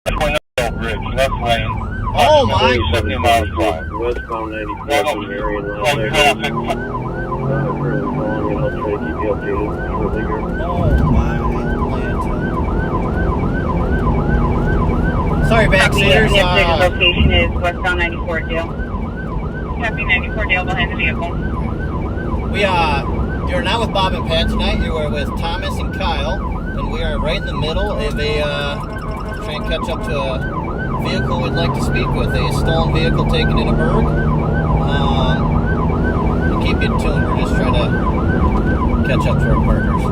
Twin Oak Bridge, left lane. Oh my! 70 miles per hour. Westbound 94 from Marion, left Close there. traffic. Currently calling, and I'll try to keep you updated shortly here. Oh my! Sorry, backseaters. The location is westbound 94 Dale. Copy 94 Dale behind the vehicle. You're not with Bob and Pat tonight. You are with Thomas and Kyle, and we are right in the middle of trying to catch up to a vehicle we'd like to speak with. A stolen vehicle taken in a burg. To keep you tuned, we're just trying to catch up to our partners.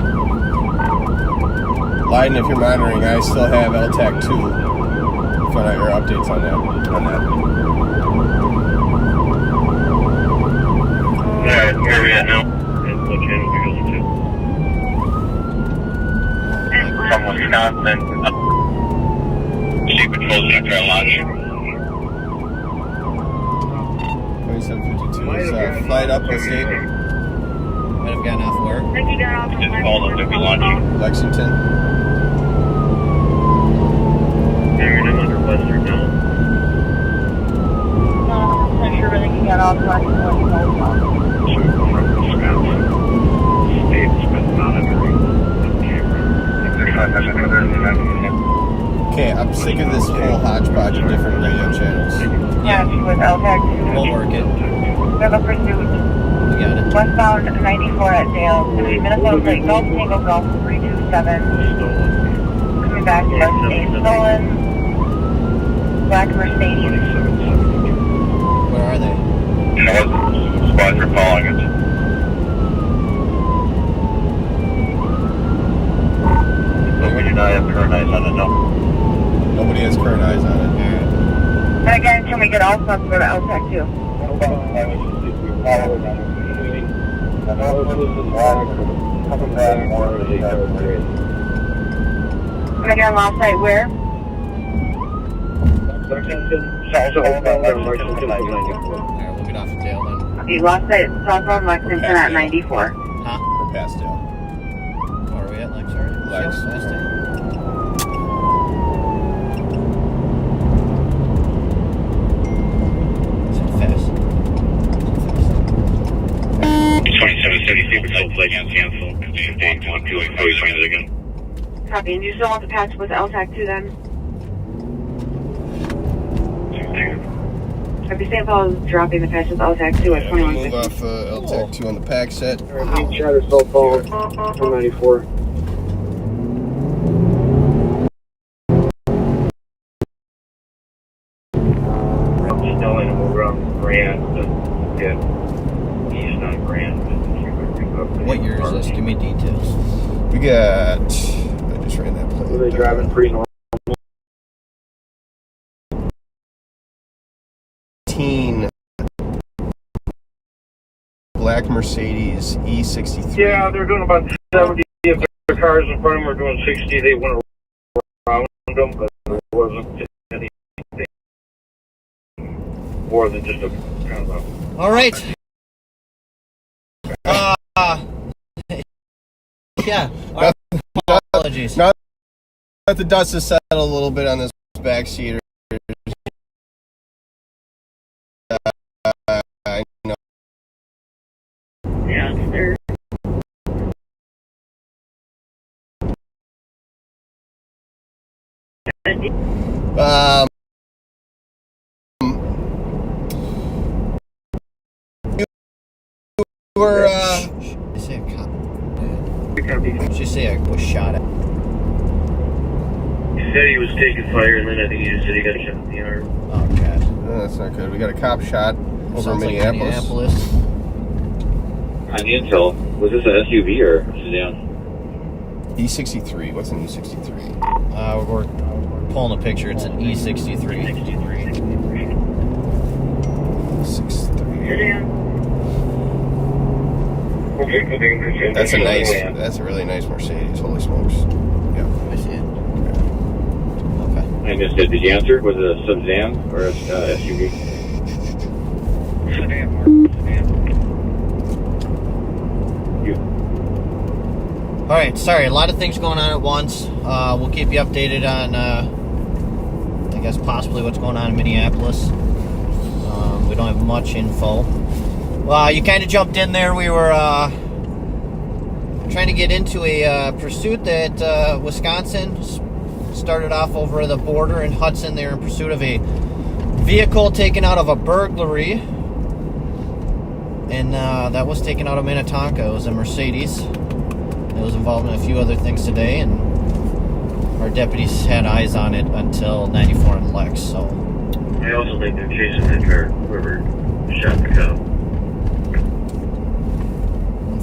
Leiden, if you're monitoring, I still have LTAC 2 for your updates on that. Alright, where are we at now? From Wisconsin. State Patrol's in our launch. 2752 is flight up on state. Might have gotten off work. I think you got off Just called them to be launching. Lexington. Marion, I'm under Western now. Pretty sure I think you got off last one. From Wisconsin. State's been monitoring the camera. Okay, I'm sick of this whole hodgepodge of different radio channels. Yeah, she was LTAC 2. We'll work it. We have a pursuit. We got it. Westbound 94 at Dale. It's going to be Minnesota Lake Golf Tango Golf 327. Coming back to us. A stolen black Mercedes. Where are they? Squads are following it. But we do not have current eyes on it, no. Nobody has current eyes on it. And again, can we get off? Let's go to LTAC 2. And again, last night where? Lexington, Alright, we'll get off of Dale then. Okay, last night southbound Lexington at 94. Huh? We're past Dale. Where are we at, Lex? Sorry. Lex. Yep, last day. Is it fast? 2773, but no flight cancel. Date 128, how are you doing it again? Copy. And you still want the patch with LTAC 2 then? Copy. St. Paul is dropping the patch with LTAC 2 at Yeah, we'll 2160. move off LTAC 2 on the pack set. Alright, Chatter cell phone, 194. Still in over on Grand, yeah. East on Grand. What year is this? Give me details. We got. I just ran that plate. Were they driving pretty normal? 18 black Mercedes E63. Yeah, they're doing about 70. If their cars in front of them are doing 60, they went around them, but there wasn't anything more than just a kind of a. All right. Yeah. Our apologies. Now that the dust has settled a little bit on this back seater, Yeah, they're you were Did you say a cop? Did you say I was shot at? He said he was taking fire, and then I think he just said he got shot in the arm. Oh, God. that's not good. We got a cop shot over Sounds like Minneapolis. On the intel, was this an SUV or a sedan? E63. What's an E63? We're pulling a picture. It's an E63. 63. That's a really nice Mercedes. Holy smokes. Yeah. I see it. Okay. I missed it. Did you answer? Was it a sedan or a SUV? Sedan. All right. Sorry, a lot of things going on at once. We'll keep you updated on guess possibly what's going on in Minneapolis. We don't have much info. Well, you kind of jumped in there. We were trying to get into a pursuit that Wisconsin started off over the border in Hudson. They're in pursuit of a vehicle taken out of a burglary. And that was taken out of Minnetonka. It was a Mercedes. It was involved in a few other things today, and our deputies had eyes on it until 94 and Lex. So I also think they're chasing after whoever shot the cop.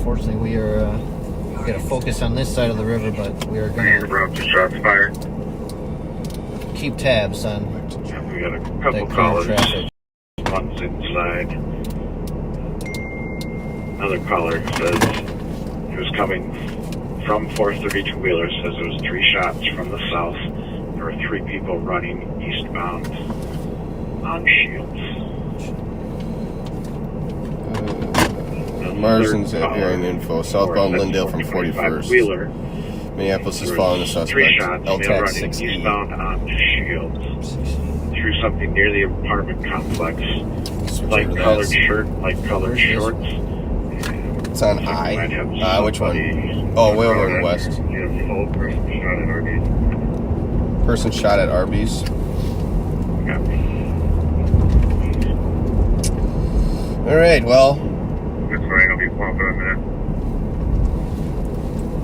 unfortunately, we are got to focus on this side of the river, but we are going to Shots fired. keep tabs on We got a that couple current callers. traffic. One's inside. Another caller says he was coming from 432 Wheeler. Says there was 3 shots from the south. There were 3 people running eastbound on Shields. Marsden's hearing info. Southbound Lindale from 41st. Wheeler. Minneapolis is following the 3 suspect. shots. LTAC Male running 6E. eastbound on Shields. Threw something near the apartment complex. Light colored shirt, light colored shorts. It's on I. Which one? Oh, way over in the west. Person shot at Arby's. All right, well,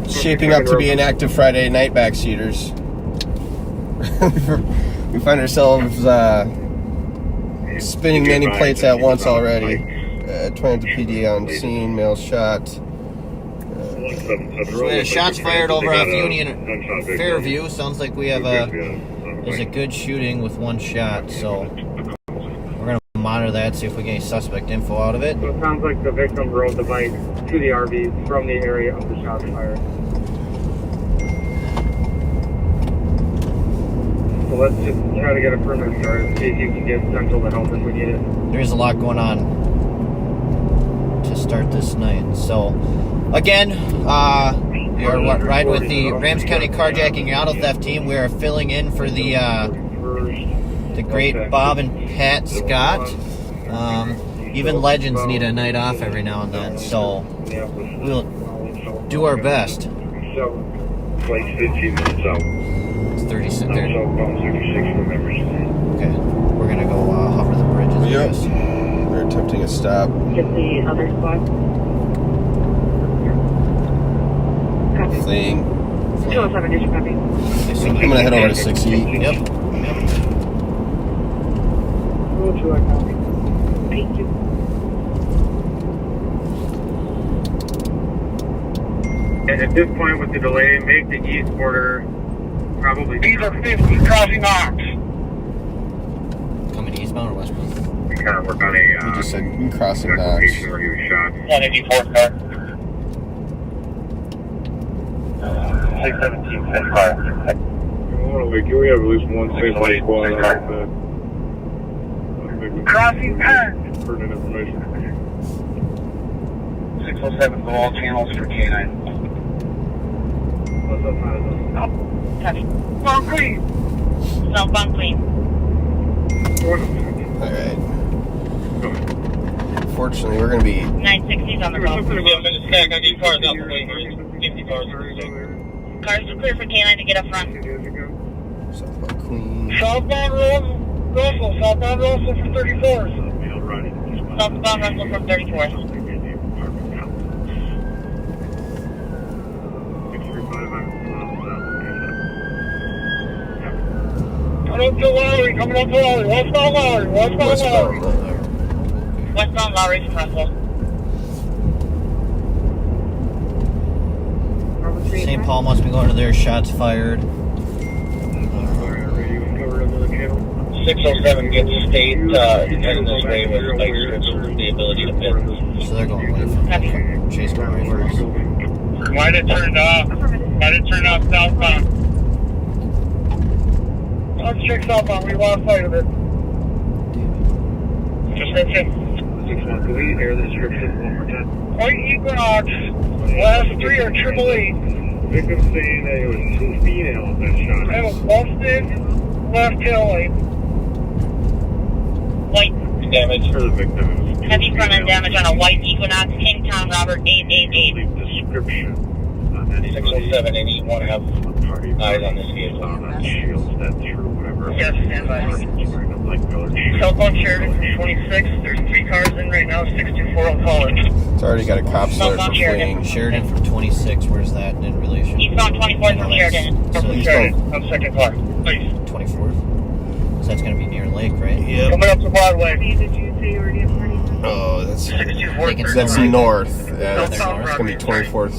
it's shaping up to be an active Friday night, backseaters. We find ourselves spinning many plates at once already. 20 PD on scene, male shot. So we had shots fired over off Union Fairview. Sounds like we have there's a good shooting with 1 shot. So we're going to monitor that, see if we get any suspect info out of it. So it sounds like the victim rode the bike to the RV from the area of the shots fired. So let's just try to get a perimeter started, see if you can get Central to help if we need it. There's a lot going on to start this night. So, again, we are riding with the Ramsey County Carjacking and Auto Theft team. We are filling in for the great Bob and Pat Scott. Even legends need a night off every now and then, so we'll do our best. So, like 15 minutes out. It's 36 I'm there. southbound 36 from Memory. Okay, we're gonna go hover the bridges. I Yep. guess. We're attempting a stop. Get the other spot. Copy. Fleeing. 207, did you copy? Okay, so I'm gonna head over to 6E. Yep. Thank you. And at this point with the delay, make the east border probably... These are 50 crossing arms. Coming eastbound or westbound? We kind of work on We a just said crossing Knox. location where he was shot. 184th car. 617 fifth car. Can we have at least one safe light squad out there? Crossing turn. Pertinent information. 607, go all channels for K9. What's up, Copy. Southbound Green. Southbound Queen. Alright. Fortunately, we're going to be 960's on the road. I get cars out the way here. 50 cars. Cars are clear for K9 to get up front. Southbound Queen. Southbound Russell from 34th. Male running eastbound. Southbound Russell from 34th. Near the apartment complex. 635 on Coming up to Lowry, westbound Lowry. westbound. Westbound Lowry from Russell. St. Paul must be going to their shots fired. 607 gets state heading this way with light strips for the ability to pit. So they're going away from Chase going away from us. Might have turned off southbound. Let's check southbound. We lost sight of it. Description. 6-1, can we air the description one more time? White Equinox. Last 3 are 888. Victim saying that it was 2 females that shot. I was busted left tail light. White. Damage. For the victim. Heavy front end damage on a white Equinox, Kingtown, Robert 888. Leave description on anybody. 607, and you want to have Party eyes on this vehicle. on that shields that through whatever. Yes, stand by. Wearing a light colored shield. Southbound Sheridan from 26. There's 3 cars in right now. 624 on College. It's already got a cop alert for fleeing. Sheridan from 26, where's that in relation? Eastbound 24th from Sheridan. So From he's Sheridan. On second car. Please. 24th? So that's going to be near Lake, right? Yep. Coming up to Broadway. Oh, that's 624. Think it's that's north. north. Yeah, North. it's going to be 24th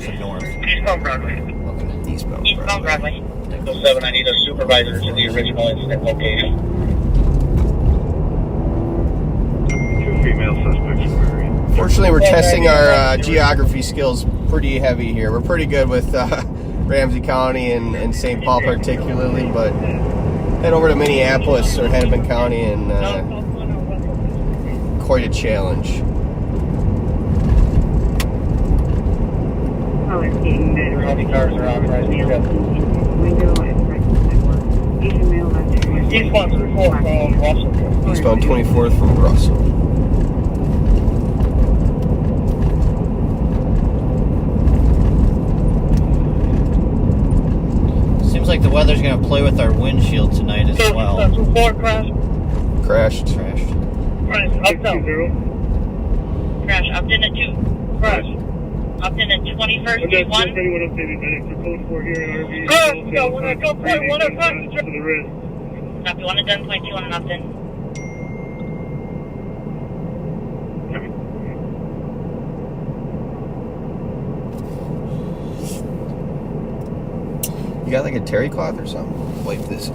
So north. Eastbound Broadway. Okay. eastbound. Eastbound Broadway. 607, I need a supervisor to the original incident location. 2 female suspects wearing. Fortunately, we're testing our geography skills pretty heavy here. We're pretty good with Ramsey County and St. Paul particularly, but head over to Minneapolis or Hennepin County and quite a challenge. How many cars are authorized to go? Eastbound 24 from Russell. Eastbound 24th from Russell. Seems like the weather's going to play with our windshield tonight as well. 24 crash. Crashed. Trashed. Right, uptown. Crash, Upton at 2. Crash. Upton at 21st, Okay, 1. anyone updated medic for code 4 here in RV. Crash, got one at gunpoint, one at passenger. To the wrist. Copy 1 at gunpoint, 2 on Upton. You got like a terry cloth or something? Wipe this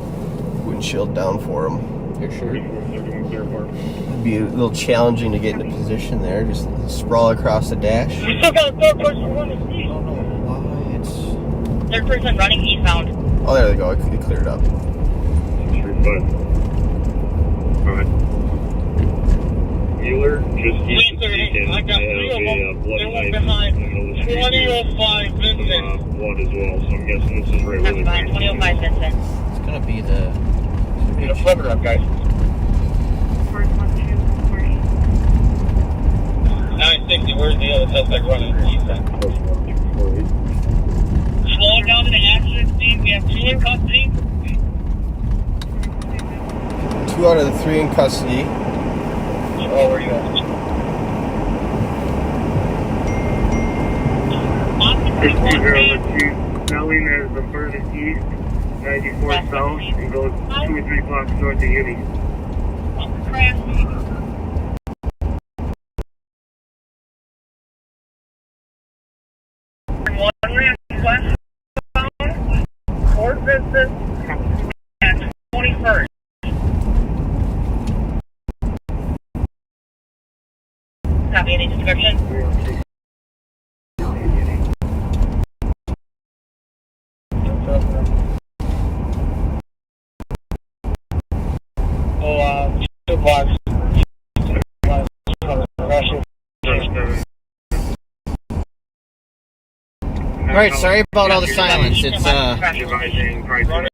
windshield down for him. You're sure? It'd be a little challenging to get into position there. Just sprawl across the dash. We still got a third person running east. I don't know why it's... Third person running eastbound. Oh, there they go. It cleared up. Go ahead. Mueller, just east of Beacon. I got 3 of them. They went behind 2005 Vincent. Blood as well, so I'm guessing this is right where Copy the 2005 Vincent. It's going to be the... Get a flipper up, guys. 960, where's the other suspect running east end? Slowing down to the accident scene. We have 2 in custody. 2 out of the 3 in custody. Oh, where are you at? There's 202 selling as the furthest east, 94 south, and goes 2 or 3 blocks north of Uni. One ran westbound, Fort Vincent, at 21st. Copy any description? Oh, 2 blocks. All right, sorry about all the silence. It's devising pricing.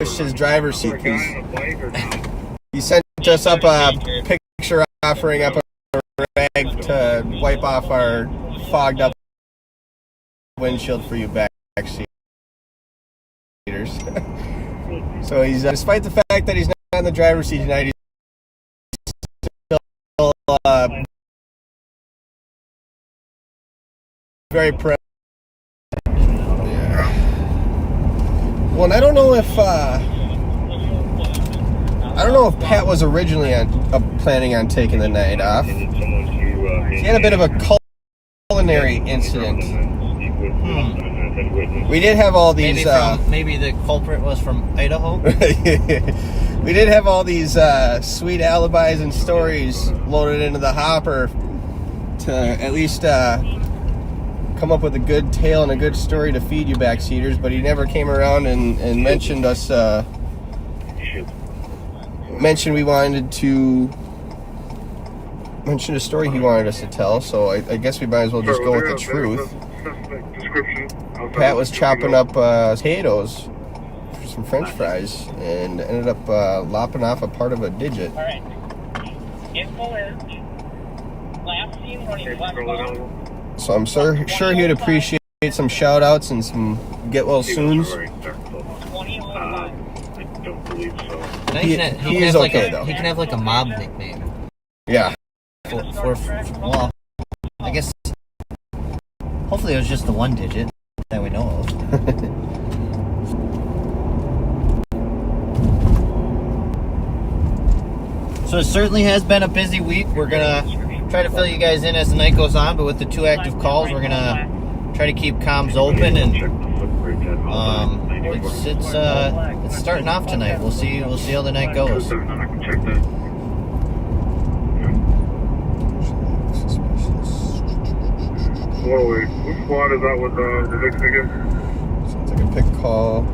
His driver's seat piece. He sent us up a picture offering up a rag to wipe off our fogged up windshield for you backseaters. So he's, despite the fact that he's not on the driver's seat tonight, he's still very proud. Well, and I don't know if I don't know if Pat was originally planning on taking the night off. He had a bit of a culinary incident. We did have all these... Maybe the culprit was from Idaho? We did have all these sweet alibis and stories loaded into the hopper to at least come up with a good tale and a good story to feed you backseaters, but he never came around and mentioned us... mentioned we wanted to... mention a story he wanted us to tell, so I guess we might as well just go with the truth. Pat was chopping up potatoes for some french fries and ended up lopping off a part of a digit. All right. Info is last seen running westbound. So I'm sure he would appreciate some shout outs and some get well soons. I don't believe so. He is okay, though. He can have like a mob nickname. Yeah. Well, I guess hopefully it was just the one digit that we know of. So it certainly has been a busy week. We're gonna try to fill you guys in as the night goes on, but with the 2 active calls, we're gonna try to keep comms open, and it's starting off tonight. We'll see how the night goes. What squad is that with the Vicks again? Sounds like a pick call.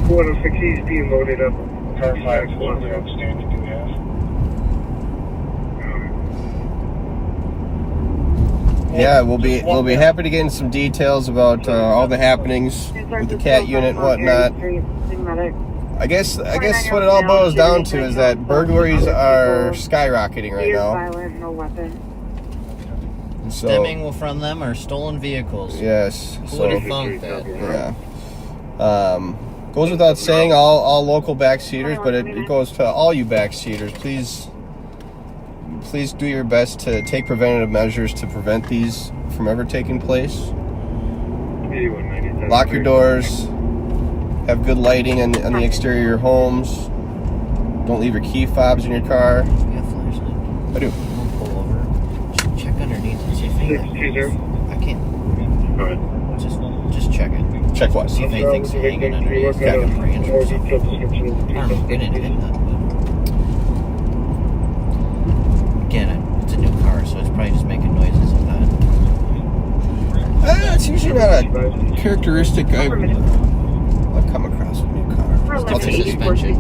406 East being loaded up. Car 5 was outstanding, do we have? Yeah, we'll be happy to get into some details about all the happenings with the CAT unit and whatnot. I guess what it all boils down to is that burglaries are skyrocketing right now. No weapon. So, Stemming from them are stolen vehicles. yes. Who So would have thunk that? yeah. Goes without saying, all local backseaters, but it goes to all you backseaters. Please do your best to take preventative measures to prevent these from ever taking place. Lock your doors. Have good lighting on the exterior of your homes. Don't leave your key fobs in your car. You got a flashlight? I do. We'll pull over. Check underneath and see if anything. I can't. Go ahead. Just check it. Check what? See if anything's hanging underneath. Got a branch or something. I don't know. We didn't hit that. Again, it's a new car, so it's probably just making noises and not. It's usually not a characteristic I've come across with new cars. It's a suspension.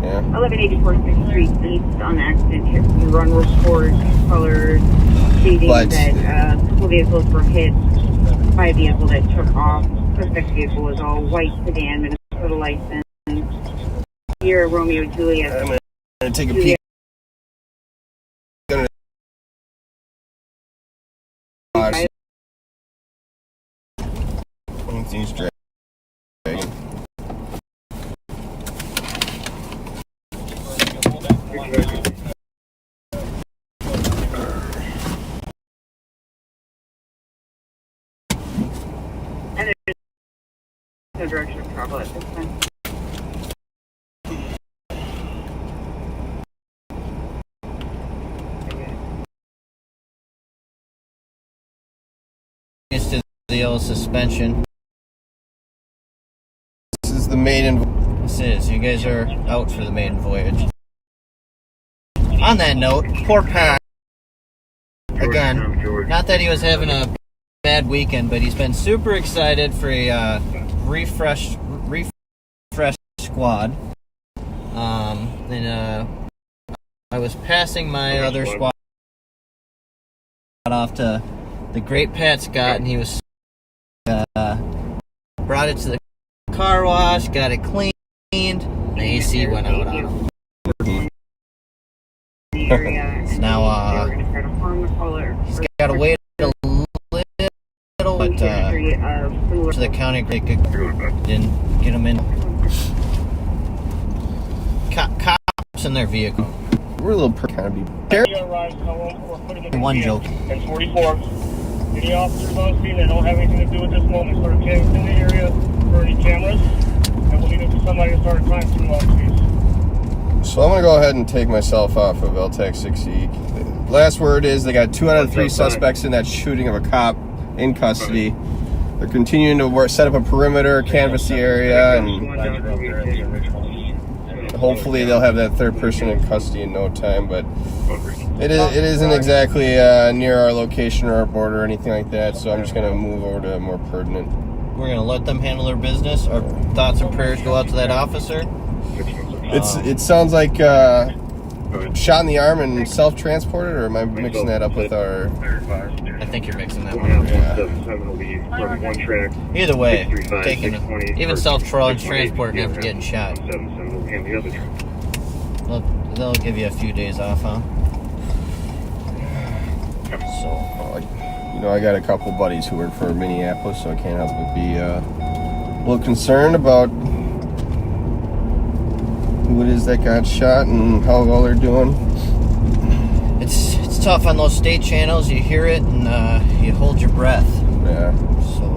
Yeah. 1184 6th Street East on accident here. The run was forward, colors, stating But- that a couple vehicles were hit by a vehicle that took off. Suspect vehicle was all white sedan, Minnesota license. Here, Romeo Juliet. I'm going to take a peek. Things dragging. And there's no direction of travel at this time. It's to the old suspension. This is the maiden. This is. You guys are out for the maiden voyage. On that note, poor Pat. Again, not that he was having a bad weekend, but he's been super excited for a refreshed squad. I was passing my other squad off to the great Pat Scott, and he was brought it to the car wash, got it cleaned, and the AC went out on him. So now he's got to wait a little, but to the county didn't get him in. Cops in their vehicle. We're a little kind of be. One joke. And 44. Any officers on scene that don't have anything to do with this moment start canvassing the area for any cameras, and we'll leave it to somebody to start a crime scene, please. So I'm gonna go ahead and take myself off of LTAC 60. Last word is they got 2 out of 3 suspects in that shooting of a cop in custody. They're continuing to set up a perimeter, canvass the area, and hopefully they'll have that third person in custody in no time. But it isn't exactly near our location or our border or anything like that, so I'm just going to move over to more pertinent. We're going to let them handle their business. Our thoughts and prayers go out to that officer. It sounds like shot in the arm and self-transported, or am I mixing that up with our... I think you're mixing that one up. Either way, taking even self-transporting after getting shot. They'll give you a few days off, huh? So, I got a couple buddies who work for Minneapolis, so I can't help but be a little concerned about who it is that got shot and how well they're doing. It's tough on those state channels. You hear it and you hold your breath. Yeah. So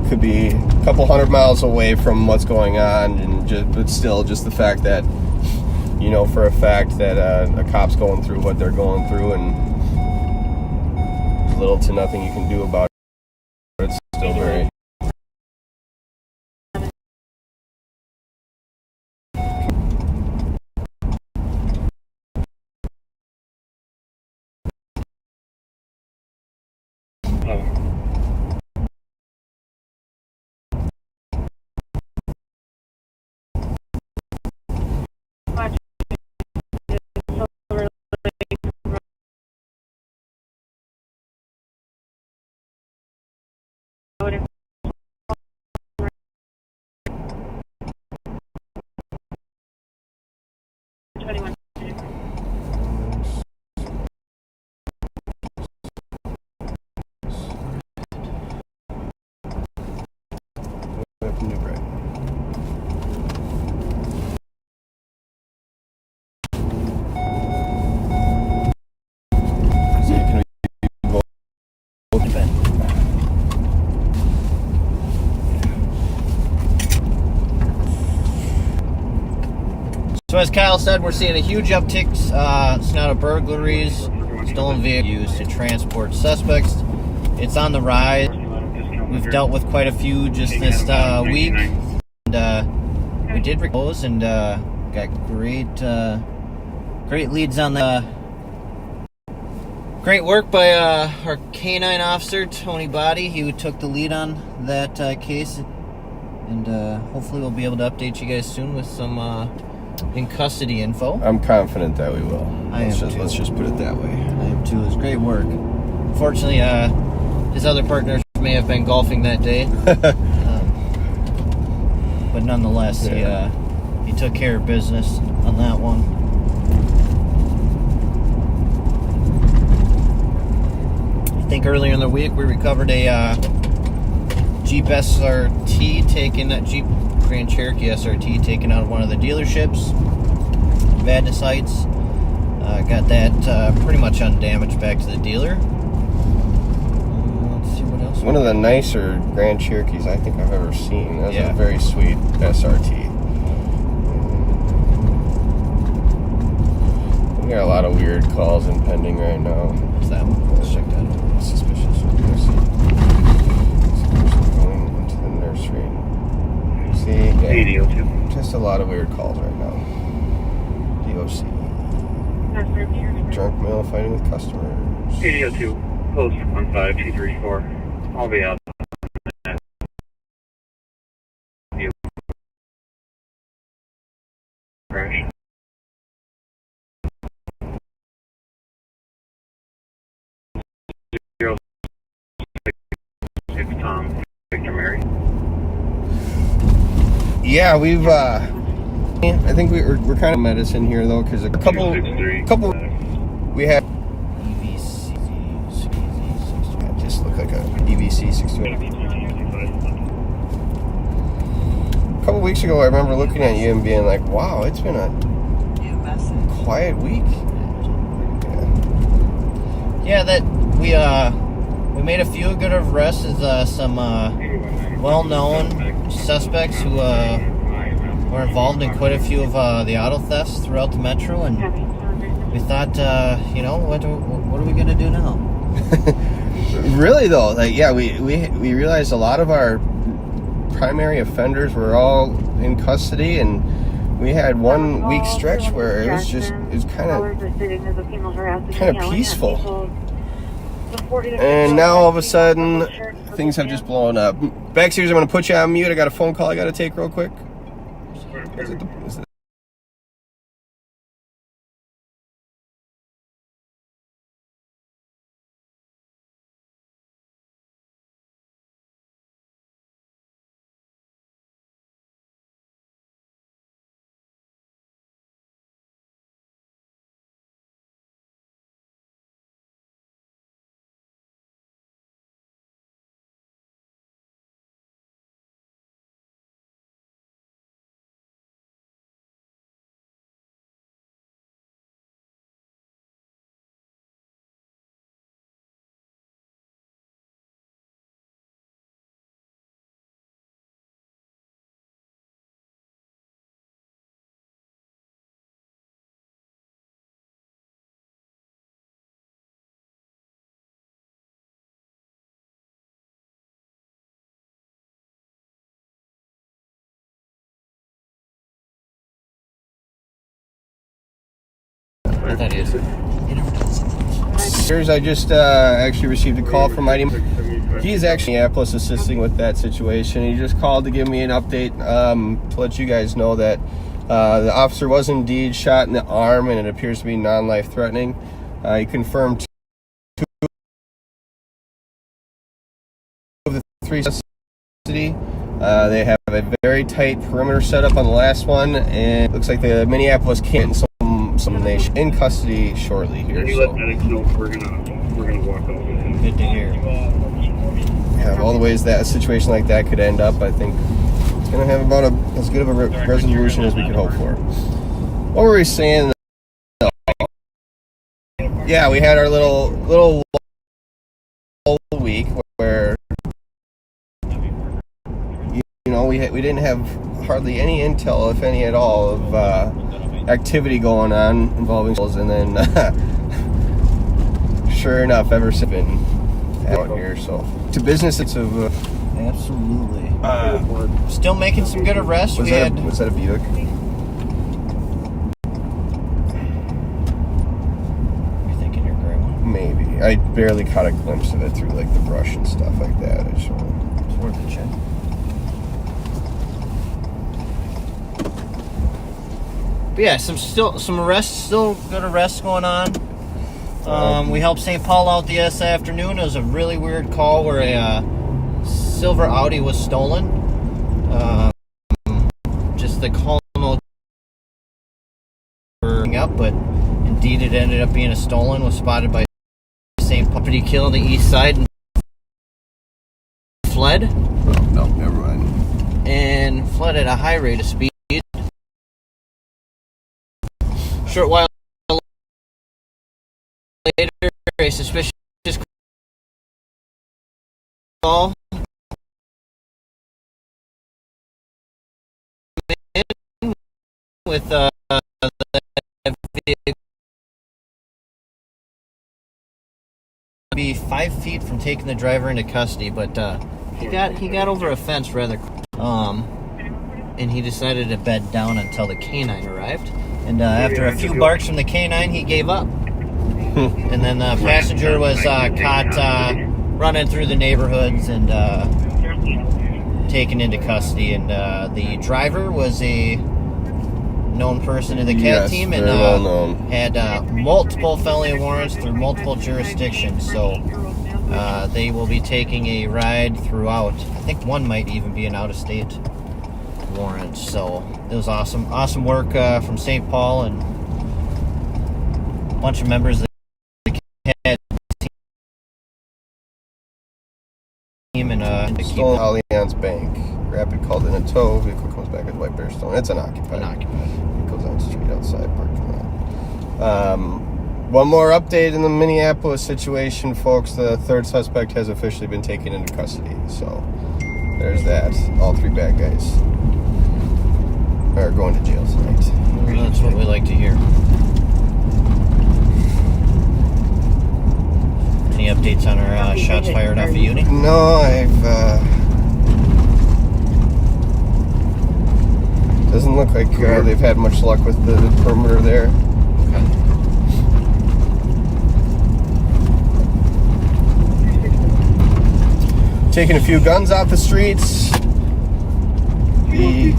could be a couple 100 miles away from what's going on, but still, just the fact that for a fact that a cop's going through what they're going through, and little to nothing you can do about it. It's still very. So as Kyle said, we're seeing a huge uptick. It's not a burglaries, stolen vehicles used to transport suspects. It's on the rise. We've dealt with quite a few just this week. And we did those and got great leads on the. Great work by our canine officer, Tony Body. He took the lead on that case. And hopefully we'll be able to update you guys soon with some in custody info. I'm confident that we will. Let's just put it that way. I am too. It was great work. Unfortunately, his other partners may have been golfing that day. But nonetheless, he took care of business on that one. I think earlier in the week we recovered a Jeep SRT Jeep Grand Cherokee SRT taken out of one of the dealerships. Madness Heights. Got that pretty much undamaged back to the dealer. Let's see what else. One of the nicer Grand Cherokees I think I've ever seen. That's a very sweet SRT. We got a lot of weird calls impending right now. What's that one? Let's check that out. Suspicious. Going into the nursery. See, just a lot of weird calls right now. DOC. Drunk male fighting with customers. ADO2, post 15234. I'll be out. Crash. Tom, Victor Mary. Yeah, we've I think we're kind of medicine here though, because a couple we have EVC 62. Just look like a EVC 62. A couple weeks ago, I remember looking at you and being like, "Wow, it's been a quiet week." Yeah, that we made a few good arrests as some well-known suspects who we're involved in quite a few of the auto thefts throughout the metro, and we thought, you know, what are we gonna do now? Really though, like yeah, we realized a lot of our primary offenders were all in custody, and we had 1 week stretch where it was kind of peaceful. And now all of a sudden, things have just blown up. Backseaters, I'm going to put you on mute. I got a phone call I got to take real quick. Is it That is. I just actually received a call from Mighty. He's actually in Minneapolis assisting with that situation. He just called to give me an update to let you guys know that the officer was indeed shot in the arm, and it appears to be non-life threatening. He confirmed 2 of the 3 custody. They have a very tight perimeter set up on the last one, and it looks like the Minneapolis can't some nation in custody shortly here. You let medics know we're gonna walk over. Good to hear. Yeah, of all the ways that a situation like that could end up, I think it's gonna have about as good of a resolution as we could hope for. What were we saying? Yeah, we had our little week where you know we didn't have hardly any intel, if any at all, of activity going on involving schools, and then sure enough, ever since been out here. So to business, it's Absolutely. Still making some good arrests. Was that a Buick? You're thinking your gray one? Maybe. I barely caught a glimpse of it through like the brush and stuff like that. It's worth a check. But yeah, some arrests, still good arrests going on. We helped St. Paul out this afternoon. It was a really weird call where a silver Audi was stolen. Just the call no up, but indeed it ended up being a stolen. Was spotted by St. Paul. He killed on the east side and fled. Oh, no, never mind. And fled at a high rate of speed. Short while later, a suspicious call with the vehicle be 5 feet from taking the driver into custody, but he got over a fence rather and he decided to bed down until the canine arrived. And after a few barks from the canine, he gave up. And then the passenger was caught running through the neighborhoods and taken into custody. And the driver was a known person in the CAT team and well had multiple felony warrants through multiple jurisdictions. So they will be taking a ride throughout. I think one might even be an out-of-state warrant. So it was awesome work from St. Paul and a bunch of members of the CAT team and Stolen Allianz Bank. Rapid called in a tow. Vehicle comes back with white bear stone. It's unoccupied. It goes on the street outside parking lot. One more update in the Minneapolis situation, folks. The third suspect has officially been taken into custody. So there's that. All 3 bad guys. Or going to jail tonight. Well, that's what we like to hear. Any updates on our shots fired off of Uni? No, doesn't look like they've had much luck with the perimeter there. Okay. Taking a few guns off the streets. The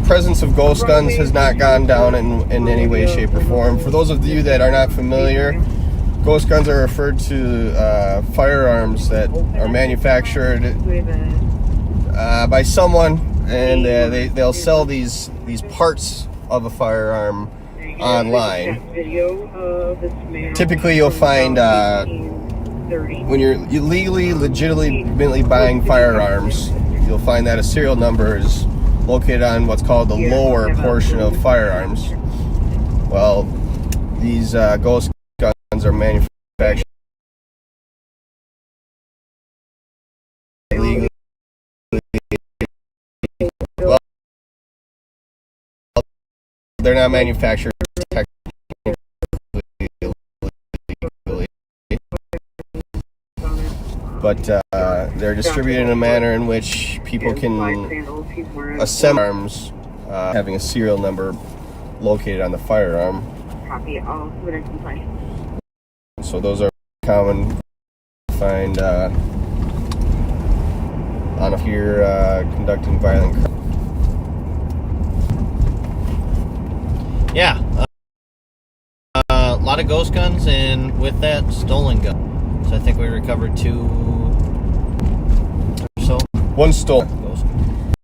presence of ghost guns has not gone down in any way, shape, or form. For those of you that are not familiar, ghost guns are referred to firearms that are manufactured by someone, and they'll sell these parts of a firearm online. Typically, you'll find when you're legitimately buying firearms, you'll find that a serial number is located on what's called the lower portion of firearms. Well, these ghost guns are manufactured illegally. Well, they're not manufactured technically illegally, but they're distributed in a manner in which people can assemble arms, having a serial number located on the firearm. So those are common to find on if you're conducting violent crime. Yeah. A lot of ghost guns, and with that, stolen guns. So I think we recovered 2 or so. 1 stolen. Ghost gun.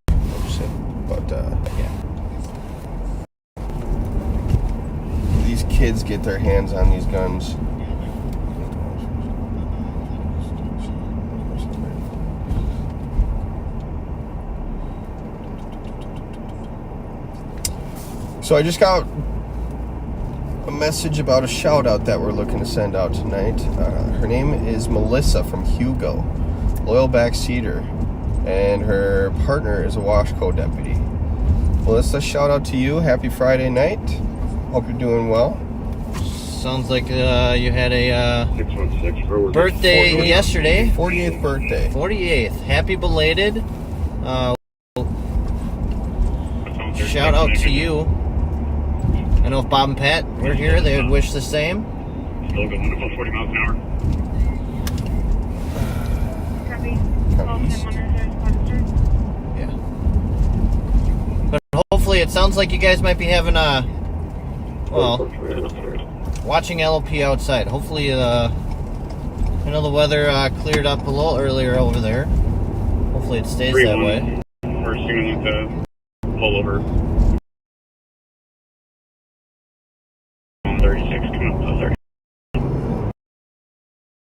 But yeah. These kids get their hands on these guns. So I just got a message about a shout out that we're looking to send out tonight. Her name is Melissa from Hugo, loyal backseater, and her partner is a Washco deputy. Melissa, shout out to you. Happy Friday night. Hope you're doing well. Sounds like you had a birthday yesterday. 48th birthday. 48th. Happy belated. Shout out to you. I know if Bob and Pat were here, they would wish the same. Still going about 40 miles an hour. Yeah. But hopefully, it sounds like you guys might be having watching LP outside. Hopefully, I know the weather cleared up a little earlier over there. Hopefully, it stays that way. We're soon to pull over. 36 coming up to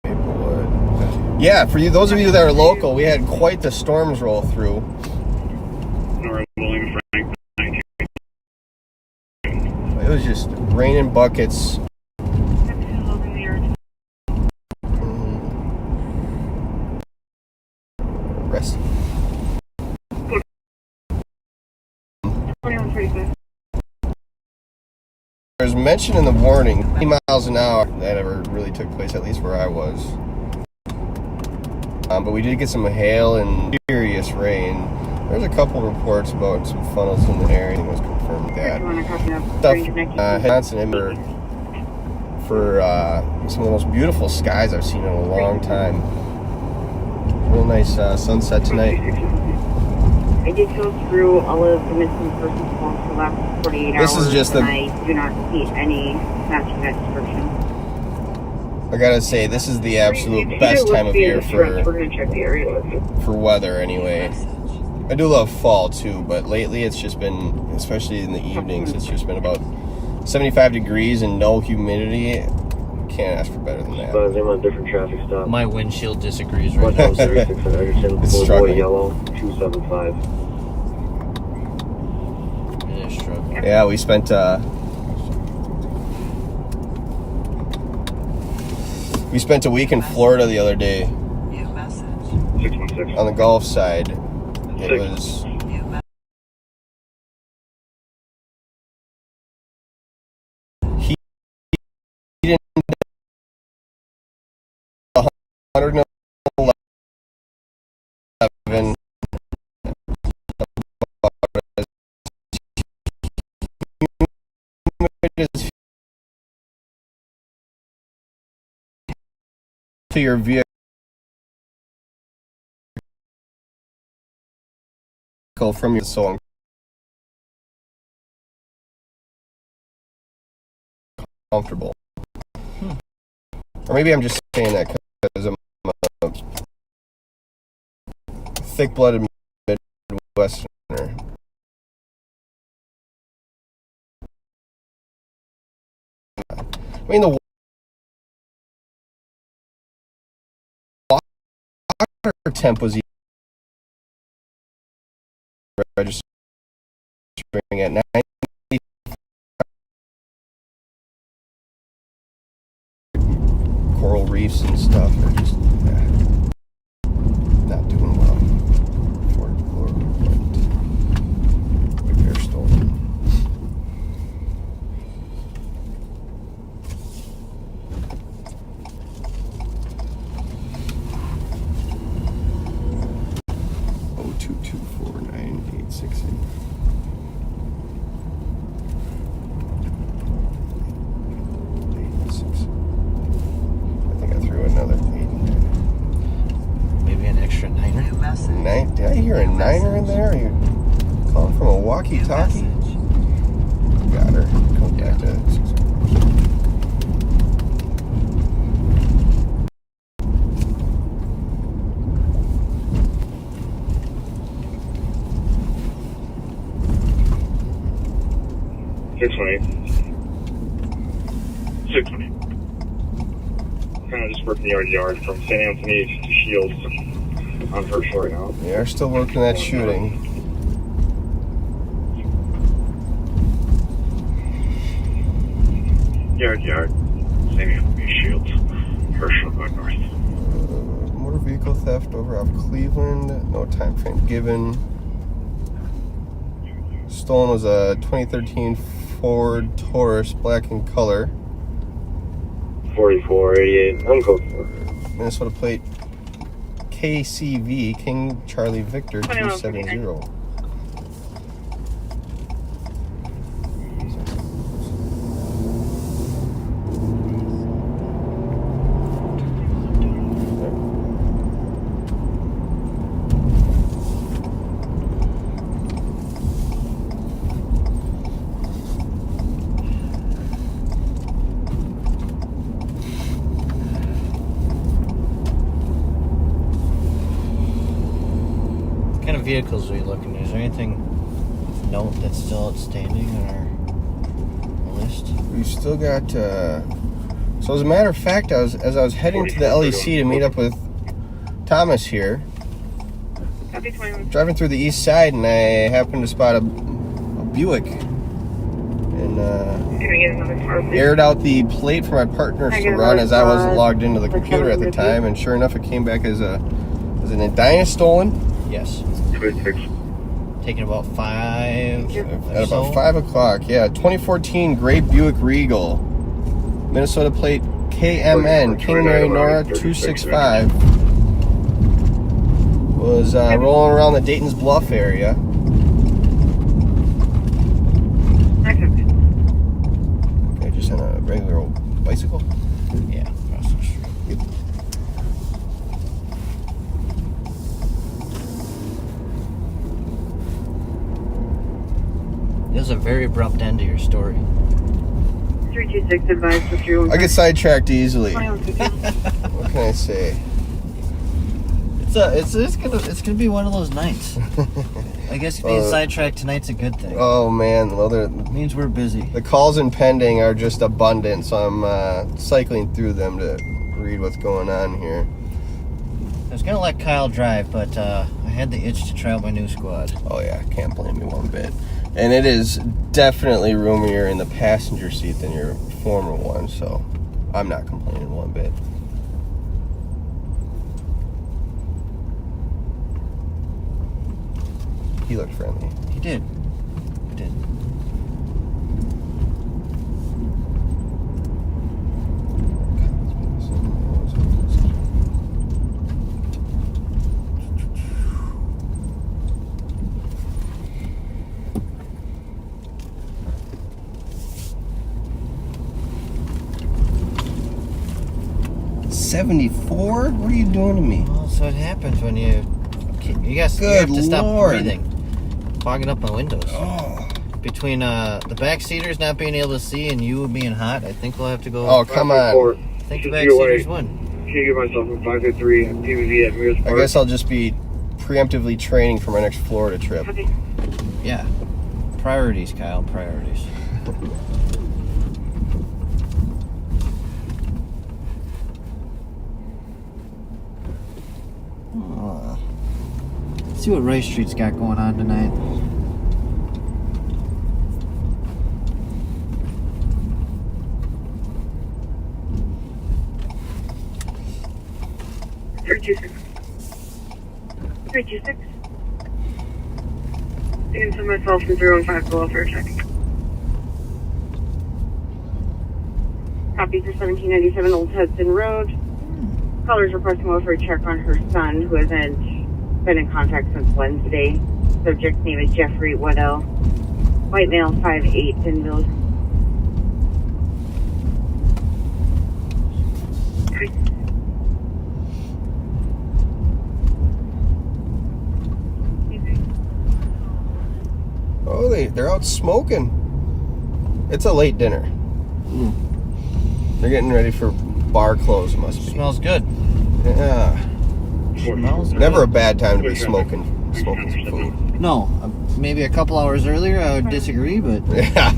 30. Yeah, for you, those of you that are local, we had quite the storms roll through. It was just raining buckets. Rest. 21:35. There's mention in the warning 20 miles an hour that ever really took place, at least where I was. But we did get some hail and serious rain. There's a couple reports about some funnels in the area. It was confirmed that stuff constant for some of the most beautiful skies I've seen in a long time. Real nice sunset tonight. I did go through all of the missing persons forms for the last 48 hours. This is just and I do not see any matching that description. I gotta say, this is the absolute best time of year We're gonna check the area. for weather anyway. I do love fall too, but lately it's just been, especially in the evenings, it's just been about 75 degrees and no humidity. Can't ask for better than that. I'm on a different traffic stop. My windshield disagrees right now. It's struggling. Yellow 275. It is struggling. Yeah, we spent a week in Florida the other day 616. on the Gulf side. It was to your vehicle from your so uncomfortable. Or maybe I'm just saying that because I'm a thick-blooded Midwesterner. I mean, the water temp was registering at 90. Coral reefs and stuff are just not doing well. Ford Explorer repair stolen. Oh, 2249868. Maybe an extra niner. Did I hear a niner in there? Are you calling from a walkie-talkie? Got her. Come back to 618. Kind of just working the yard from St. Anthony's to Shields on Herschel right now. They are still working that shooting. Yard. St. Anthony Shields. Herschel going north. Motor vehicle theft over off Cleveland. No time frame given. Stolen was a 2013 Ford Taurus, black in color. 4488 uncode 4. Minnesota plate KCV, King Charlie Victor 270. What kind of vehicles are we looking at? Is there anything note that's still outstanding on our list? We've still got, so as a matter of fact, as I was heading to the LEC to meet up with Thomas here, driving through the east side, and I happened to spot a Buick, and aired out the plate for my partners to run as I wasn't logged into the computer at the time, and sure enough, it came back as an Edina stolen. Yes. 26. Taking about 5. At about 5 o'clock, yeah. 2014 gray Buick Regal, Minnesota plate KMN, King Mary Nora 265. Was rolling around the Dayton's Bluff area. Okay, just on a regular old bicycle. Yeah, across the street. This is a very abrupt end to your story. 326 advised for fuel. I get sidetracked easily. What can I say? It's gonna be one of those nights. I guess being sidetracked tonight's a good thing. Oh man, well, It means we're busy. the calls impending are just abundant, so I'm cycling through them to read what's going on here. I was gonna let Kyle drive, but I had the itch to try out my new squad. Oh yeah, can't blame me one bit. And it is definitely roomier in the passenger seat than your former one, so I'm not complaining one bit. He looked friendly. He did. He did. 74? What are you doing to me? Well, that's what happens when you have to stop breathing. Fogging up my windows. Oh. Between the back seaters not being able to see and you being hot, I think we'll have to go. Oh, come on. I think the back seaters won. Can't get myself a 553 PVV at Mears Park. I guess I'll just be preemptively training for my next Florida trip. Yeah. Priorities, Kyle. Priorities. Let's see what Rice Street's got going on tonight. Three two six. Into myself and 315 below for a check. Copy for 1797 Old Hudson Road. Caller's requesting welfare check on her son, who hasn't been in contact since Wednesday. Subject's name is Jeffrey Waddell. White male, 5'8", thin build. Oh, they're out smoking. It's a late dinner. They're getting ready for bar close, it must be. Smells good. Yeah. Smells good. Never a bad time to be smoking some food. No, maybe a couple hours earlier I would disagree, but Yeah.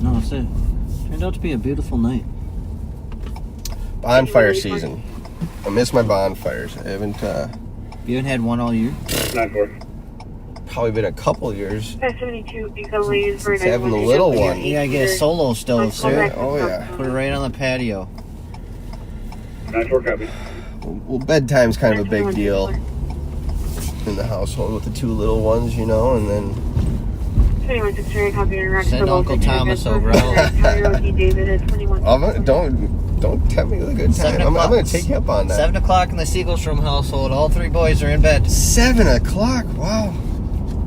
no, it's it. Turned out to be a beautiful night. Bonfire season. I miss my bonfires. I haven't You haven't had one all year? 94. probably been a couple years 72, delays for since having the little one. You gotta get a solo stove, sir. Oh yeah. Put it right on the patio. 94 copy. Well, bedtime's kind of a big deal in the household with the two little ones, you know, and then 2163 copy and Send Uncle Thomas over. don't tempt me with a good time. I'm going to take you up on that. 7 o'clock in the Seaglestrom household. All three boys are in bed. 7 o'clock. Wow.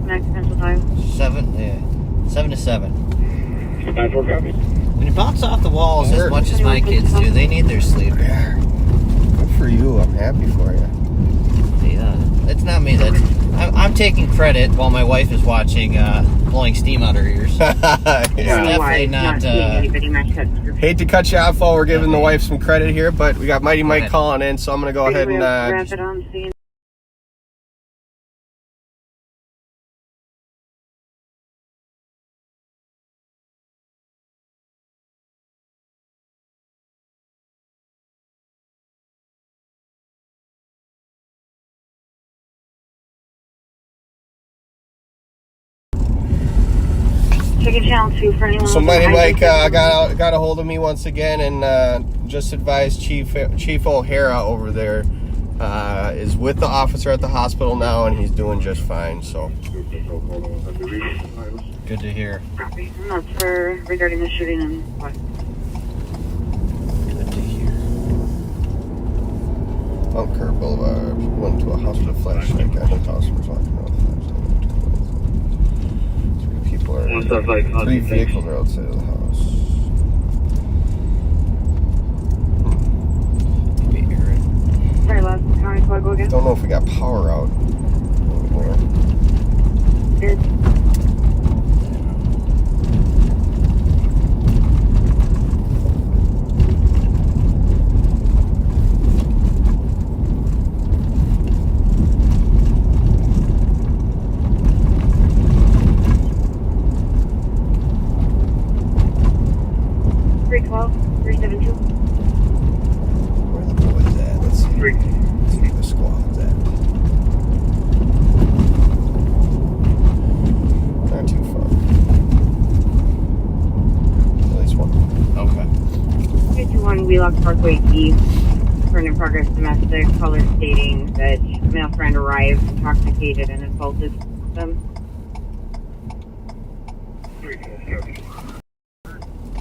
Next central time. 7 to 7. 94 copy. When you bounce off the walls as much as my kids do, they need their sleep. Yeah. Good for you. I'm happy for you. Yeah, it's not me. I'm taking credit while my wife is watching, blowing steam out her ears. Yeah. Definitely not. Hate to cut you off while we're giving the wife some credit here, but we got Mighty Mike calling in, so I'm going to go ahead and wrap it on scene. Chicken channel 2 for anyone. So Mighty Mike got a hold of me once again and just advised Chief O'Hara over there is with the officer at the hospital now, and he's doing just fine. So Good to hear. Copy. And that's for regarding the shooting and what? Good to hear. Mount Kerr Boulevard went to a hospital flashlight. I think customers walking around. Three vehicles are outside of the house. Sorry, last county plug again. Don't know if we got power out anymore. Good. Where are the boys at? Let's see. Let's see where the squad's at. Not too far. At least one. Okay. 321 Wheelock Parkway East. Current in progress domestic. Caller stating that male friend arrived intoxicated and assaulted them.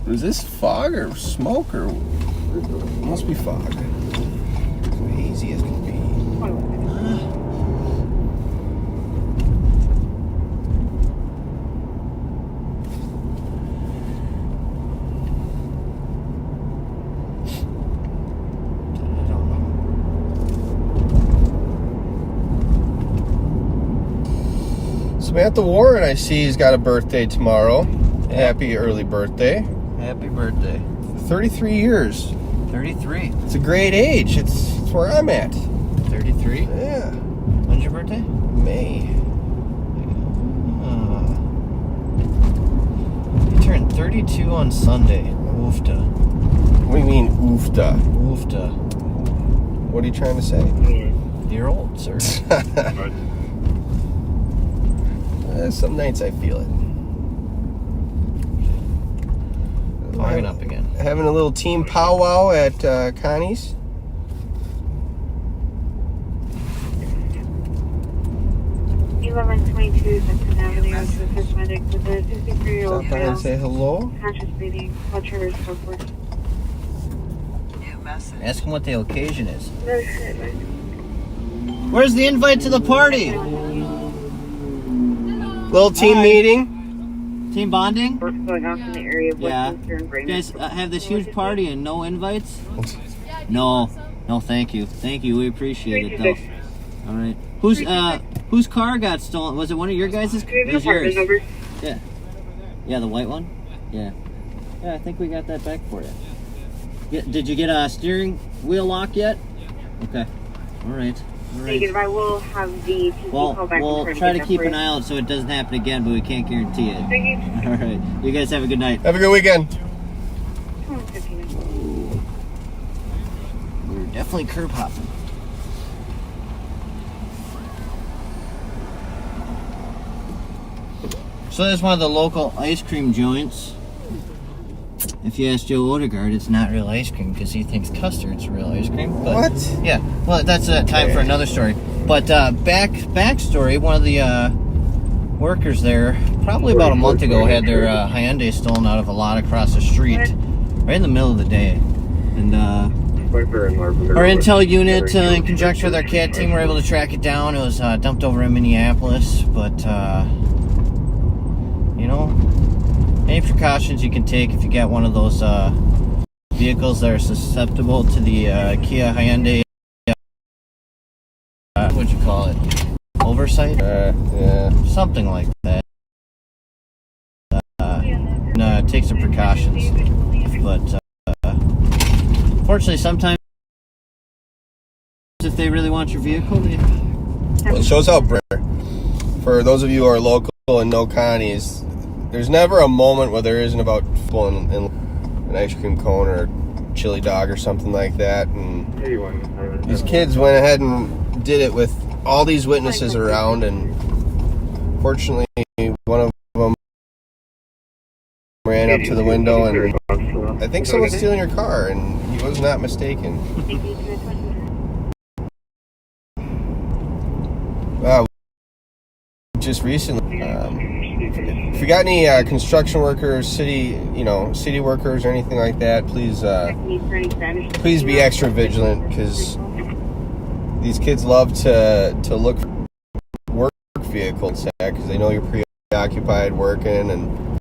Is this fog or smoke or? It must be fog. It's hazy as can be. Samantha Warren, I see, has got a birthday tomorrow. Happy early birthday. Happy birthday. 33 years. 33. It's a great age. It's where I'm at. 33? Yeah. When's your birthday? May. You turned 32 on Sunday. Oofta. What do you mean, oofta? Oofta. What are you trying to say? You're old, sir. Some nights I feel it. Fogging up again. Having a little team powwow at Connie's. 1122 Benson Avenue to assist medics with a 63-year-old Stop by and say hello. conscious bleeding. Fletcher is forward. Ask him what the occasion is. No shit, man. Where's the invite to the party? Little team meeting. Team bonding? Work going off in the area of Yeah. Westminster and You Brainerd. guys have this huge party and no invites? No, thank you. Thank you. We appreciate it, though. All right. Whose car got stolen? Was it one of your guys'? It was yours. Yeah. Yeah, the white one? Yeah. Yeah, I think we got that back for you. Yeah, did you get a steering wheel lock yet? Okay. All right. Negative. I will have the TC call back. We'll try to keep an eye out so it doesn't happen again, but we can't guarantee it. Thank you. All right. You guys have a good night. Have a good weekend. We're definitely curb hopping. So there's one of the local ice cream joints. If you ask Joe Odegaard, it's not real ice cream because he thinks custard's real ice cream. But, What? Yeah, well, that's time for another story. But backstory, one of the workers there, probably about a month ago, had their Hyundai stolen out of a lot across the street, right in the middle of the day. And our intel unit, in conjunction with our CAT team, were able to track it down. It was dumped over in Minneapolis, but you know, any precautions you can take if you get one of those vehicles that are susceptible to the Kia Hyundai, what'd you call it? Oversight? Yeah. Something like that. Take some precautions. But fortunately, sometimes if they really want your vehicle, Well, it shows how for those of you who are local and know Connie's, there's never a moment where there isn't about pulling in an ice cream cone or chili dog or something like that. And these kids went ahead and did it with all these witnesses around, and fortunately one of them ran up to the window and I think someone's stealing your car, and he was not mistaken. Just recently, if you got any construction workers, city workers or anything like that, please be extra vigilant, because these kids love to look for work vehicles because they know you're preoccupied working, and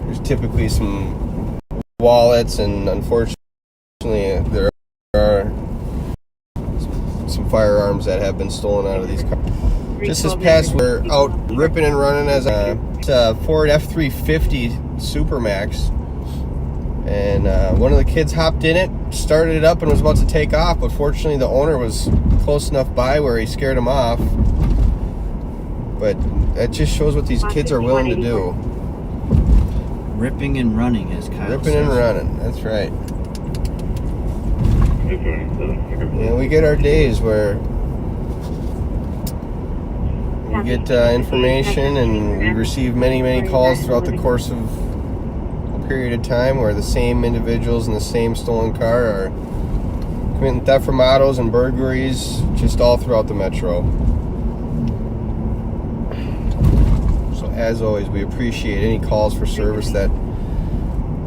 there's typically some wallets, and unfortunately there are some firearms that have been stolen out of these cars. Just this past, we're out ripping and running as a Ford F-350 Supermax, and one of the kids hopped in it, started it up, and was about to take off, but fortunately the owner was close enough by where he scared him off. But that just shows what these kids are willing to do. ripping and running, as Kyle Ripping says. and running, that's right. Yeah, we get our days where we get information, and we receive many calls throughout the course of a period of time where the same individuals in the same stolen car are committing theft from autos and burglaries just all throughout the metro. So as always, we appreciate any calls for service that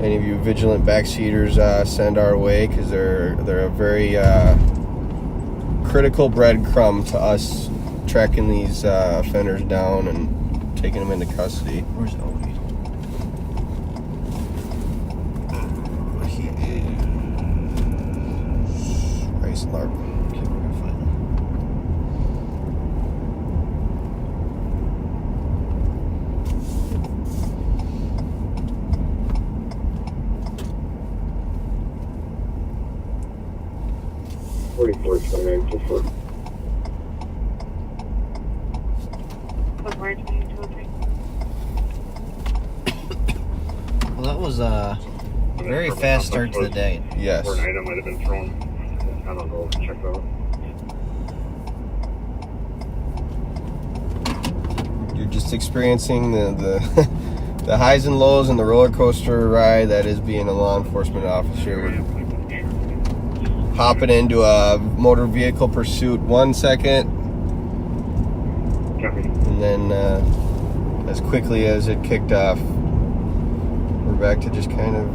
any of you vigilant backseaters send our way, because they're a very critical breadcrumb to us tracking these offenders down and taking them into custody. Where's Odie? He is Rice Larp. Okay, we're gonna find 442924. Well, that was a very fast start to the day. Yes. Where an item might have been thrown. I don't know. Check that out. You're just experiencing the the highs and lows and the roller coaster ride that is being a law enforcement officer. We're hopping into a motor vehicle pursuit 1 second, Copy. and then as quickly as it kicked off, we're back to just kind of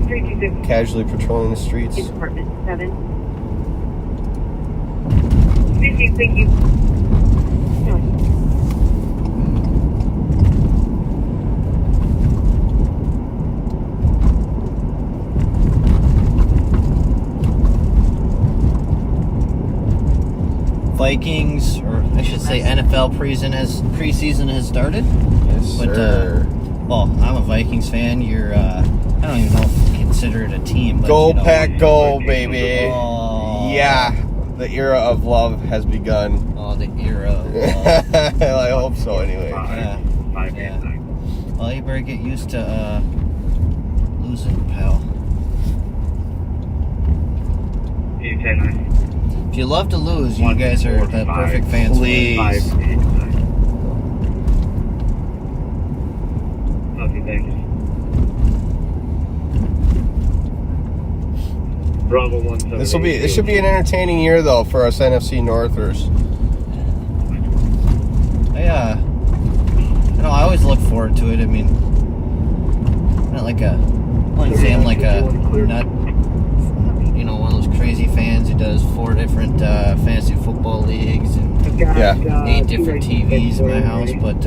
326 casually patrolling the streets. Department 7. Thank you. Vikings, or I should say NFL preseason has started. Yes, But, sir. Well, I'm a Vikings fan. You're, I don't even know if you consider it a team. But, Go you know, Pack, go, baby! Oh, Yeah, the era of love has begun. Oh, the era. Of, I hope so, anyway. yeah. 589. Well, you better get used to losing, pal. 810. If you love to lose, you guys are the perfect fans. Please. 589. Okay, thanks. Bravo 17. This should be an entertaining year though for us NFC Northers. I always look forward to it. I mean, not like I wouldn't say I'm like not, you know, one of those crazy fans who does 4 different fantasy football leagues and Yeah. 8 different TVs in my house, but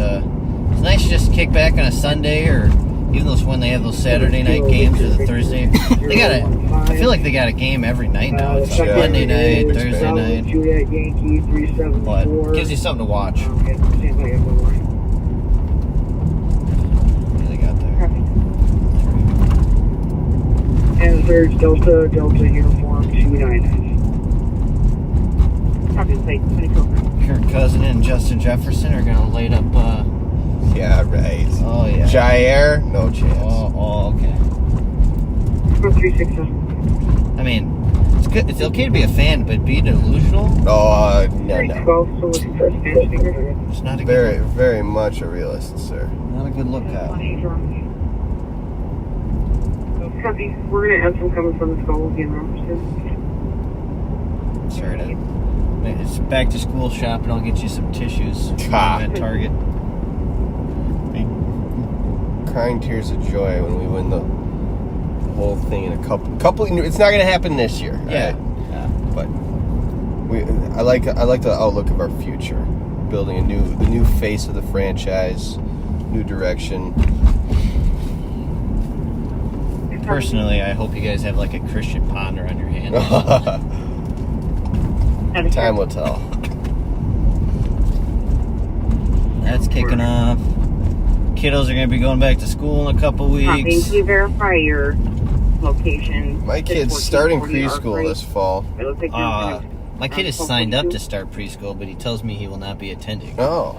it's nice to just kick back on a Sunday, or even those when they have those Saturday night games or the Thursday. I feel like they got a game every night now. It's like Yeah. Monday night, Thursday night, but it gives you something to watch. What do they got there? And third Delta uniform 299. Copy plate 24. Kirk Cousin and Justin Jefferson are gonna light up. Yeah, right. Oh yeah. Jair, no chance. Oh, okay. 4367. I mean, it's good. It's okay to be a fan, but be delusional. No. 312, so it's first speaker. It's not a Very, good. very much a realist, sir. Not a good look at. Copy. We're gonna have some coming from the school again, Robertson. Sorry to. It's back to school shopping. I'll get you some tissues Ha. at Target. Crying tears of joy when we win the whole thing in a couple. It's not going to happen this year. Yeah. right? But I like the outlook of our future, building the new face of the franchise, new direction. Personally, I hope you guys have like a Christian Ponder on your hand. Time will tell. That's kicking off. Kiddos are going to be going back to school in a couple Copy. weeks. Can you verify your location? My kid's starting preschool this fall. It looks like My kid is signed up to start preschool, but he tells me he will not be attending. Oh,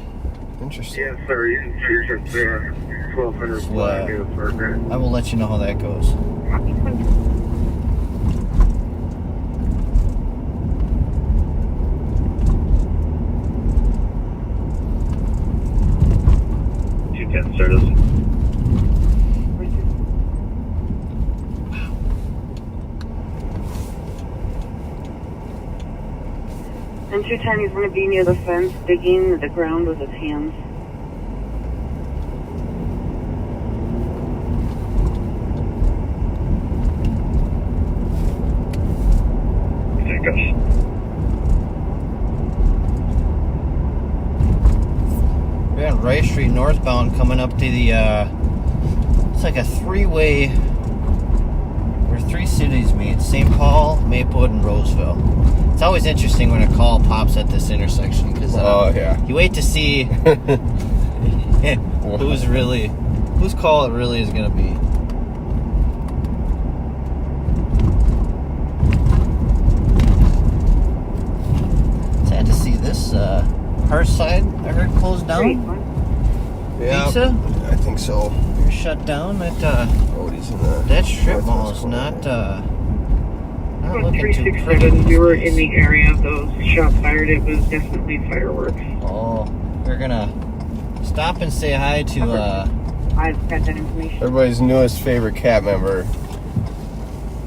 interesting. Yes, sir. You're just there. 1200 Well, I will let you know how that goes. Copy 20. Service. And 210, he's going to be near the fence, digging the ground with his hands. Take us. We're on Rice Street northbound coming up to the, it's like a 3-way, where 3 cities meet, St. Paul, Maplewood, and Roseville. It's always interesting when a call pops at this intersection, because you wait to see whose call it really is going to be. Hearthside, I heard, closed down. Yeah, Pizza? I think so. You're shut down. Cody's in the That strip mall is not looking too pretty. 367, we were in the area of those shots fired. It was definitely fireworks. Oh, we're gonna stop and say hi to I've got that information. everybody's newest favorite cat member.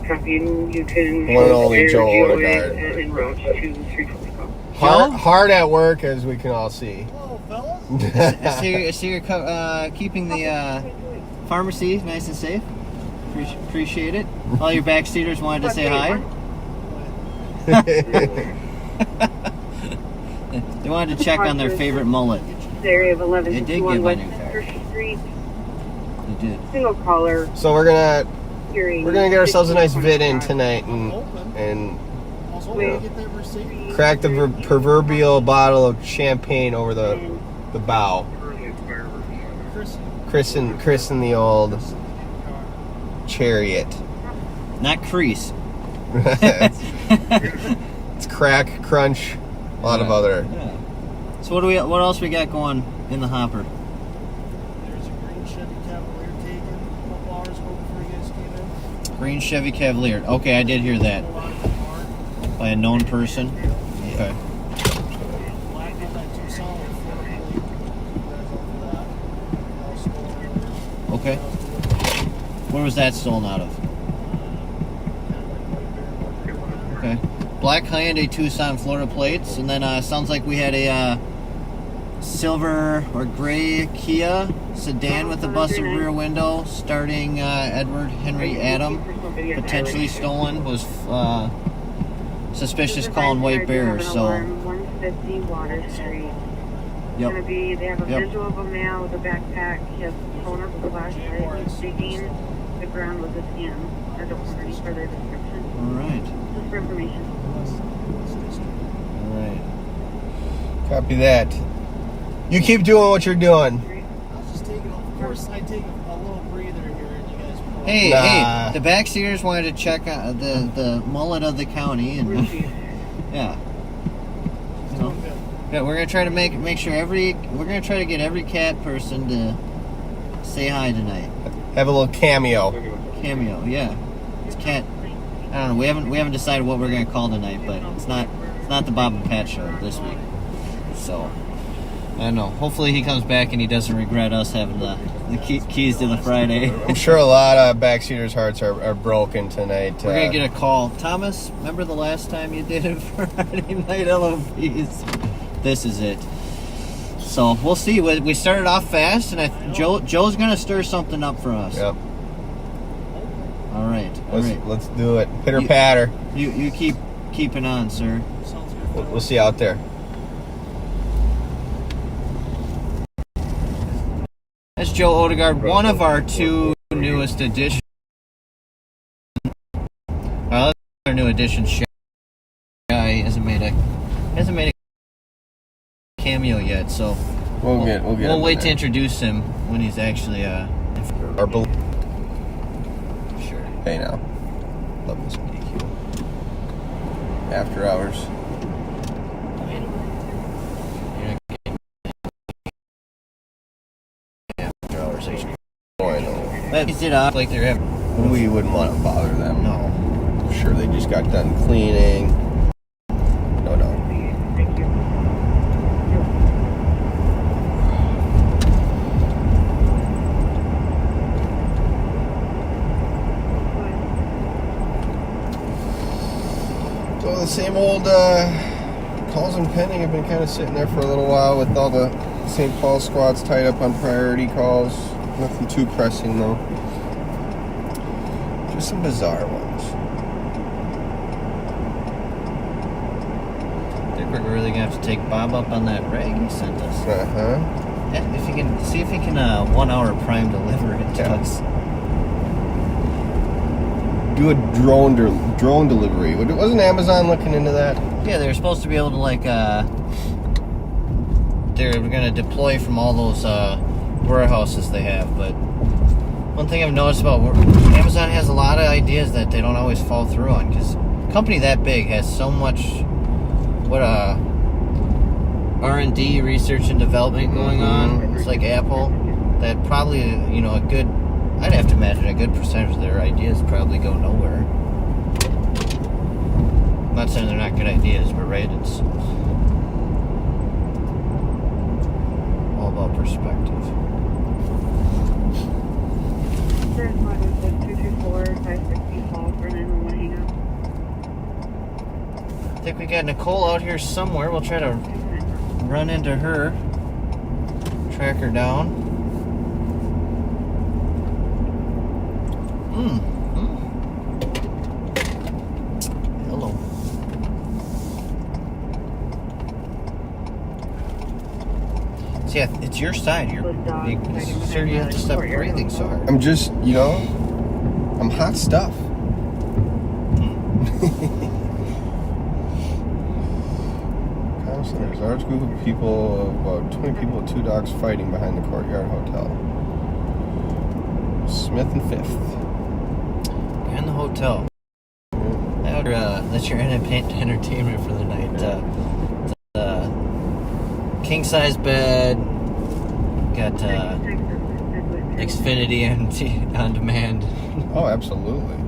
Copy, you can... One and only Joe GOA Odegaard. En route to 312. Hard at work, as we can all see. I see you're keeping the pharmacy nice and safe. Appreciate it. All your backseaters wanted to say hi. They wanted to check on their favorite mullet. The area of They did 1151 give West my new car. First Street. They did. Single caller. So we're gonna Hearing get ourselves a nice vid in tonight and crack the proverbial bottle of champagne over the bow. Chris in the old chariot. Not crease. It's crack, crunch, a lot of other. Yeah. So what else we got going in the hopper? There's a green Chevy Cavalier taken a couple hours ago before you guys came in. Green Chevy Cavalier. Okay, I did hear that. By a known person. Okay. Black on that Tucson with Florida plate. You guys over that. Okay. Where was that stolen out of? Okay. Black Hyundai Tucson Florida plates, and then sounds like we had a silver or gray Kia sedan with a busted rear window, starting Edward Henry Adam, potentially stolen. Was suspicious calling white bears. So. 150 Water Street. Yep. Gonna be, they have a Yep. visual of a man with a backpack. He has a phone up with a flashlight. He's digging the ground with his hands. I don't want any further description. All right. Just for information. All right. Copy that. You keep doing what you're doing. I was just taking, of course, I take a little breather here and you guys were Hey, Nah. hey! The backseaters wanted to check the mullet of the county, and yeah. So, yeah, we're gonna try to make sure we're gonna try to get every cat person to say hi tonight. Have a little cameo. Cameo, yeah. It's cat. I don't know. We haven't decided what we're gonna call tonight, but it's not the Bob and Pat show this week. So I don't know. Hopefully he comes back and he doesn't regret us having the keys to the Friday. I'm sure a lot of backseaters' hearts are broken tonight. We're gonna get a call. Thomas, remember the last time you did it for Friday night LOPs? This is it. So we'll see. We started off fast, and Joe's gonna stir something up for us. Yep. All right. Let's do it. Pitter patter. You keep keeping on, sir. We'll see you out there. That's Joe Odegaard, one of our two newest additions. Our new addition, guy hasn't made a cameo yet, so we'll wait to introduce him when he's actually Sure. Hey now. Love this BQ. After hours. After hours. Oh, I know. Is it up like they're having? We wouldn't want to bother them. No. I'm sure they just got done cleaning. No. Thank you. So the same old calls and pending have been kind of sitting there for a little while with all the St. Paul squads tied up on priority calls. Nothing too pressing though. Just some bizarre ones. I think we're really gonna have to take Bob up on that rag he sent us. Yeah, if he can 1 hour prime deliver it to us. Do a drone delivery. Wasn't Amazon looking into that? Yeah, they're supposed to be able to they're gonna deploy from all those warehouses they have, but one thing I've noticed about Amazon has a lot of ideas that they don't always follow through on, because a company that big has so much R&D, research and development going on. It's like Apple. That probably, you know, I'd have to imagine a good percentage of their ideas probably go nowhere. I'm not saying they're not good ideas, but right, it's all about perspective. First one is 224-560 call for 911 hangout. I think we got Nicole out here somewhere. We'll try to run into her, track her down. Hello. See, it's your side. You're sir, you have to stop breathing so hard. I'm just, you know, I'm hot stuff. There's a large group of people, about 20 people with 2 dogs fighting behind the Courtyard Hotel. Smith and Fifth. Behind the hotel. That's your entertainment for the night. King size bed. Got Xfinity on demand. Oh, absolutely.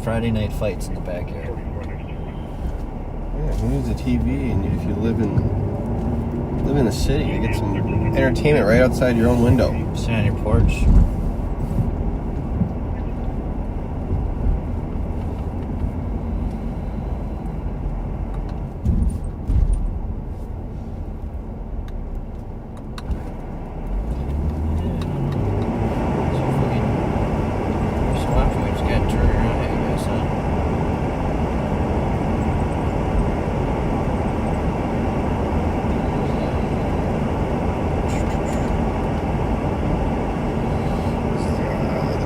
Friday night fights in the backyard. Yeah, who needs a TV? And if you live in the city, you get some entertainment right outside your own window. Sit on your porch.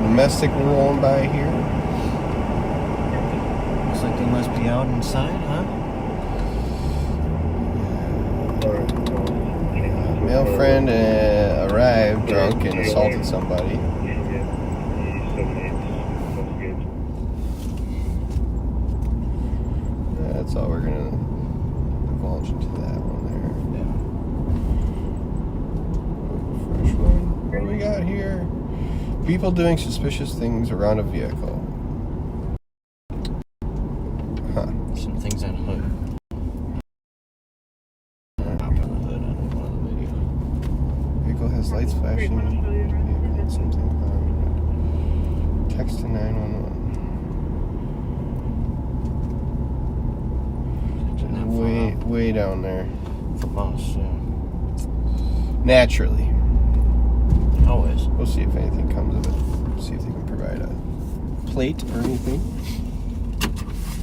Domestic rolling by here. Looks like they must be out inside, huh? Male friend arrived drunk and assaulted somebody. That's all we're gonna divulge into that one there. Fresh one. What do we got here? People doing suspicious things around a vehicle. Huh. Some things on hood. Hop on the hood on one of the video. Vehicle has lights flashing. Vehicle had something on. Text to 911. Way down there. From us, yeah. Naturally. Always. We'll see if anything comes of it. See if they can provide a plate or anything.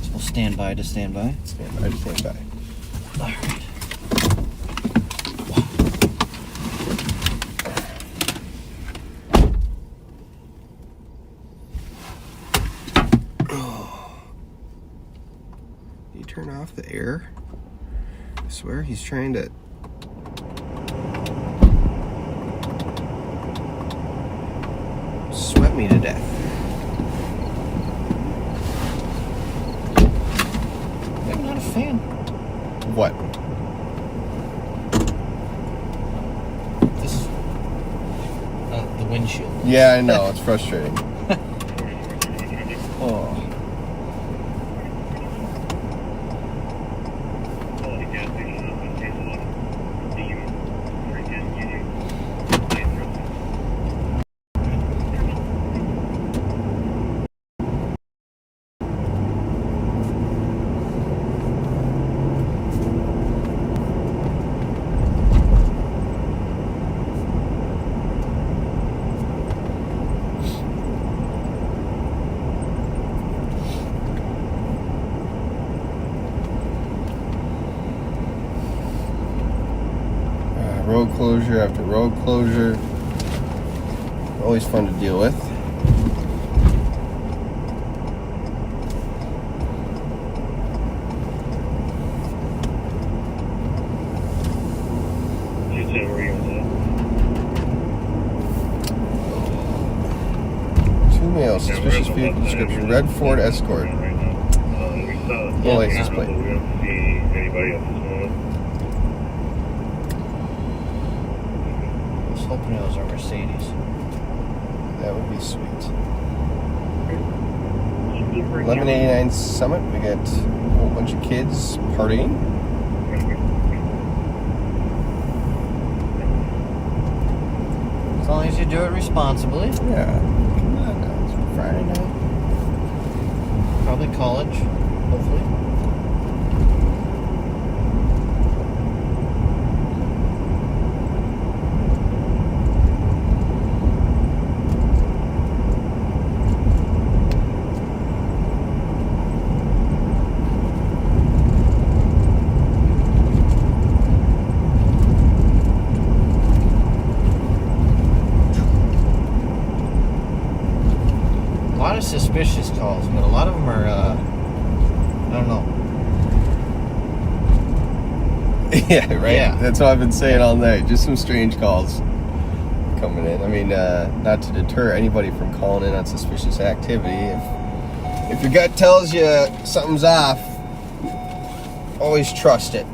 So we'll stand by to stand by. Stand by to stand by. All right. Did he turn off the air? I swear he's trying to. Sweat me to death. I'm not a fan. What? This the windshield. Yeah, I know. It's frustrating. Oh. Road closure after road closure. Always fun to deal with. Two males, suspicious vehicle description, red Ford Escort. No license plate. hoping it was our Mercedes. That would be sweet. TC for 1189 Summit. We got a whole bunch of kids partying. As long as you do it responsibly. Yeah. Come on now. It's Friday night. Probably college, hopefully. A lot of suspicious calls, but a lot of them are, I don't know. Yeah, right? Yeah. That's what I've been saying all night. Just some strange calls coming in. I mean, not to deter anybody from calling in on suspicious activity. If your gut tells you something's off, always trust it.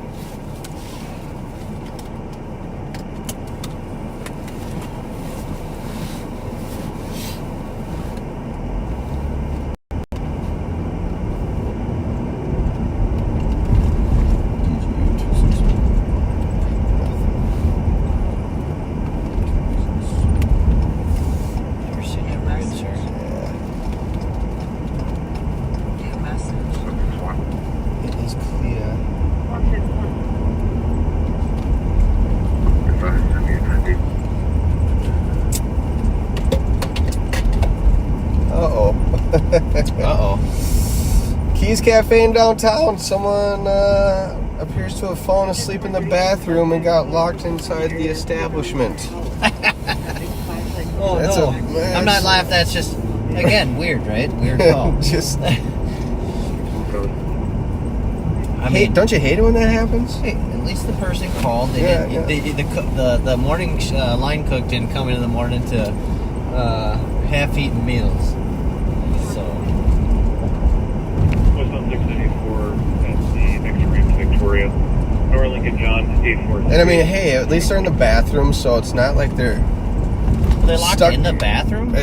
Never seen that red, sir. It is clear. Uh-oh. Uh-oh. Keys Cafe in downtown. Someone appears to have fallen asleep in the bathroom and got locked inside the establishment. Oh, That's no. a- I'm not laughing. That's just, again, weird, right? Weird call. Just, I hey, mean, don't you hate it when that happens? hey, at least the person called. They Yeah, didn't, the morning line cook didn't come in the morning to half-eaten meals. So, Was on 694 at the Extreme Victoria. North Lincoln John 84. And I mean, hey, at least they're in the bathroom, so it's not like they're they locked stuck in the bathroom?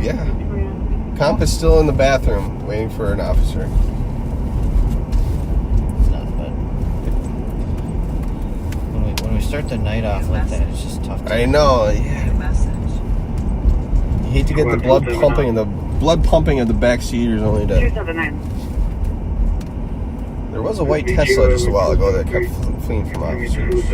Yeah. Comp is still in the bathroom waiting for an officer. It's nothing but when we start the night off like that, it's just tough to I know. Yeah. You hate to get the blood pumping and the blood pumping of the back seaters only to. 279. There was a white Tesla just a while ago that kept fleeing from officers.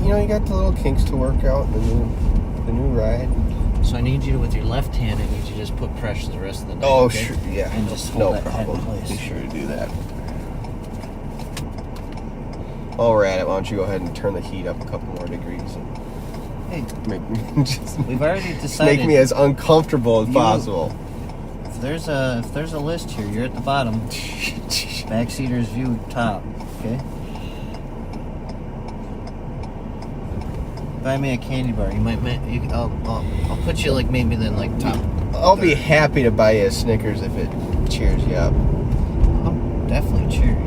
You got the little kinks to work out in the new ride. So I need you to, with your left hand, I need you to just put pressure the rest of the night. Oh, okay? sure, yeah. And just No hold that head in problem. place. Be sure to do that. While we're at it, why don't you go ahead and turn the heat up a couple more degrees and Hey, make just we've already decided. make me as uncomfortable as possible. If there's a list here, you're at the bottom. Backseater's view top. Okay. Buy me a candy bar. You might. I'll put you like maybe then like top. I'll be happy to buy you a Snickers if it cheers you up. I'll definitely cheer you.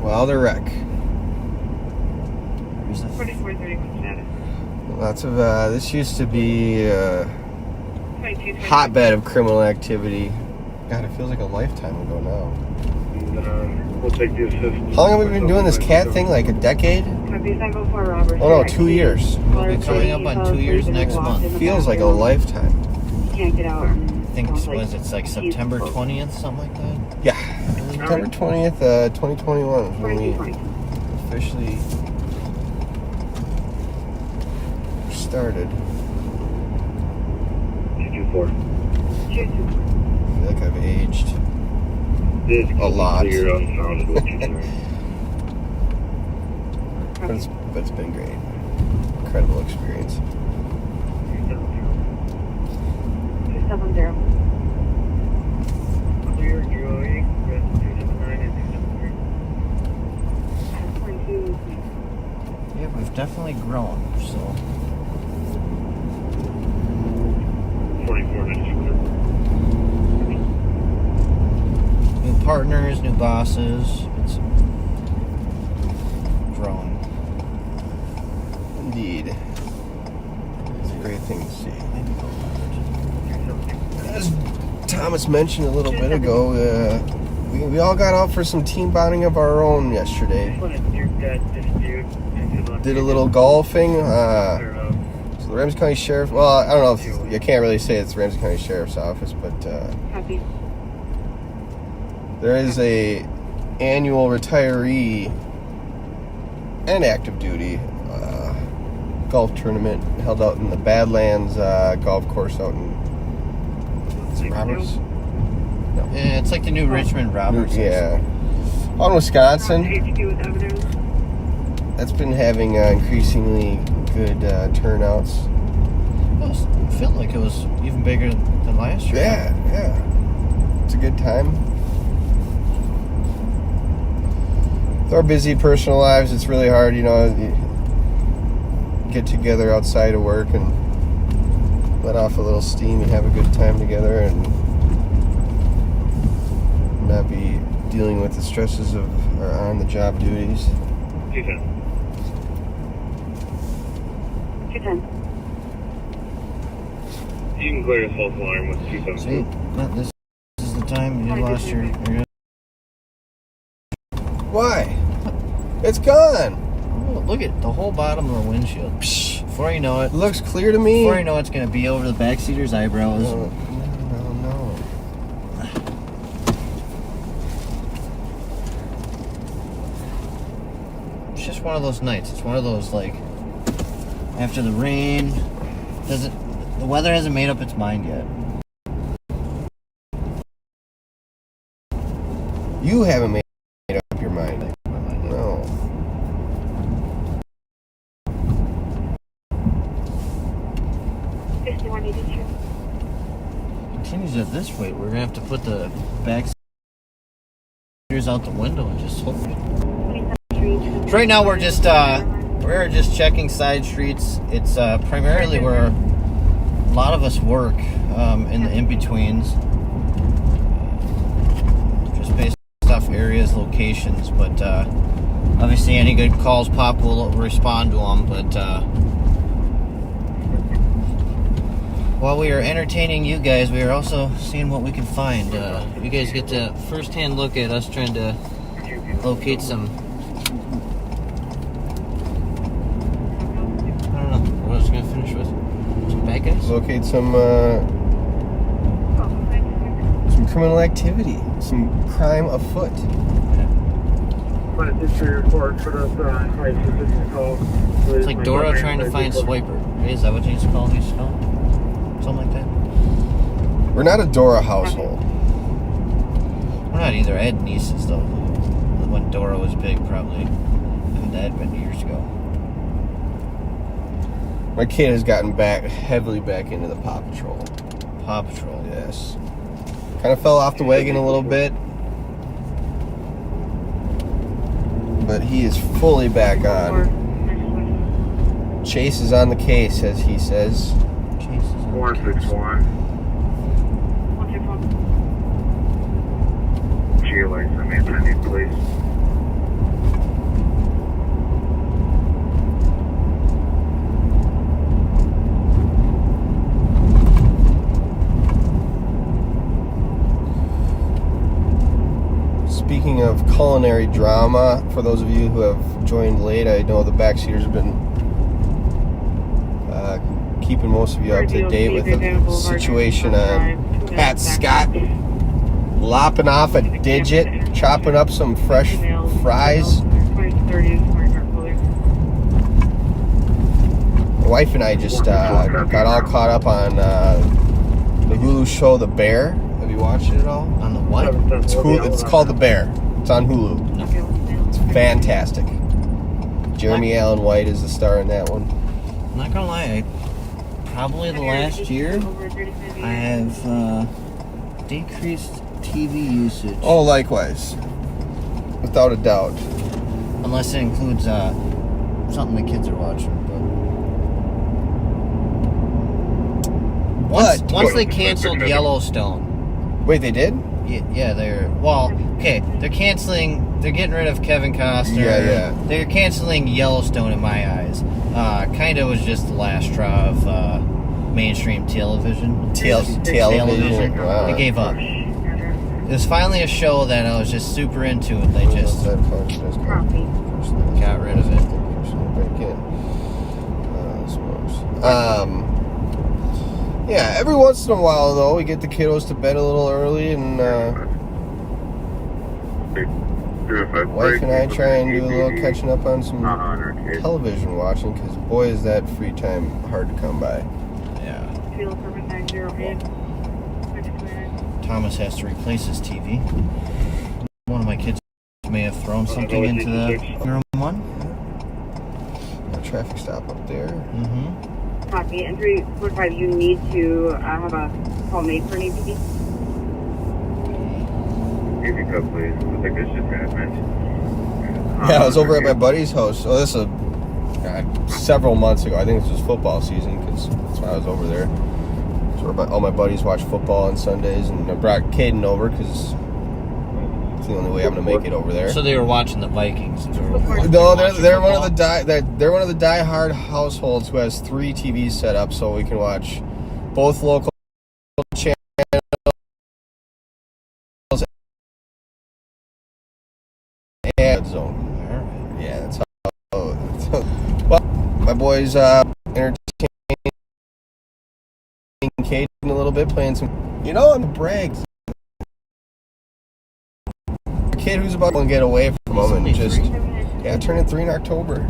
Well, the wreck. Where's the 4431 status. Lots of this used to be a 22. hotbed of criminal activity. God, it feels like a lifetime ago now. We'll take the assist. How long have we been doing this cat thing? Like a decade? Copy 704 Robert. Oh no, 2 years. We'll be coming up on 2 years next month. Feels like a lifetime. Can't get out. I think it's like September 20th, something like that. Yeah. September 20th, 2021 is when we officially started. 224. 224. a lot. Figure out the sound of what you're doing. But it's been great. Incredible experience. 270. Clear, Joey. 279 and 273. Yeah, we've definitely grown, so. 4496. New partners, new bosses. It's growing. Indeed. It's a great thing to see. As Thomas mentioned a little bit ago, we all got out for some team bonding of our own yesterday. Did a little golfing. So the Ramsey County Sheriff, well, I don't know if you can't really say it's Ramsey County Sheriff's Office, but Copy. there is a annual retiree and active duty golf tournament held out in the Badlands golf course out in Roberts. Yeah, it's like the new Richmond Roberts. Yeah, out in Wisconsin. HQ with evidence. That's been having increasingly good turnouts. It felt like it was even bigger than last year. Yeah. It's a good time. With our busy personal lives, it's really hard, you get together outside of work and let off a little steam and have a good time together and not be dealing with the stresses of our on-the-job duties. 210. 210. You can clear a false alarm with 272. See, this is the time you lost your Why? It's gone. Oh, look at the whole bottom of the windshield. Psh, before you know it, It looks clear to me. before you know it's going to be over the backseater's eyebrows. No. It's just one of those nights. It's one of those, like, after the rain, the weather hasn't made up its mind yet. You haven't made up your mind. No. Continues at this rate, we're gonna have to put the backseaters out the window and just hope. So right now we're just checking side streets. It's primarily where a lot of us work in the in-betweens. Just based off areas, locations, but obviously any good calls pop, we'll respond to them. But while we are entertaining you guys, we are also seeing what we can find. You guys get to first-hand look at us trying to locate some. I don't know what I was going to finish with. Some bad guys? Locate some criminal activity, some crime afoot. It's like Dora trying to find Swiper. Is that what you used to call these? Something like that? We're not a Dora household. We're not either. I had nieces, though. When Dora was big, probably. And that had been years ago. My kid has gotten heavily back into the Paw Patrol. Paw Patrol. Yes. Kind of fell off the wagon a little bit. But he is fully back on. Chase is on the case, as he says. Chase is on. 161. Cheerleaders, I mean, attending police. Speaking of culinary drama, for those of you who have joined late, I know the backseaters have been keeping most of you up to date with the situation on Pat Scott lopping off a digit, chopping up some fresh fries. My wife and I just got all caught up on the Hulu show The Bear. Have you you watched it at all? On the what? It's called The Bear. It's on Hulu. It's fantastic. Jeremy Allen White is the star in that one. I'm not gonna lie, probably the last year I have decreased TV usage. Oh, likewise. Without a doubt. Unless it includes something the kids are watching. But once they canceled Yellowstone. Wait, they did? Yeah, they're canceling. They're getting rid of Kevin Costner. Yeah. They're canceling Yellowstone in my eyes. Kind of was just the last straw of mainstream television. Television. Wow. They gave up. It was finally a show that I was just super into, and they just got rid of it. Yeah, every once in a while, though, we get the kiddos to bed a little early, and wife and I try and do a little catching up on some television watching, because boy, is that free time hard to come by. Yeah. Thomas has to replace his TV. One of my kids may have thrown something into the room one. A traffic stop up there. Mm-hmm. Copy. And 345, you need to have a call made for an APD. If you could, please. I think this should transmit. Yeah, I was over at my buddy's house. Oh, this was several months ago. I think this was football season, because that's why I was over there. So all my buddies watch football on Sundays, and I brought Caden over because it's the only way I'm going to make it over there. So they were watching the Vikings. No, they're one of the die-hard households who has 3 TVs set up, so we can watch both local channels and Zone. Yeah, that's how. Well, my boys entertaining Caden a little bit, playing some. I'm bragged. A kid who's about to get away from him and just turning 3 in October.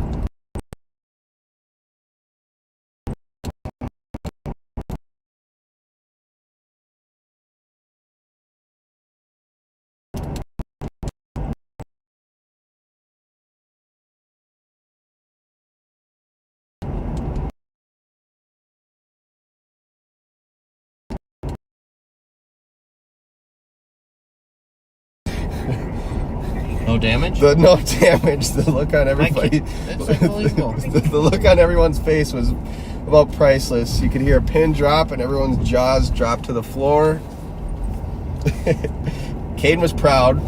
No damage? No damage. The look on everybody. The look on everyone's face was about priceless. You could hear a pin drop and everyone's jaws drop to the floor. Caden was proud.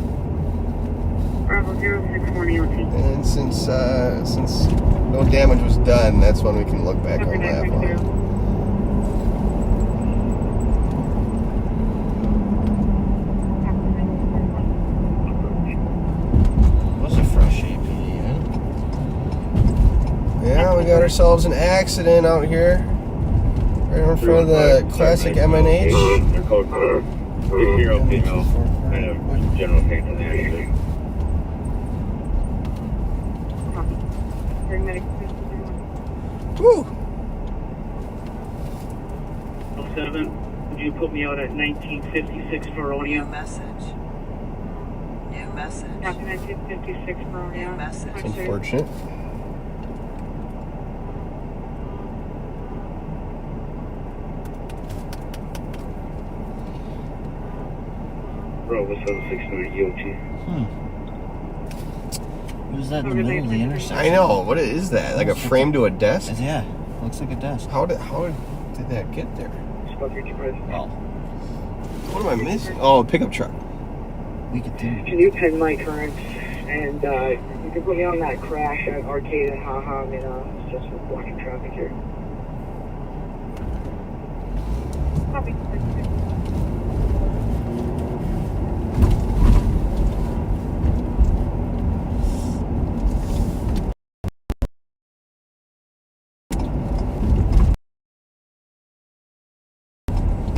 And since no damage was done, that's when we can look back and laugh on it. Yeah, we got ourselves an accident out here. Right in front of the classic M&H. Their code for female, kind of general pain in the accident. Woo! 07, would you put me out at 1956 for Rodeo? New message. Copy 1956 for Rodeo. It's unfortunate. Bravo 769 EOT. Who's that in the middle of the intersection? I know. What is that? Like a frame to a desk? Yeah, looks like a desk. How did that get there? Well, what am I missing? Oh, a pickup truck. we could do. Can you pin my current? And you can put me on that crash at Arcade and Haha. I mean, it's just blocking traffic here. Copy.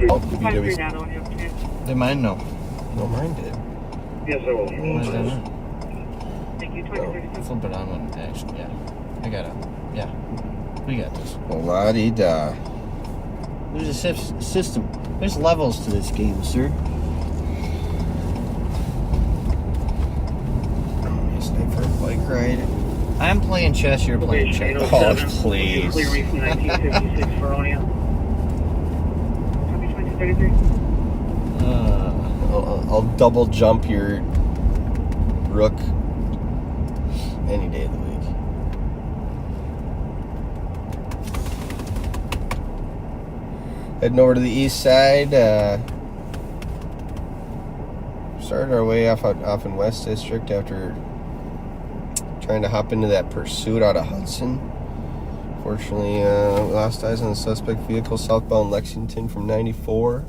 Oh, BW. Did mine know? No, mine did. Yes, I will. Why is that not? Thank you. Flip it on one. Actually, yeah. I got it. Yeah. We got this. La-di-da. There's a system. There's levels to this game, sir. bike ride. I'm playing chess, you're playing chess. Oh, please. Clear me from 1956 for Onia. Copy 2033. I'll double jump your rook any day of the week. Heading over to the east side. Started our way off in West District after trying to hop into that pursuit out of Hudson. Fortunately, lost eyes on the suspect vehicle southbound Lexington from 94.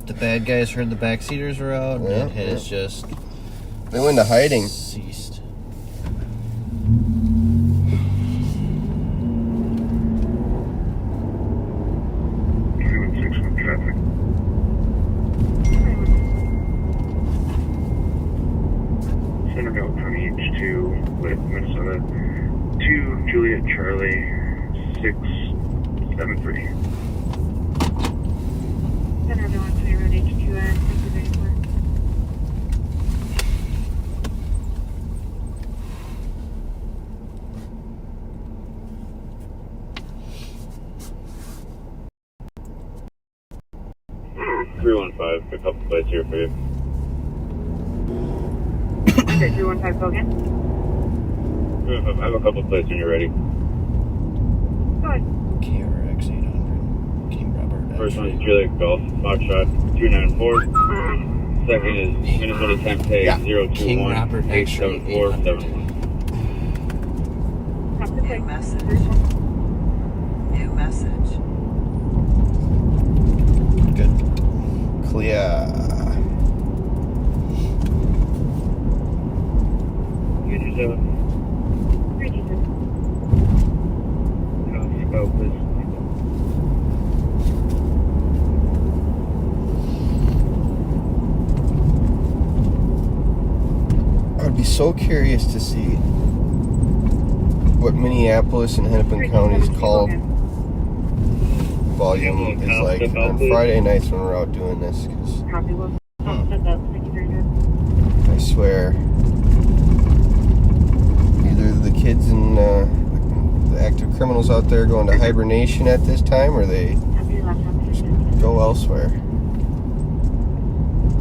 The bad guys heard the backseaters were out, and it has just... They went into hiding. Ceased. 316 with traffic. Centerville County H2 with Minnesota 2 Juliet Charlie 673. Centerville on County Road H2 at 634. Hmm. 315, a couple plates here for you. Okay, 315, go again. 315, I have a couple plates when you're ready. Go ahead. KRX 800. King Robert. First one is Juliet Golf, Foxtrot 294. Second is Minnesota Tempeh Yeah. 021 Robert X-ray 87471. Copy the plate. Message. New message. Good. Clear. 327. 327. Scout, please. I'd be so curious to see what Minneapolis and Hennepin counties call volume is like on Friday nights when we're out doing this. 'Cause Copy, we'll set that. Thank you very much. I swear, either the kids and the active criminals out there go into hibernation at this time, or they Copy your laptop. go elsewhere.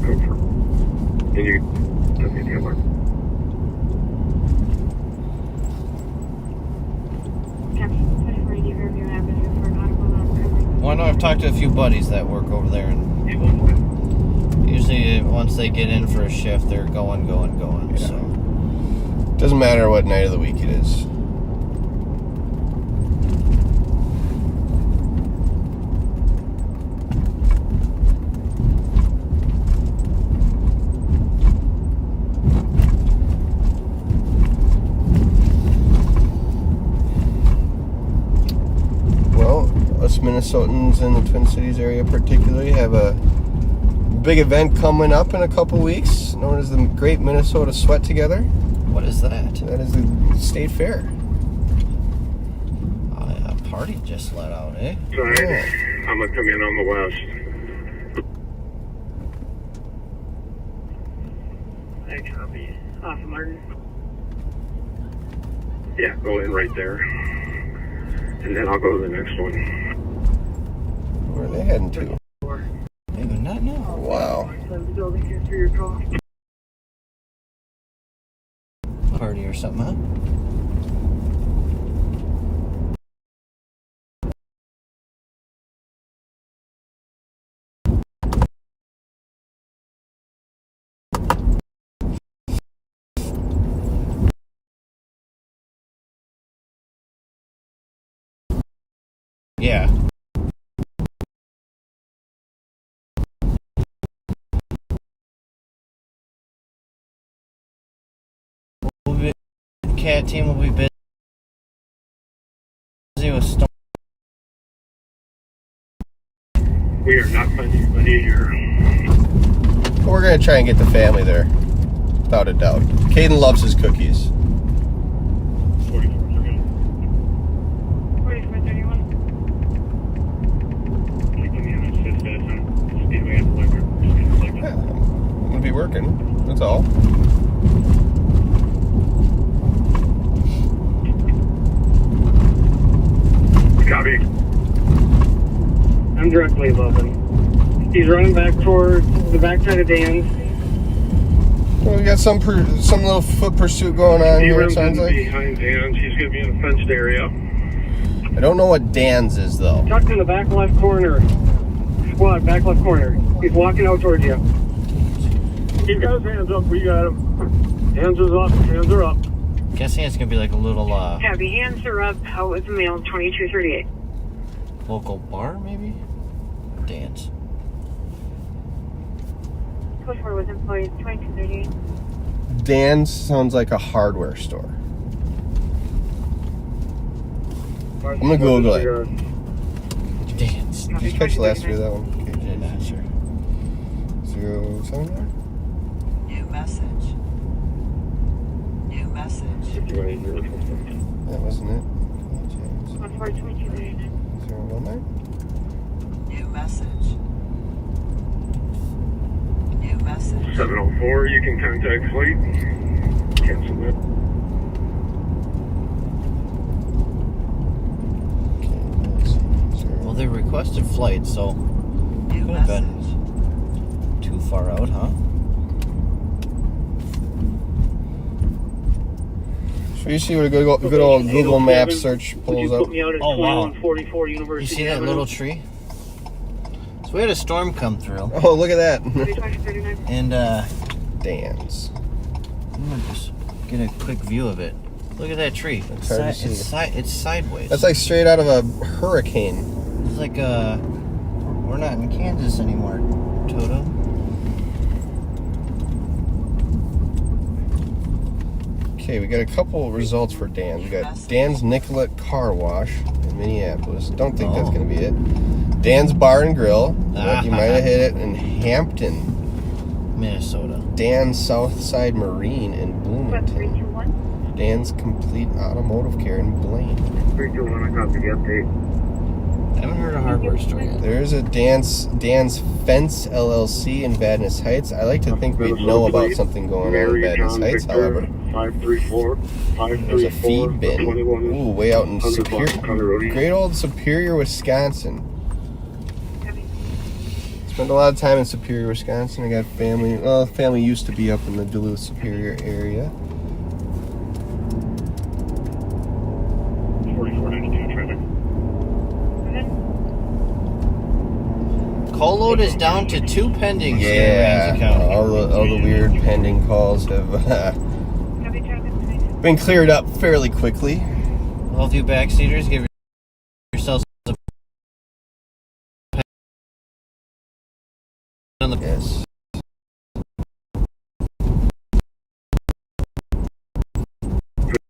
Confirm. Can you okay, the alert? Copy 2480 Fairview Avenue for an audible non-covering. Well, I know I've talked to a few buddies that work over there, and usually once they get in for a shift, they're going. Yeah. So Doesn't matter what night of the week it is. Well, us Minnesotans in the Twin Cities area particularly have a big event coming up in a couple weeks known as the Great Minnesota Sweat Together. what is that? That is the state fair. A party just let out, eh? Sorry, I'm gonna come in on the west. I copy. Off Martin. Yeah, go in right there. And then I'll go to the next one. Where are they heading to? They do not know. Wow. So the building here through your call. Party or something, huh? Yeah. Cat team will be busy with storm. We are not finding anybody here. We're gonna try and get the family there, without a doubt. Caden loves his cookies. 4431. 4431. Like when the assist is on Speedway and Fletcher. Yeah, I'm gonna be working. That's all. directly above him. He's running back toward the backside of Dan's. Well, we got some little foot pursuit going on here, it sounds like. Behind Dan's. He's going to be in a fenced area. I don't know what Dan's is, though. Tucked in the back left corner. Squad, back left corner. He's walking out towards you. He got his hands up. We got him. Hands are up. Hands are up. Guessing it's gonna be like a little Happy hands are up. Out with the mail, 2238. local bar, maybe? Dance. Code 4 was employed, 2238. Dan's sounds like a hardware store. I'm gonna Google it. Dance. Did you catch the last three of that one? Okay. Yeah, not sure. 07 there? New message. New message. That wasn't it. Code 4, 2239. 01 there? New message. New message. 704, you can contact flight. Cancel that. Well, they requested flight, so New could have message. been too far out, huh? So you see what a good old Google Maps search pulls up. Oh, wow. 2144 University You see that Avenue. little tree? So we had a storm come through, Oh, look at that. 2239. and Dan's. I'm gonna just get a quick view of it. Look at that tree. It's hard to see. It's sideways. That's like straight out of a hurricane. It's like we're not in Kansas anymore, Toto. Okay, we got a couple results for Dan's. We got Dan's Nicollet Car Wash in Minneapolis. Don't think that's going to be it. Dan's Bar and Grill. You might have hit it in Hampton. Minnesota. Dan's Southside Marine in Code Bloomington. 321. Dan's Complete Automotive Care in Blaine. 321, I copy the update. I haven't heard a hardware store yet. There's a Dan's Fence LLC in Vadnais Heights. I like to think we'd know about something going on in Vadnais Heights, however. 534. There's a feed bin. Ooh, way out in great old Superior, Wisconsin. Spent a lot of time in Superior, Wisconsin. I got family. Well, family used to be up in the Duluth, Superior area. 4492 traffic. Call load is down to 2 pendings here in Yeah, Ramsey County. all the weird pending calls have been cleared up fairly quickly. All of you backseaters, give yourselves a on the Yes.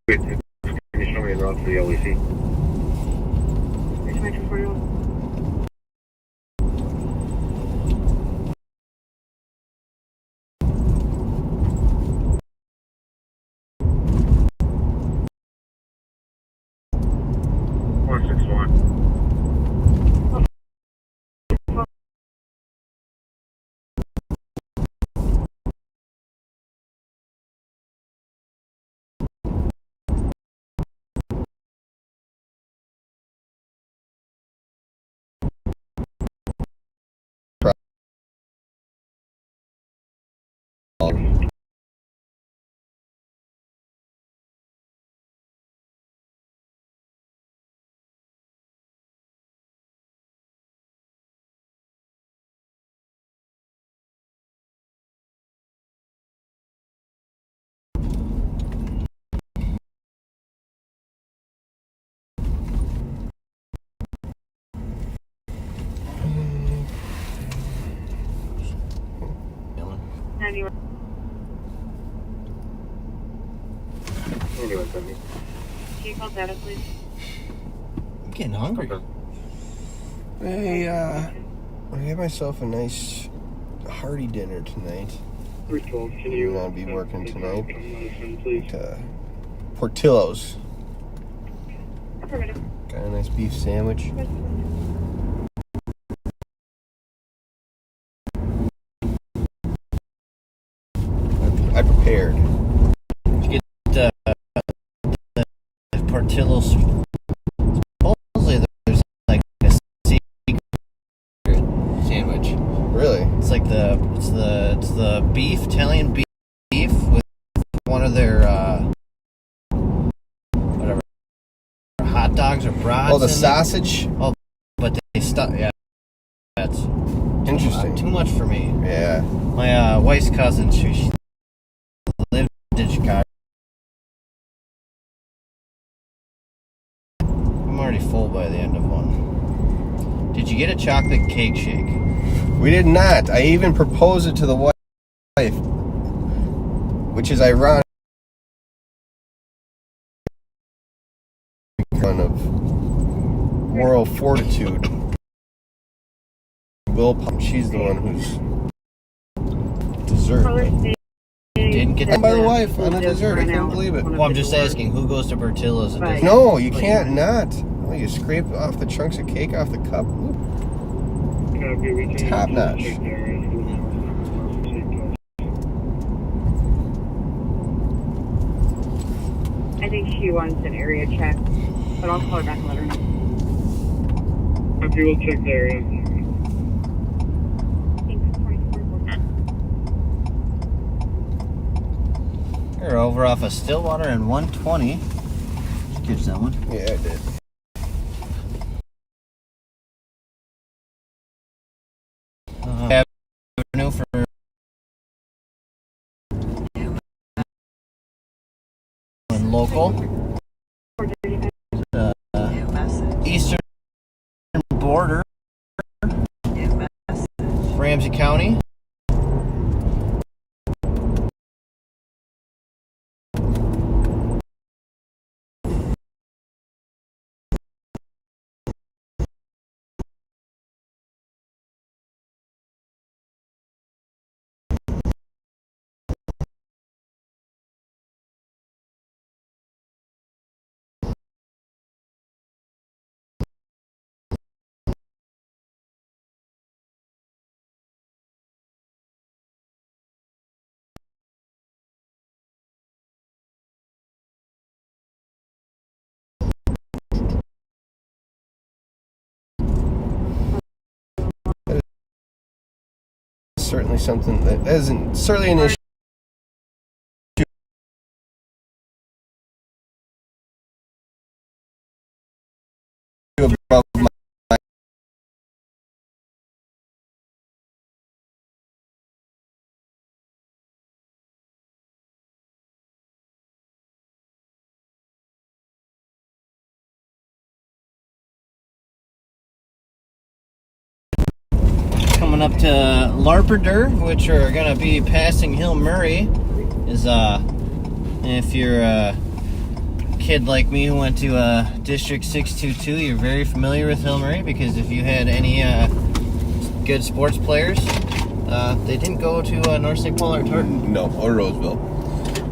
Can you show me the route to the LEC? 2241. Can you call data, please? I'm getting hungry. Hey, I had myself a nice hearty dinner tonight. 312, can You will not be working tonight. At, Portillo's. Affirmative. Got a nice beef sandwich. I prepared. Did you get the Portillo's? Supposedly there's like a secret dogs or brats. Oh, the in there. sausage? Oh, but they stuck. Yeah, that's Interesting. too much for me. Yeah. My wife's cousin, she lived in Chicago. I'm already full by the end of one. Did you get a chocolate cake shake? We did not. I even proposed it to the wife, which is ironic. Kind of moral fortitude. Willpower. She's the one who's dessert. Didn't get And by the wife on the dessert. I couldn't believe it. Well, I'm just asking, who goes to Bertillo's at this? No, you can't not. Oh, you scrape off the chunks of cake off the cup. Ooh. Top notch. I think she wants an area check, but I'll call her back and let her know. Okay, we'll check the area. We're over off of Stillwater and 120. Catch that one. Yeah, I did. Avenue for and local. New message. Eastern border. New message. Ramsey County. Certainly something that isn't certainly an issue. Above my Coming up to Larpenteur, which are going to be passing Hill Murray, is if you're a kid like me who went to District 622, you're very familiar with Hill Murray, because if you had any good sports players, they didn't go to North St. Paul or Tartan. no, or Roseville.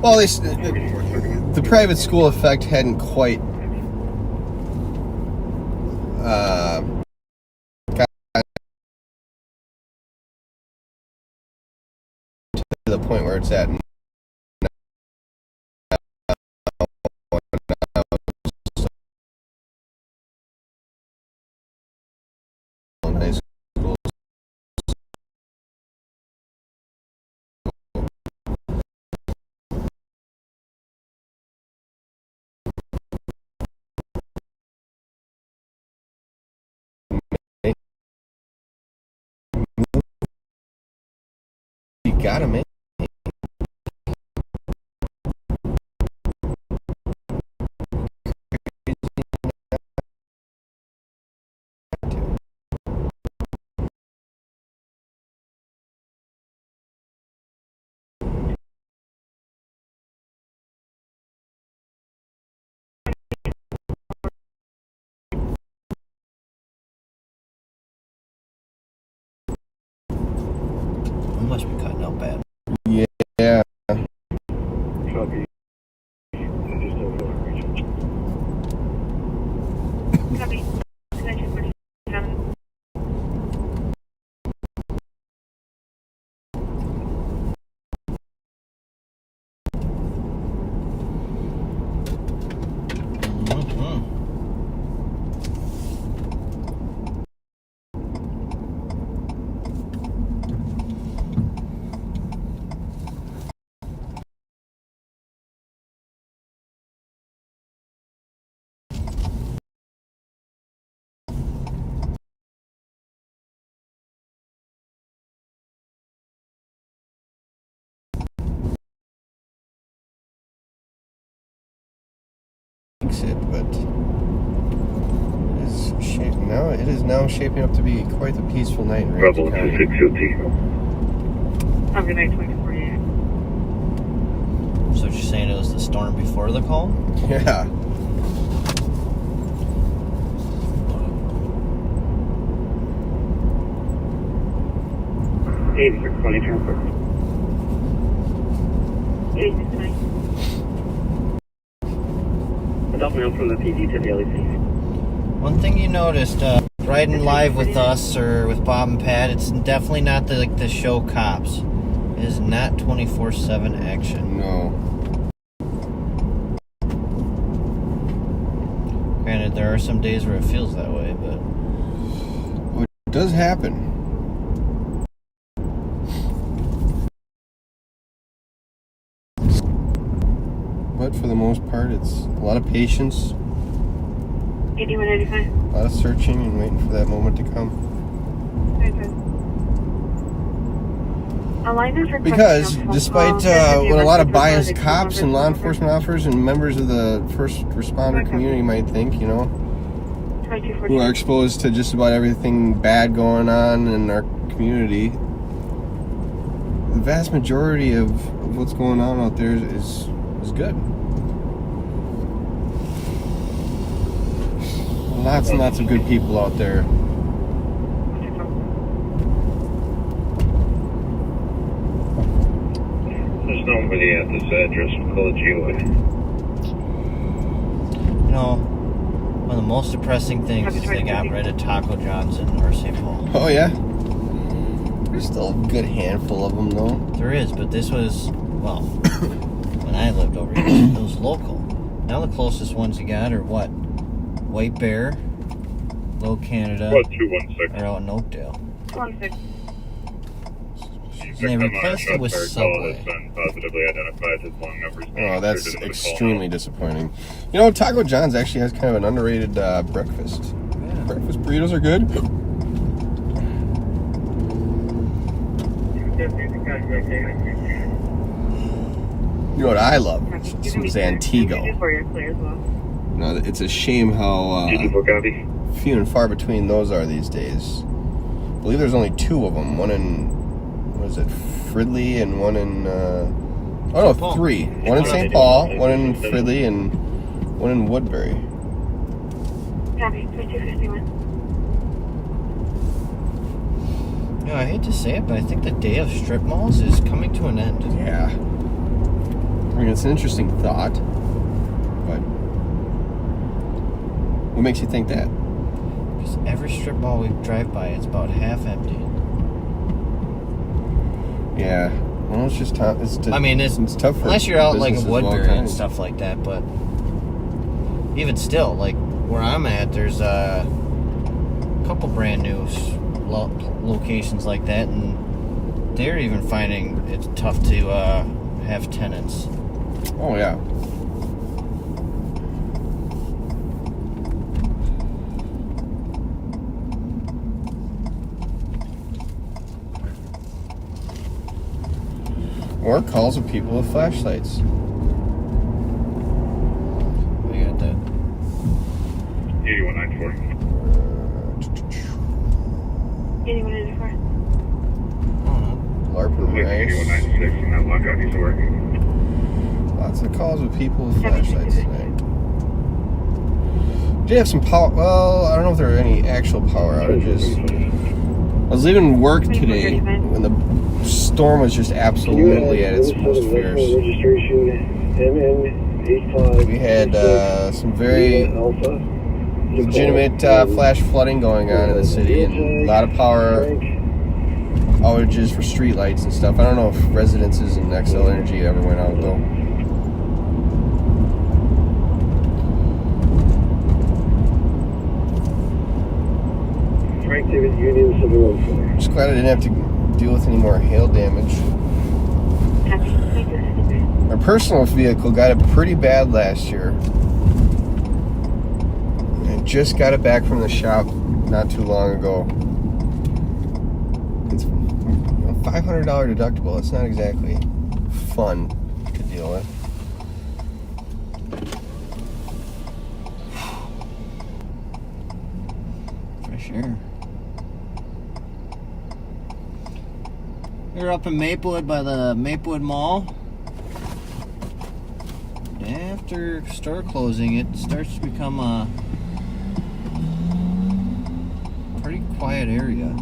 Well, the private school effect hadn't quite to the point where it's at now. In high schools. You gotta make. I must be cutting out bad. Yeah. Copy. Just over region. Copy. Connection 47. makes it, but it is now shaping up to be quite a peaceful night in Ramsey Rebel County. 650. Have a good night, 2048. So you're saying it was the storm before the call? Yeah. transfer. 8620. Adult mail from the PD to the LEC. One thing you noticed, riding live with us or with Bob and Pat, it's definitely not the show cops. It is not 24/7 action. No. Granted, there are some days where it feels that way, but Well, it does happen. But for the most part, it's a lot of patience, 8185. a lot of searching and waiting for that moment to come. Because despite what a lot of biased cops and law enforcement officers and members of the first responder community might think, who are exposed to just about everything bad going on in our community, the vast majority of what's going on out there is good. Lots and lots of good people out there. There's nobody at this address called you. One of the most depressing things is they got rid of Taco John's in North St. Paul. Oh, yeah? There's still a good handful of them, though. There is, but this was, when I lived over here, it was local. Now the closest ones you got are what? White Bear, Low Canada, What, 216? or out in Oakdale. 16. And they replaced it with Subway. Has been positively identified as long numbers. Oh, that's extremely disappointing. Taco John's actually has kind of an underrated breakfast. Yeah. Breakfast burritos are good. You know what I love? Some Zantigo. It's a shame how few and far between those are these days. I believe there's only two of them. One in, Fridley, and one in, three. One in St. Paul, one in Fridley, and one in Woodbury. Copy, 2251. I hate to say it, but I think the day of strip malls is coming to an end. Yeah. It's an interesting thought, but what makes you think that? Because every strip mall we drive by, it's about half empty. Yeah. Well, it's just tough. It's tough for unless you're out like in businesses of all Woodbury and kinds. stuff like that. But even still, like where I'm at, there's a couple brand new locations like that, and they're even finding it's tough to have tenants. Oh yeah. Or calls of people with flashlights. We got that. 8194. 8194. LARP and rice. 8196, and that lockout needs to work. Lots of calls with people with flashlights tonight. Did you have some power? Well, I don't know if there were any actual power outages. I was leaving work today when the storm was just absolutely at its most fierce. We had some very legitimate flash flooding going on in the city, and a lot of power outages for streetlights and stuff. I don't know if residences and XL Energy ever went out though. Just glad I didn't have to deal with any more hail damage. Our personal vehicle got it pretty bad last year. I just got it back from the shop not too long ago. It's $500 deductible. It's not exactly fun to deal with. sure. We're up in Maplewood by the Maplewood Mall. After store closing, it starts to become a pretty quiet area.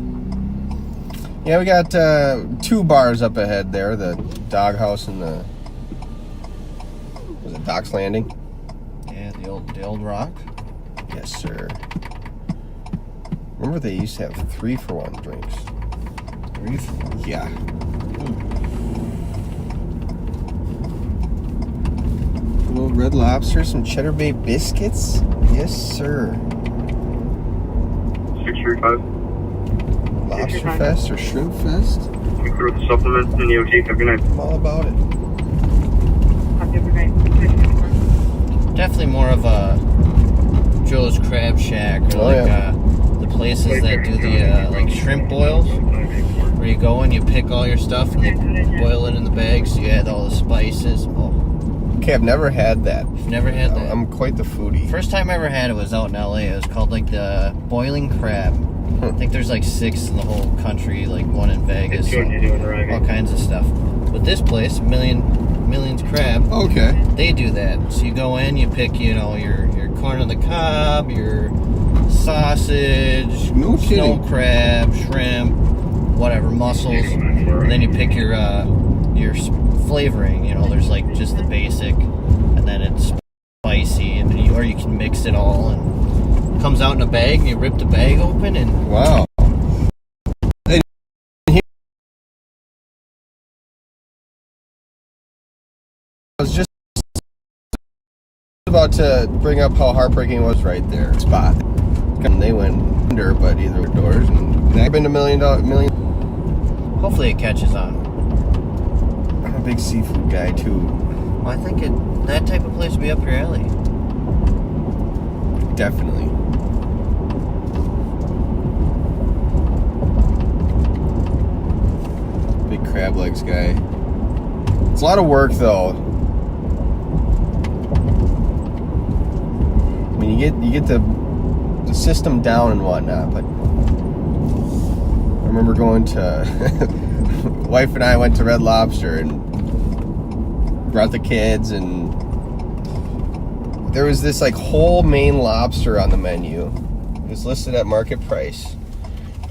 Yeah, we got 2 bars up ahead there, the Doghouse and the, was it Doc's Landing? Yeah, the old Rock. Yes, sir. Remember they used to have 3-for-1 drinks. 3-for-1? Yeah. A little Red Lobster, some Cheddar Bay biscuits. Yes, sir. 635. Lobster Fest or Shrimp Fest? Concurrent with the supplement and EOT. Have a good night. I'm all about it. Have a good night. Definitely more of a Joe's Crab Shack or the places that do the like shrimp boils, where you go and you pick all your stuff and you boil it in the bag, so you add all the spices. Oh. Okay, I've never had that. You've never had that? I'm quite the foodie. First time I ever had it was out in LA. It was called like the Boiling Crab. I think there's like 6 in the whole country, like 1 in Vegas, so all kinds of stuff. But this place, Millions Crab, okay, they do that. So you go in, you pick, you know, your corn on the cob, your sausage, snow crab, shrimp, whatever, mussels, and then you pick your flavoring. You know, there's like just the basic, and then it's spicy, and or you can mix it all, and it comes out in a bag, and you rip the bag open, and wow. I was just about to bring up how heartbreaking it was right there. Spot. And they went under, but either doors, and they've been $1 million. Hopefully it catches on. I'm a big seafood guy too. Well, I think that type of place would be up your alley. Definitely. Big crab legs guy. It's a lot of work though. I mean, you get the system down and whatnot, but I remember going to wife and I went to Red Lobster and brought the kids, and there was this like whole Maine lobster on the menu. It was listed at market price,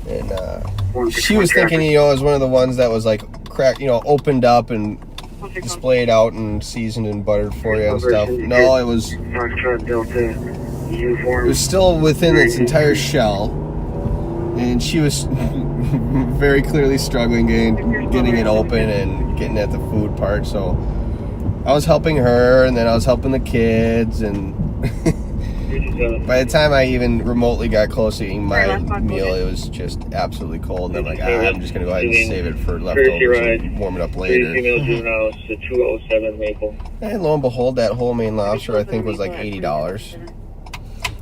and she was thinking, you know, it was one of the ones that was like cracked, you know, opened up and displayed out and seasoned and buttered for you and stuff. No, it was still within its entire shell, and she was very clearly struggling getting it open and getting at the food part. So I was helping her, and then I was helping the kids, and by the time I even remotely got close to eating my meal, it was just absolutely cold, and I'm like, I'm just going to go ahead and save it for leftovers and warm it up later. And lo and behold, that whole Maine lobster I think was like $80.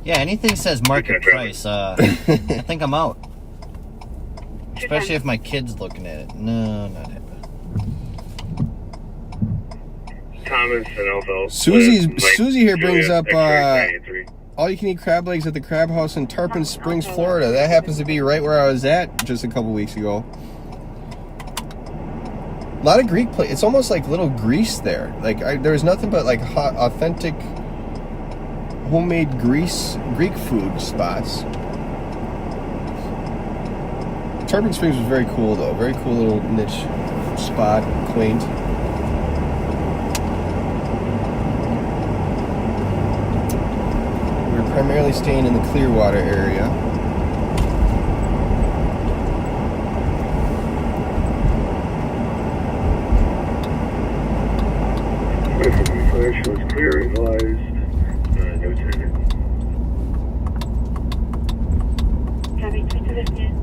Yeah, anything says market price, I think I'm out. Especially if my kid's looking at it. No, not happy. Thomas and Alpha. Susie here brings up all-you-can-eat crab legs at the Crab House in Tarpon Springs, Florida. That happens to be right where I was at just a couple weeks ago. A lot of Greek It's almost like little Greece there. Like there's nothing but like hot, authentic, homemade Greek food spots. Tarpon Springs was very cool though. Very cool little niche spot, quaint. Primarily staying in the Clearwater area. Fletcher was clear, advised. No ticket. Copy, tweet to this man.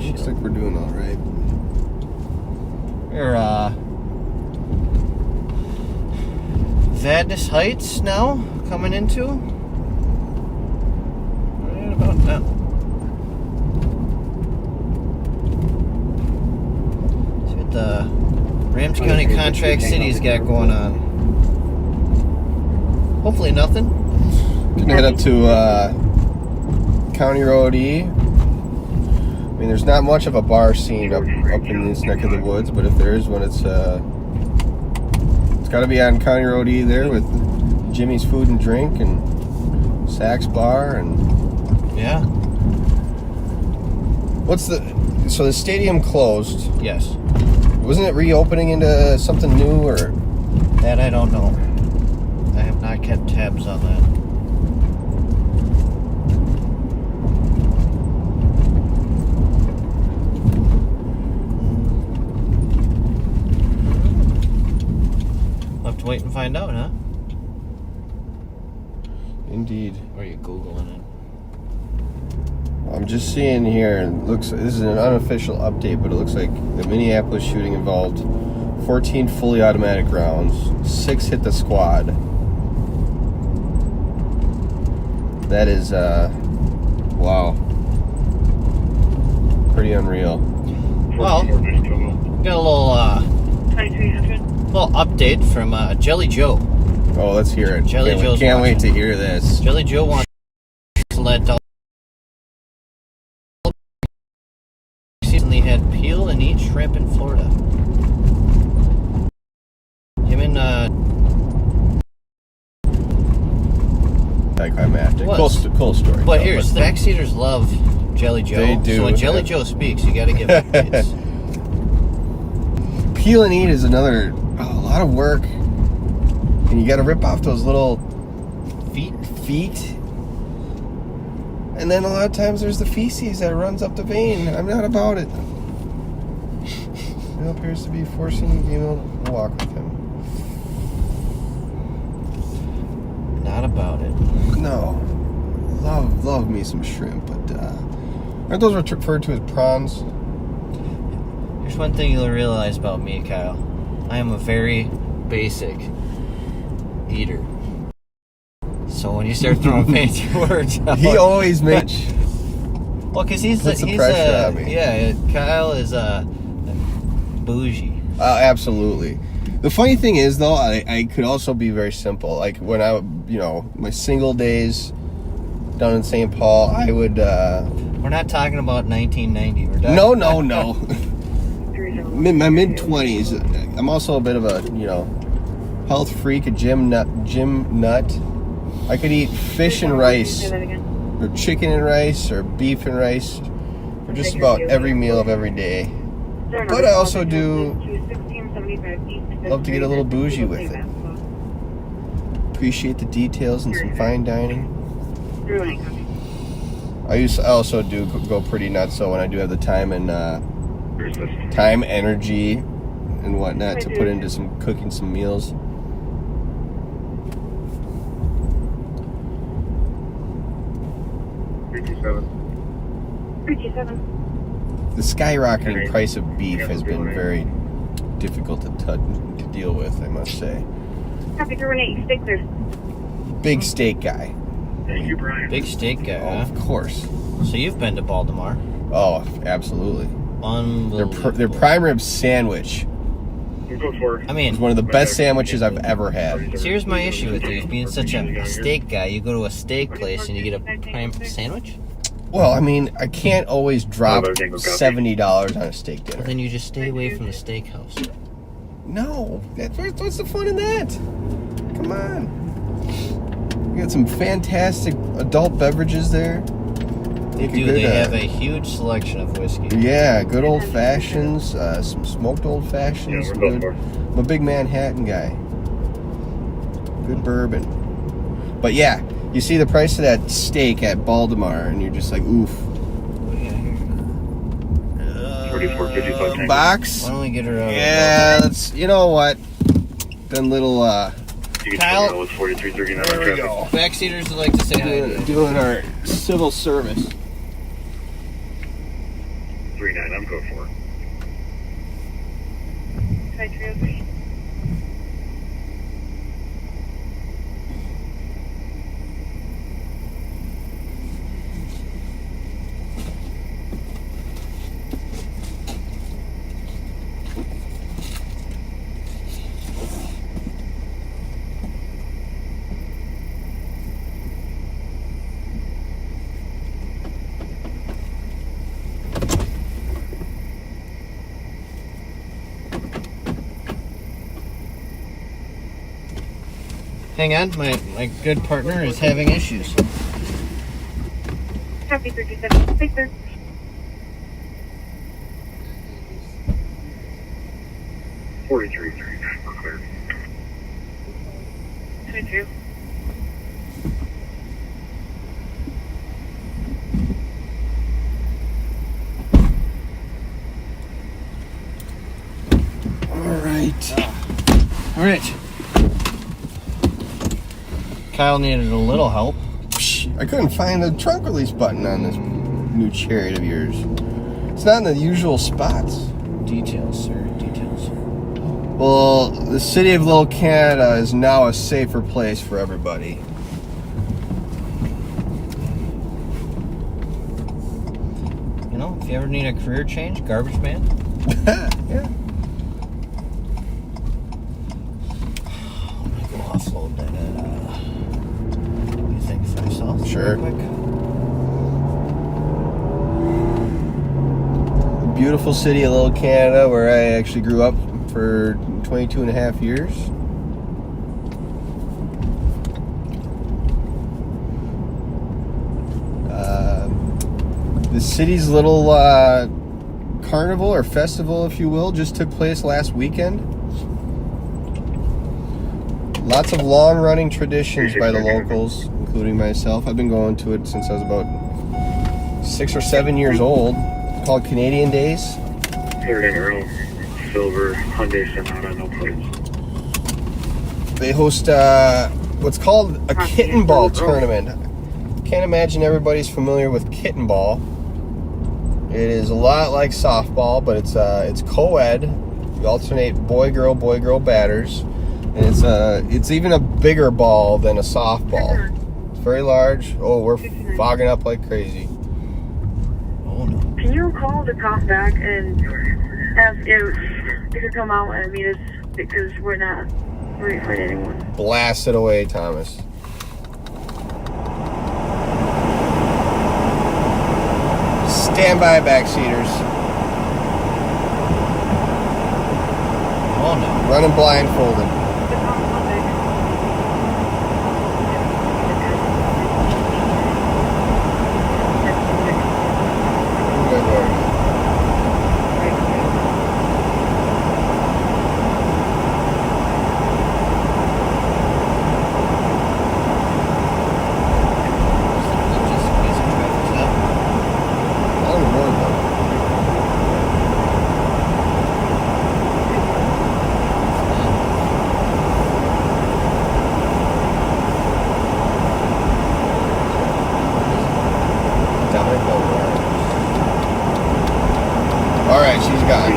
Looks like we're doing all right. We're Vadnais Heights now coming into right about now. Fairfax City's got going on? Hopefully nothing. Gonna head up to County Road E. I mean, there's not much of a bar scene up in this neck of the woods, but if there is one, it's got to be on County Road E there with Jimmy's Food and Drink and Saks Bar and Yeah. So the stadium closed. Yes. Wasn't it reopening into something new or? That I don't know. I have not kept tabs on that. We'll have to wait and find out, huh? Indeed. Or are you Googling it? I'm just seeing here, this is an unofficial update, but it looks like the Minneapolis shooting involved 14 fully automatic rounds, 6 hit the squad. That is, wow. Pretty unreal. Well, got a little update from Jelly Joe. Oh, let's hear it. Can't wait to hear this. Jelly Joe wants to let all recently had peel and eat shrimp in Florida. Him and climactic. Cool story. But here's the backseaters love Jelly Joe. They do. So when Jelly Joe speaks, you got to give updates. Peel and eat is a lot of work, and you got to rip off those little feet. And then a lot of times there's the feces that runs up the vein. I'm not about it. It appears to be forcing to walk with him. Not about it. No. Love me some shrimp, but aren't those referred to as prawns? Here's one thing you'll realize about me, Kyle. I am a very basic eater. So when you start throwing fancy words out, He always makes. well, because he's pressure on me. Yeah, Kyle is bougie. Absolutely. The funny thing is, though, I could also be very simple. Like when my single days down in St. Paul, I would. We're not talking about 1990. We're talking No. My mid-20s. I'm also a bit of a health freak, a gym nut. I could eat fish and rice, or chicken and rice, or beef and rice, for just about every meal of every day. But I also do love to get a little bougie with it. Appreciate the details and some fine dining. I also do go pretty nuts, so when I do have the time and energy, and whatnot to put into some cooking some meals. The skyrocketing price of beef has been very difficult to deal with, I must say. Happy to Renee, Stickler. Big steak guy. Thank you, Brian. Big steak guy, Oh, huh? of course. So you've been to Baltimore. Oh, absolutely. Unbelievable. Their prime rib sandwich I mean, is one of the best sandwiches I've ever had. so here's my issue with you. Being such a steak guy, you go to a steak place and you get a prime sandwich? Well, I mean, I can't always drop $70 on a steak dinner. Well, then you just stay away from the steakhouse. No, what's the fun in that? Come on. We got some fantastic adult beverages there. They do. They have a huge selection of whiskey. Yeah, good old fashions, some smoked old fashions. I'm a big Manhattan guy. Good bourbon. But yeah, you see the price of that steak at Baltimore, and you're just like, oof. Box. Why don't we get her out? Yeah, let's. You know what? Been little. Kyle. With 4339 There we go. Backseaters would like to say hi to you. Doing our civil service. 39, I'm going for it. Hang on, my good partner is having issues. Copy 327. Thanks, sir. 43-3. Clear. 22. All right. Kyle needed a little help. I couldn't find the trunk release button on this new Chariot of yours. It's not in the usual spots. Details, sir. Details. Well, the city of Little Canada is now a safer place for everybody. You know, if you ever need a career change, garbage man. Yeah. I'm gonna go offload that you think for yourself? Sure. Real quick? Beautiful city of Little Canada, where I actually grew up for 22 and a half years. The city's little carnival or festival, if you will, just took place last weekend. Lots of long-running traditions by the locals, including myself. I've been going to it since I was about 6 or 7 years old. It's called Canadian Days. Third and Earl, silver, Hyundai Sonata, no plates. They host what's called a kitten ball tournament. Can't imagine everybody's familiar with kitten ball. It is a lot like softball, but it's co-ed. You alternate boy-girl batters, and it's even a bigger ball than a softball. It's very large. Oh, we're fogging up like crazy. Oh no. Can you call the cop back and ask if they could come out and meet us, because we're not ready for anyone. Blast it away, Thomas. Stand by, backseaters. Oh no. Running blindfolded. Good Lord. On the board, though. Alright, she's gone.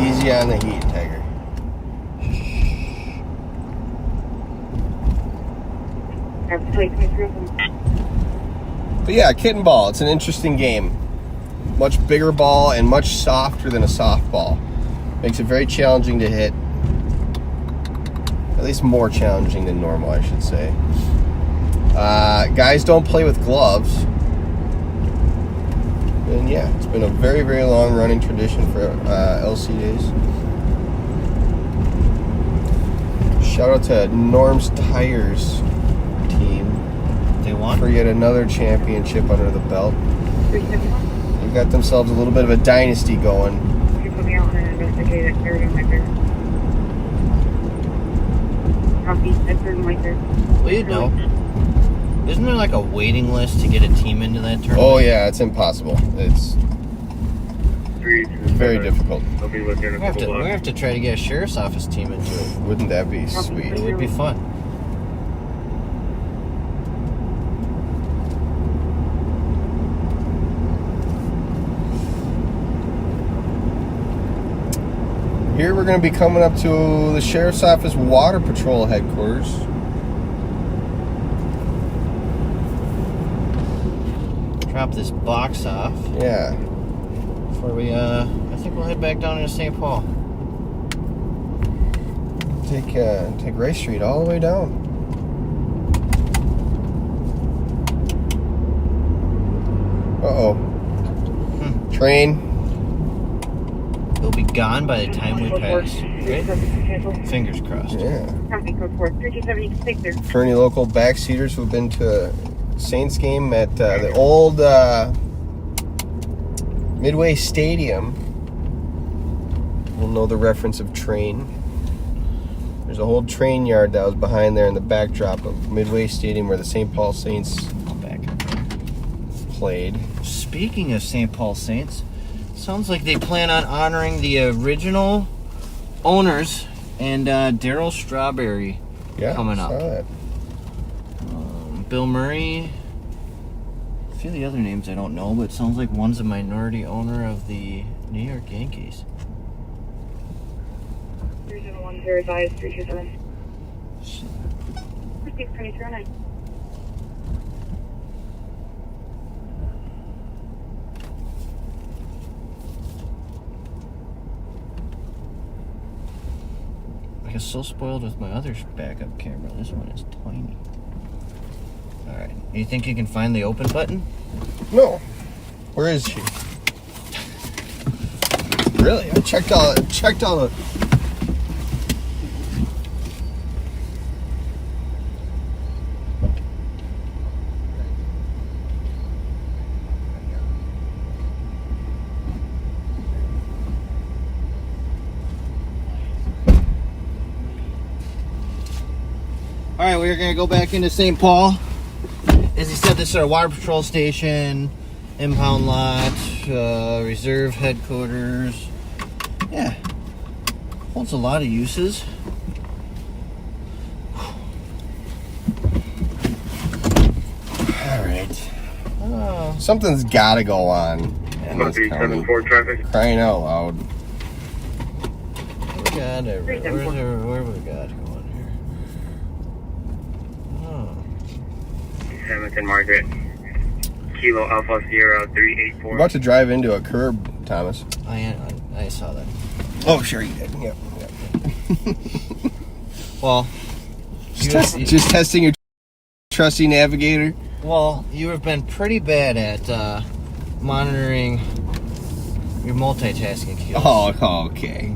Easy on the heat, Tiger. Have to take me through them. But yeah, kitten ball, it's an interesting game. Much bigger ball and much softer than a softball. Makes it very challenging to hit. At least more challenging than normal, I should say. Guys don't play with gloves. And yeah, it's been a very, very long running tradition for LC days. Shout out to Norm's Tires team. They won? For yet another championship under the belt. 371. They've got themselves a little bit of a dynasty going. You put me out and investigate it. Third and right there. Copy. At third and right there. Well, you know. Isn't there like a waiting list to get a team into that tournament? Oh yeah, it's impossible. It's very difficult. I'll be looking at We have to try to get a sheriff's office team into it. Wouldn't that be sweet? It would be fun. Here we're going to be coming up to the Sheriff's Office Water Patrol headquarters. Drop this box off. Yeah. Before we, I think we'll head back down into St. Paul. Take Rice Street all the way down. Uh-oh. Train. He'll be gone by the time we pass. Right? Fingers crossed. Yeah. Traffic code 43270, take there. For any local backseaters who've been to a Saints game at the old Midway Stadium, will know the reference of train. There's a whole train yard that was behind there in the backdrop of Midway Stadium where the St. Paul Saints played. Speaking of St. Paul Saints, sounds like they plan on honoring the original owners and Daryl Strawberry coming up. Saw that. Bill Murray. A few of the other names I don't know, but it sounds like one's a minority owner of the New York Yankees. 301 advised 327. Proceed 2309. I get so spoiled with my other backup camera. This one is tiny. Alright. You think you can find the open button? No. Where is she? Really? I checked all the... Alright, we're going to go back into St. Paul. As he said, this is our water patrol station, impound lot, reserve headquarters. Yeah, holds a lot of uses. Alright. Something's gotta go on. In this county. 374 traffic. Crying out loud. We got everywhere. Where we got going here? Oh. Hamilton Margaret. Kilo Alpha Sierra 384. We're about to drive into a curb, Thomas. I saw that. Oh, sure you did. Yep. Well, just testing your trusty navigator. Well, you have been pretty bad at monitoring your multitasking skills. Oh, okay.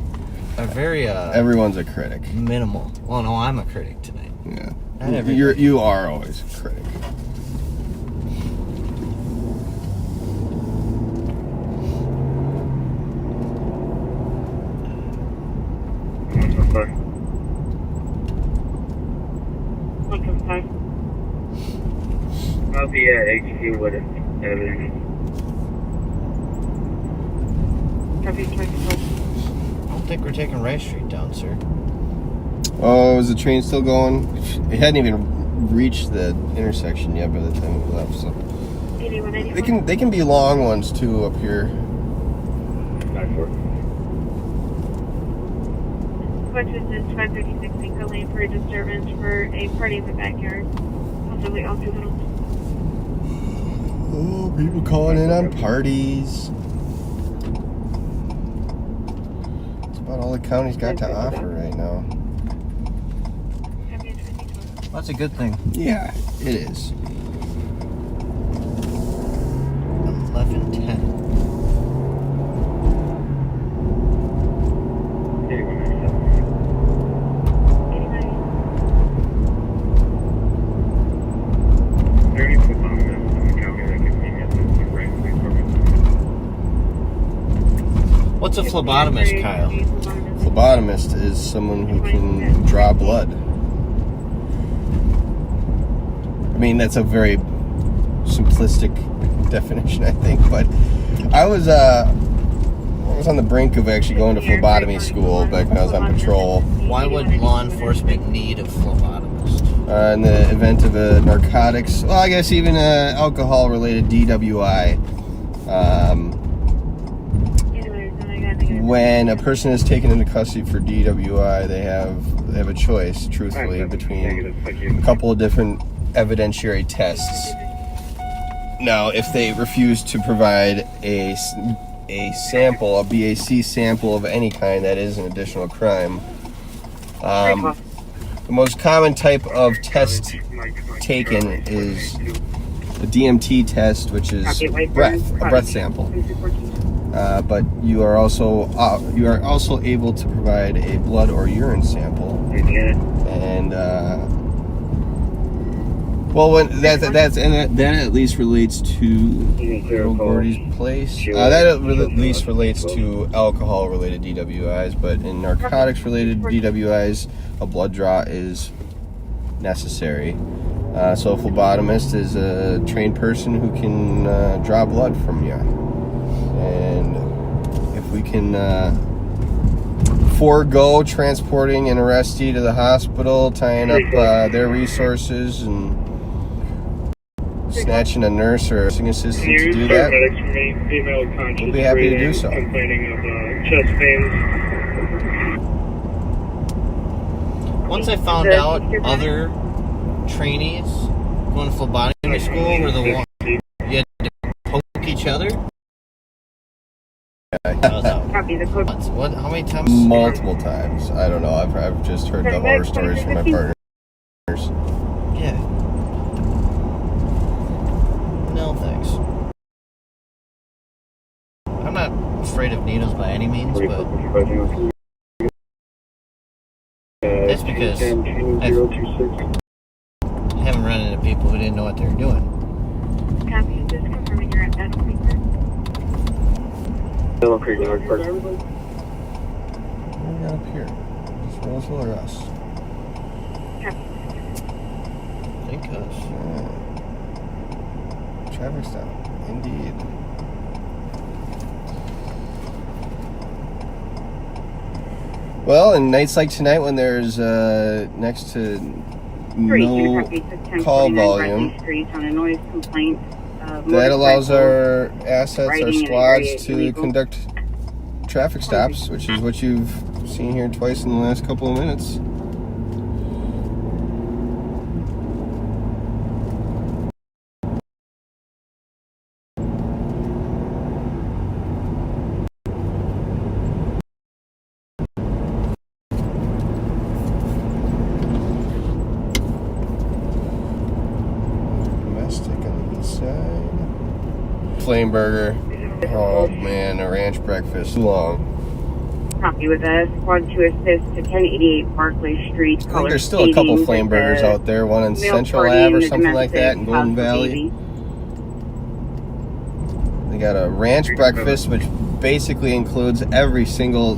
Are very everyone's a critic. Minimal. Well, no, I'm a critic tonight. Yeah. Not everybody. You are always a critic. I'll be at HQ with evidence. I don't think we're taking Rice Street down, sir. Oh, is the train still going? It hadn't even reached the intersection yet by the time we left, so they can be long ones too up here. 536 Pico Lane for a disturbance for a party in the backyard. Possibly all juveniles. Oh, people calling in on parties. That's about all the county's got to offer right now. That's a good thing. Yeah, it is. 11:10. What's a phlebotomist, Kyle? Phlebotomist is someone who can draw blood. I mean, that's a very simplistic definition, I think, but I was on the brink of actually going to phlebotomy school back when I was on patrol. Why would law enforcement need a phlebotomist? In the event of a narcotics, well, I guess even a alcohol-related DWI. When a person is taken into custody for DWI, they have a choice, truthfully, between a couple of different evidentiary tests. Now, if they refuse to provide a sample, a BAC sample of any kind, that is an additional crime. The most common type of test taken is a DMT test, which is a breath sample. but you are also able to provide a blood or urine sample. And well, when that at least relates to Little Gordy's place. That at least relates to alcohol-related DWIs, but in narcotics-related DWIs, a blood draw is necessary. So a phlebotomist is a trained person who can draw blood from you, and if we can forego transporting an arrestee to the hospital, tying up their resources, and snatching a nurse or nursing assistant to do that, we'll be happy to do so. Complaining of chest pains. Once I found out other trainees going to phlebotomy school were the ones you had to poke each other. Copy the code. What? How many times? Multiple times. I don't know. I've just heard the horror stories from my partners. Yeah. No thanks. I'm not afraid of needles by any means, but that's because I haven't run into people who didn't know what they were doing. Copy, just confirming you're at that speaker. Right up here. Just Roseville or us? Think us. Traffic stop. Indeed. Well, and nights like tonight when there's next to no call volume, that allows our assets, our squads, to conduct traffic stops, which is what you've seen here twice in the last couple of minutes. Flame burger. Oh man, a ranch breakfast. Too long. Copy with us. Squad to assist to 1088 Barclay Street. I think there's still a couple flame burgers out there. One in Central Ave or something like that in Golden Valley. They got a ranch breakfast, which basically includes every single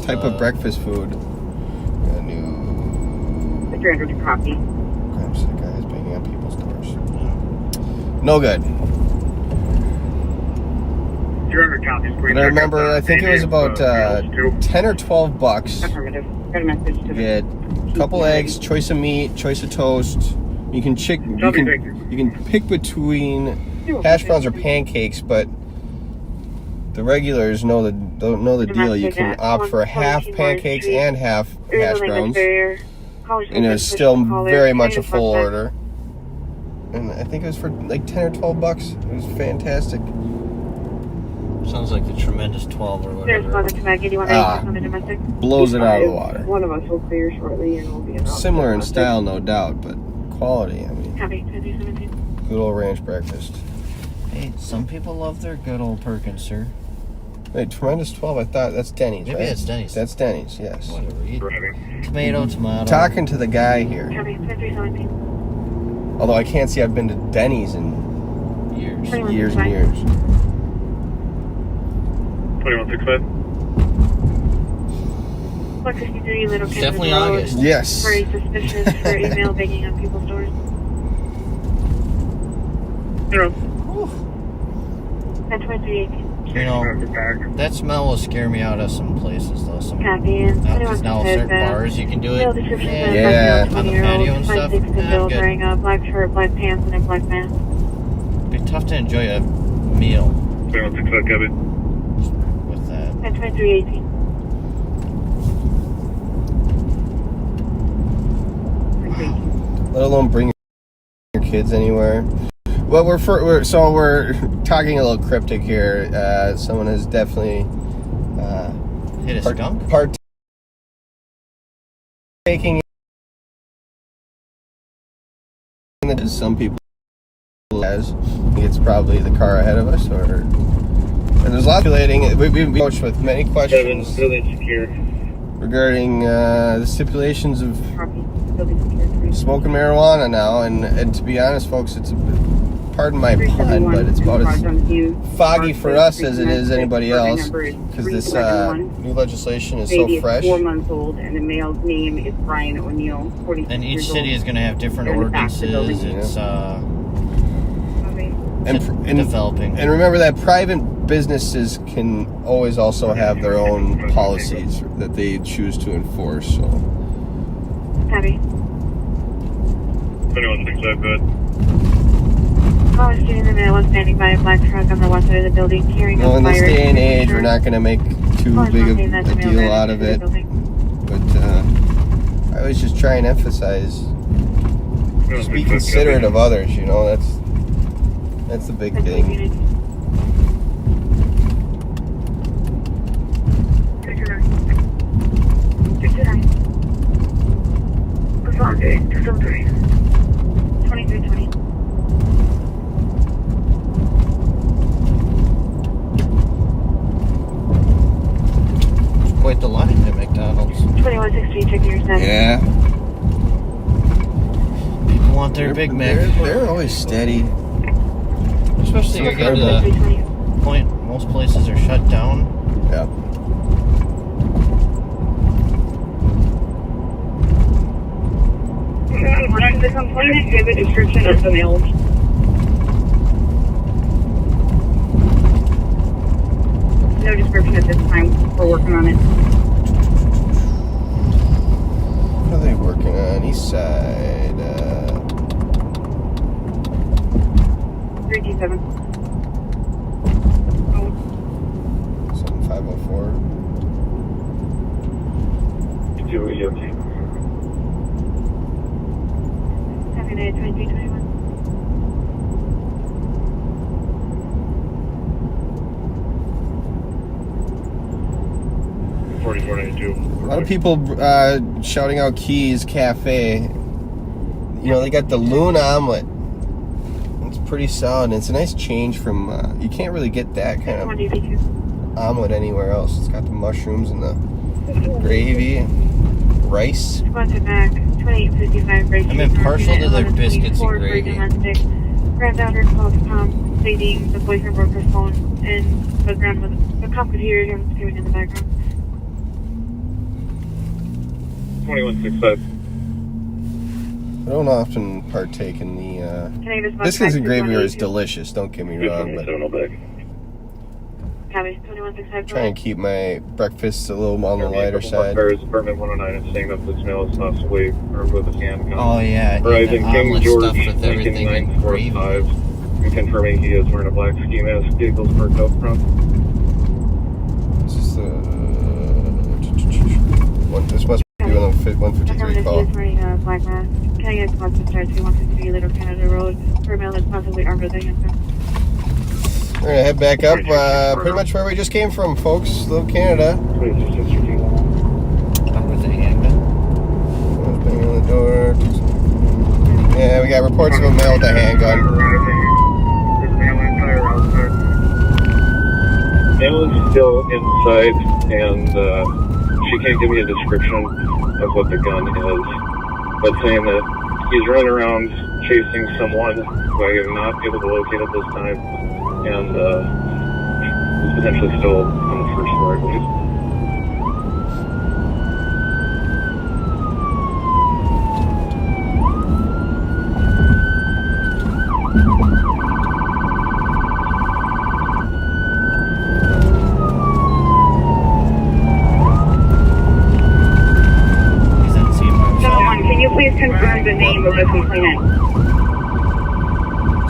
type of breakfast food. A new. Mr. Andrew to copy. I'm sick of guys banging on people's doors. No good. But I remember, I think it was about 10 or 12 bucks. Affirmative. Got a message to You get a couple eggs, choice of meat, choice of toast. You can pick between hash browns or pancakes, but the regulars know the deal. You can opt for half pancakes and half hash browns, and it's still very much a full order. And I think it was for like 10 or 12 bucks. It was fantastic. Sounds like the tremendous 12 or whatever. Blows it out of the water. One of us will clear shortly and we'll be about. Similar in style, no doubt, but quality, I mean. Copy, 1017. Good old ranch breakfast. Hey, some people love their good old Perkins, sir. Wait, tremendous 12, I thought that's Denny's, Maybe right? it's Denny's. That's Denny's, yes. Whatever. Tomato. Talking to the guy here. Copy, 1017. Although I can't say I've been to Denny's in years and years. 2165. Definitely August. Yes. Very suspicious for email banging on people's doors. At 2318. You know, that smell will scare me out of some places, though. Some Copy. because now certain bars you can do it. Yeah. On the patio and stuff. Yeah, wearing a black shirt, black pants, and a black mask. It'd be tough to enjoy a meal 2165, copy. with that. At 2318. Let alone bring your kids anywhere. Well, we're talking a little cryptic here. Someone has definitely Hit a skunk? partaking in some people has. I think it's probably the car ahead of us, or And there's lots of relating. We've been approached with many questions Building secure. regarding the stipulations of Building secure. smoking marijuana now. And to be honest, folks, it's pardon my pun, but it's about as foggy for us as it is anybody else, because this new legislation is so fresh. 4 months old, and the male's name is Brian O'Neill, 46 And each years city old. is going to have different They're in the back of the ordinances. building. It's And developing. And remember that private businesses can always also have their own policies that they choose to enforce. So. Abby. 2165, good. Caller student in the middle was standing by a black truck on the west side of the building carrying Well, a in this fire day and age, we're extinguisher. not going to make too Caller big of saying that the a male deal ran out of into the it. building. But I always just try and emphasize, just be considerate of others. You know, that's the big thing. Quite the line at McDonald's. 2160, checking your status. Yeah, People want their Big Mac. They're always steady. Especially you're getting to the point most places are shut down. Yeah. Does the complainant give a description of the male? No description at this time. We're working on it. What are they working on? East side. 327. 7504. Do it, okay. Having a 2321. A lot of people shouting out Keys Cafe. You know, they got the loon omelet. It's pretty solid. It's a nice change from, you can't really get that kind of omelet anywhere else. It's got the mushrooms and the gravy and rice. Sponsored back, 2855. I'm impartial to their biscuits and gravy. Granddaughter called Tom, stating the boyfriend broke her phone and the grandmother, the cop could hear him screaming in the background. 2165. I don't often partake in the, Can I just biscuits and gravy is delicious, don't get me wrong, but Cabby, 2165. try and keep my breakfasts a little on the lighter side. Apartment 109 is saying that this male is possibly or with a handgun. Oh yeah, Arriving the King omelet George, stuff with everything Lincoln and gravy. 945, and confirming he is wearing a black ski mask. Vehicles parked out front. This is this must be one of the 153 call. He is wearing a black mask. Can I get close to start 263 Little Canada Road for a male that's possibly armed with a handgun? We're gonna head back up, pretty much where we just came from, folks. Little Canada. Up with a handgun. Banging on the door. Yeah, we got reports of a male with a handgun. Male is still inside, and she can't give me a description of what the gun is, but saying that he's running around chasing someone who I am not able to locate at this time, and is potentially still on the first floor, I believe. He's on scene by himself. Can you please confirm the name of the complainant?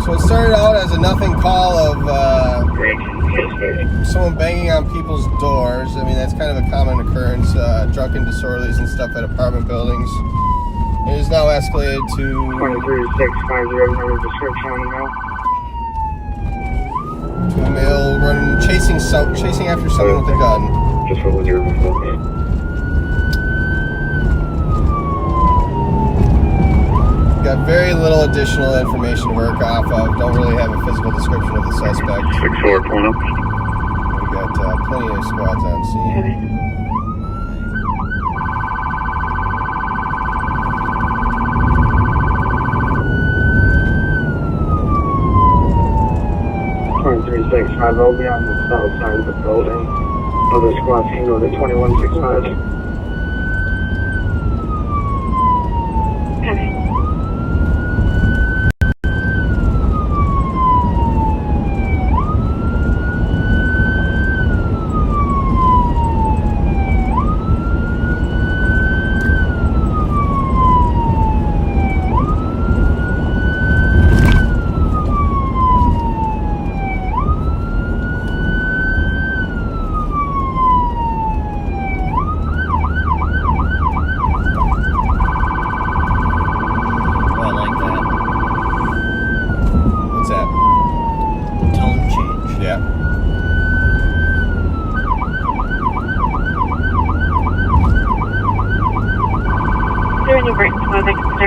So it started out as a nothing call of someone banging on people's doors. I mean, that's kind of a common occurrence, drunken disorderlies and stuff at apartment buildings. It is now escalated to 23650, another description on the mail. a male chasing after someone with a gun. Just what was your before? Got very little additional information to work off of. Don't really have a physical description of the suspect. 64 pulling up. got plenty of squads on scene. Okay. I'll be on the south side of the building. Other squads can go to 2165. Okay.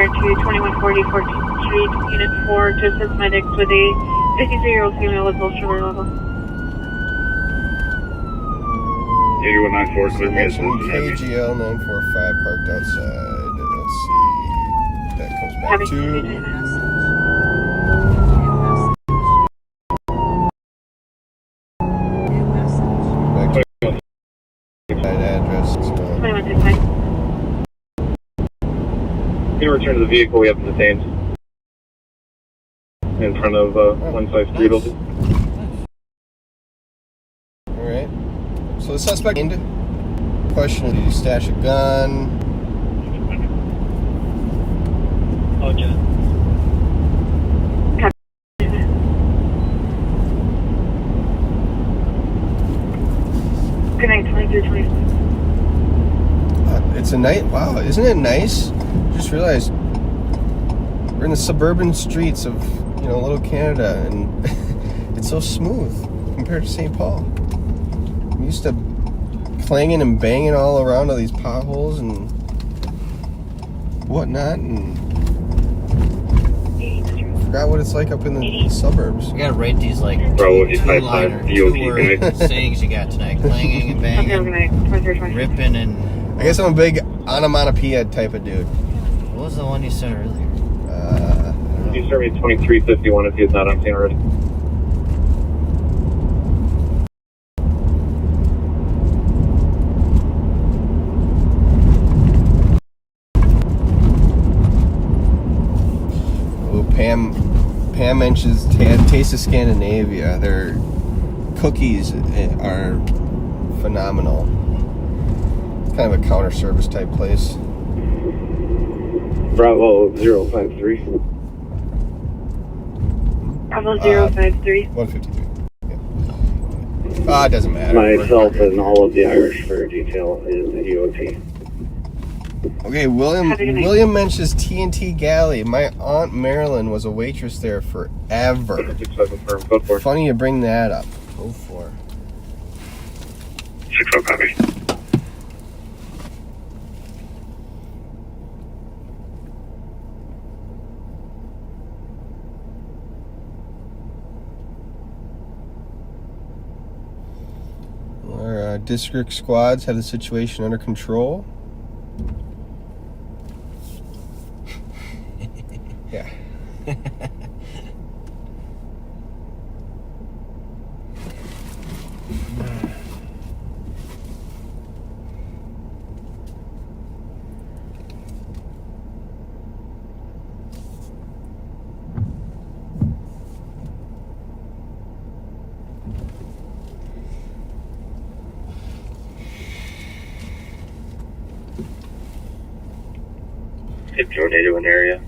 To 2140 14th Street, Unit 4, to assist medics with a 53-year-old female with low sugar level. 8194, clear me as KGL 945 parked outside. Let's see. That comes back to. Address. 2165. In return to the vehicle, we have been detained in front of 153 building. Alright. So the suspect question, did he stash a gun? Oh, John. Good night, 2325. It's a night. Wow, isn't it nice? Just realized we're in the suburban streets of, little Canada, and it's so smooth compared to St. Paul. I'm used to clanging and banging all around all these potholes and whatnot, and forgot what it's like up in the suburbs. We gotta rate these like two-liner, two-word sayings you got tonight. Clanging and banging, ripping and... I guess I'm a big onomatopoeia type of dude. What was the one you said earlier? You serve me 2351 if he's not on scene already. Oh, Pam mentions Taste of Scandinavia. Their cookies are phenomenal. It's kind of a counter service type place. Bravo 053. Bravo 053. 153. Yeah. It doesn't matter. Myself and all of the Irish for detail is the EOT. Okay, William mentions TNT Galley. My Aunt Marilyn was a waitress there forever. Funny you bring that up. Go for it. 6-0 copy. Our district squads have the situation under control. Yeah. Hit tornado in area.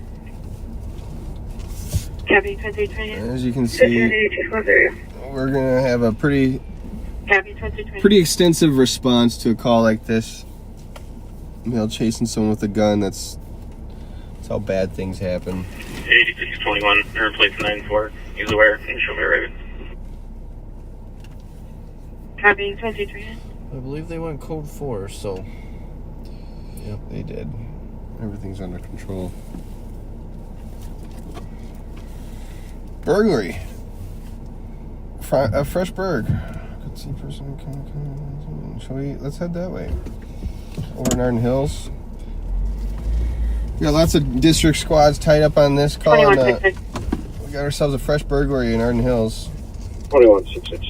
Copy, 2320. As you can see, we're gonna have a pretty extensive response to a call like this. Chasing someone with a gun. That's how bad things happen. 8621, her place 94. He's aware and show me Raven. Copy, 2320. I believe they went code 4, so... Yep, they did. Everything's under control. Burglary. A fresh burg. See person. Shall we? Let's head that way. Over in Arden Hills. We got lots of district squads tied up on this call. We got ourselves a fresh burglary in Arden Hills. 2166.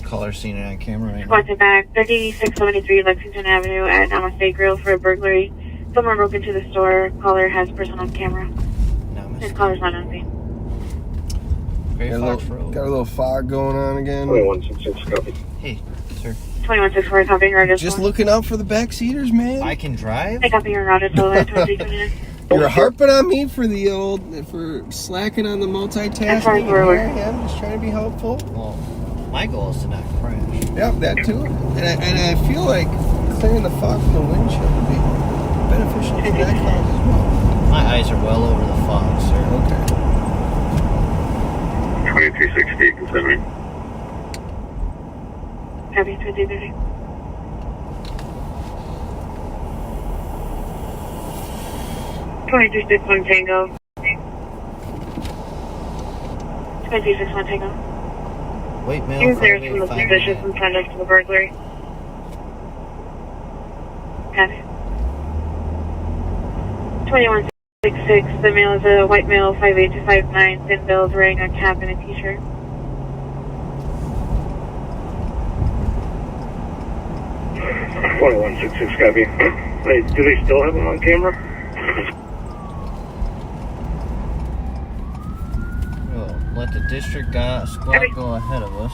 Caller seen it on camera right now. Squadron back, 3673 Lexington Avenue at Namaste Grill for a burglary. Someone broke into the store. Caller has person on camera. His caller's not on scene. Got a little fog going on again. 2166, copy. Hey, sir. 2164, copying route. Just looking out for the backseaters, man. I can drive? Hey, copying route at 2329. You're harping on me for slacking on the multitasking. Sorry, Here I am, just trying to be helpful. Well, my goal is to not crash. Yep, that too. And I feel like clearing the fog from the windshield would be beneficial to that cause as well. My eyes are well over the fog, sir. Okay. 2360, continuing. Copy, 2030. $2361 Tango. 2361 Tango. Wait, mail. Here's there some suspicious and send us to the burglary. Copy. 2166. The male is a white male, 5'8" to 5'9", thin build, wearing a cap and a t-shirt. .166, copy. Wait, do they still have him on camera? Well, let the district squad go ahead of us.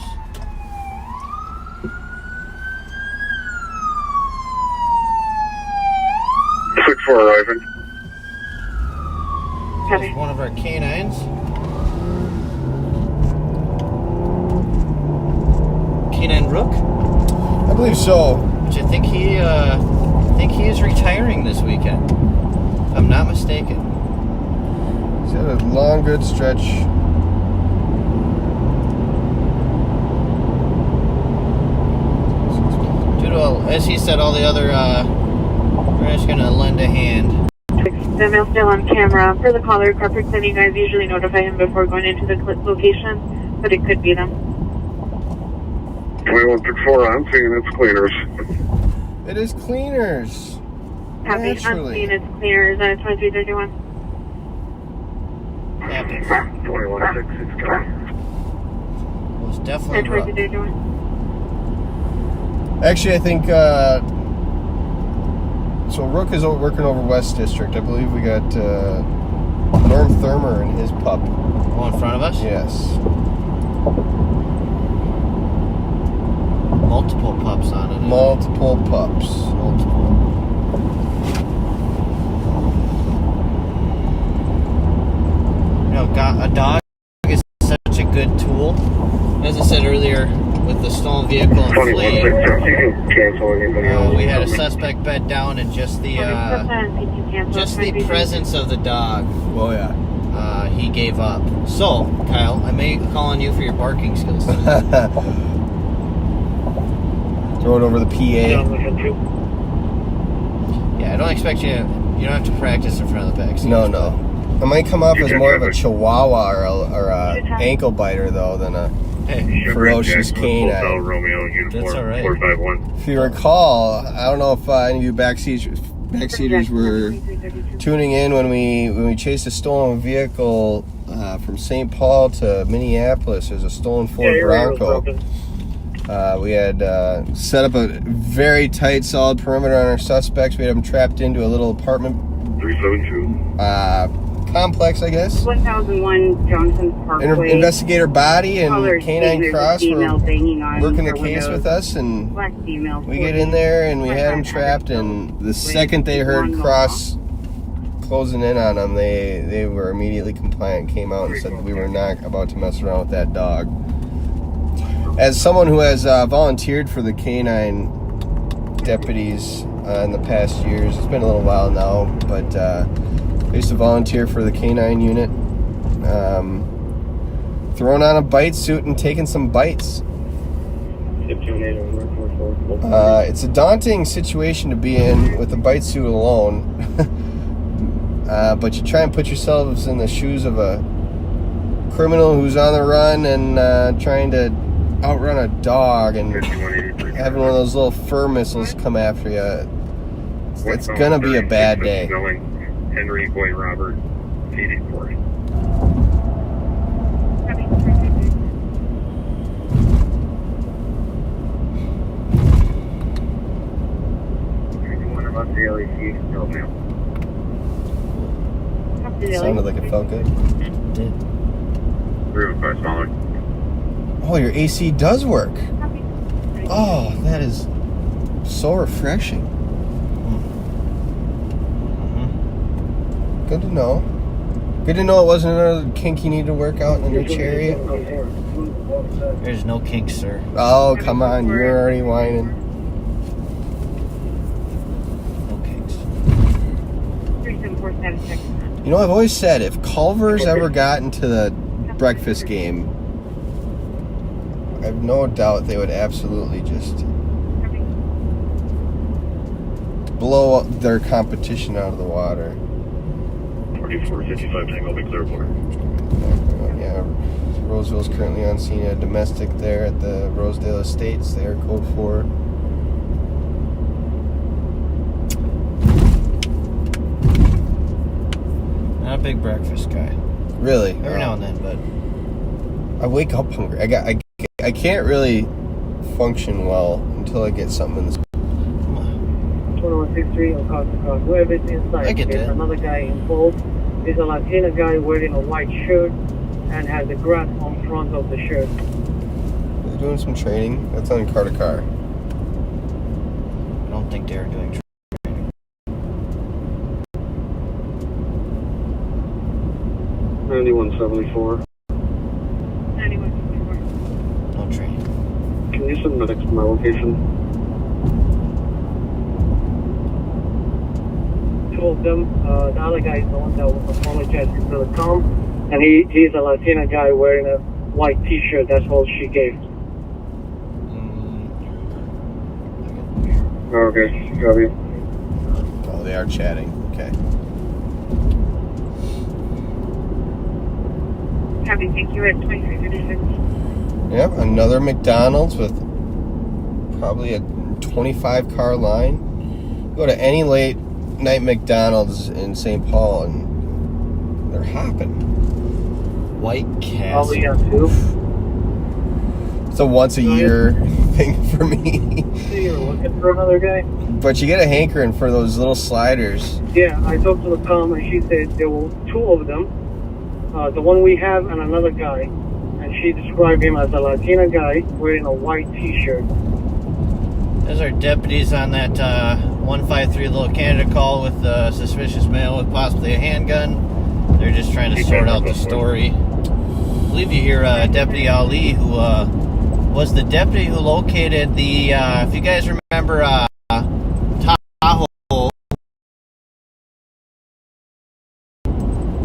Quick 4 arriving. That's one of our canines. Canine Rook? I believe so. Which I think he is retiring this weekend. If I'm not mistaken. He's had a long, good stretch. Due to, as he said, all the other, we're just gonna lend a hand. The male still on camera. For the caller, corporate cleaning guys usually notify him before going into the location, but it could be them. 2164, I'm seeing it's cleaners. It is cleaners. Copy. Naturally. Unseen, it's cleaners. 2331. Copy. 2166, copy. Well, it's definitely Rook. 2331. Actually, I think so. Rook is working over West District. I believe we got Norm Thurmer and his pup. Oh, in front of us? Yes. Multiple pups on it. Multiple pups. Multiple. You know, a dog is such a good tool. As I said earlier, with the stolen vehicle and fleeing, we had a suspect bed down, and just the presence of the dog. Oh yeah. He gave up. So, Kyle, I may call on you for your barking skills. Throw it over the PA. Yeah, I don't expect you. You don't have to practice in front of the back. No. I might come off as more of a chihuahua or a ankle biter though than a ferocious canine. That's all right. If you recall, I don't know if any of you backseaters were tuning in when we chased a stolen vehicle from St. Paul to Minneapolis. There's a stolen Ford Bronco. We had set up a very tight, solid perimeter on our suspects. We had them trapped into a little apartment 372. complex, I guess. 1001 Johnson Parkway. Investigator Body and Caller Canine stated Cross the were female banging on working the her case windows. with us, and Black female. we get in there and we had them trapped, and the second they heard Cross closing in on them, they were immediately compliant, came out and said that we were not about to mess around with that dog. As someone who has volunteered for the canine deputies in the past years, it's been a little while now, but I used to volunteer for the canine unit, throwing on a bite suit and taking some bites. It's a daunting situation to be in with a bite suit alone, but you try and put yourselves in the shoes of a criminal who's on the run and trying to outrun a dog and having one of those little fur missiles come after you, it's gonna be a bad day. Henry Boy Robert, 84. About the LEC, no ma'am. Sounded like it felt good. It did. 305 solid. Oh, your AC does work. Oh, that is so refreshing. Good to know. Good to know it wasn't another kink you need to work out in the new Chariot. There's no kinks, sir. Oh, come on. You're already whining. No kinks. 3747. You know, I've always said if Culver's ever got into the breakfast game, I have no doubt they would absolutely just blow their competition out of the water. 4455 Tango, be clear for. Yeah, Roseville's currently on scene at a domestic there at the Rosedale Estates. They are code 4. Not a big breakfast guy. Really? Every now and then, but I wake up hungry. I can't really function well until I get something in this. 2163 across. Whoever is inside. I get There's that. another guy involved. There's a Latina guy wearing a white shirt and has a grass on front of the shirt. They're doing some training. That's on car to car. I don't think they're doing. 9174. 9174. No training. Can you send medics to my location? Two of them. The other guy is the one that was apologizing to the com, and he's a Latina guy wearing a white T-shirt. That's all she gave. Okay, copy. Oh, they are chatting. Okay. Copy, thank you at 2336. Yep, another McDonald's with probably a 25 car line. Go to any late night McDonald's in St. Paul and they're hopping. White Castle. Probably got two. It's a once a year thing for me. So you're looking for another guy? But you get a hankering for those little sliders. Yeah, I talked to the com and she said there were two of them. The one we have and another guy. And she described him as a Latina guy wearing a white T-shirt. Those are deputies on that 153 Little Canada call with suspicious male with possibly a handgun. They're just trying to sort out the story. I believe you hear Deputy Ali, who was the deputy who located the, if you guys remember, Tahoe.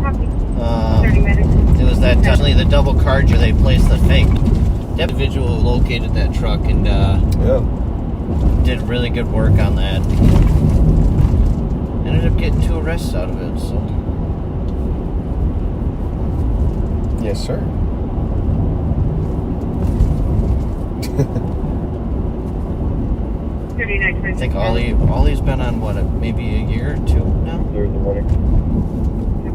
Copy. 30 minutes. It was that definitely the double card where they placed the fake. The individual who located that truck and did really good work on that. Ended up getting 2 arrests out of it, so. Yes, sir. I think Ollie's been on what, maybe a year or 2 now? There's the morning.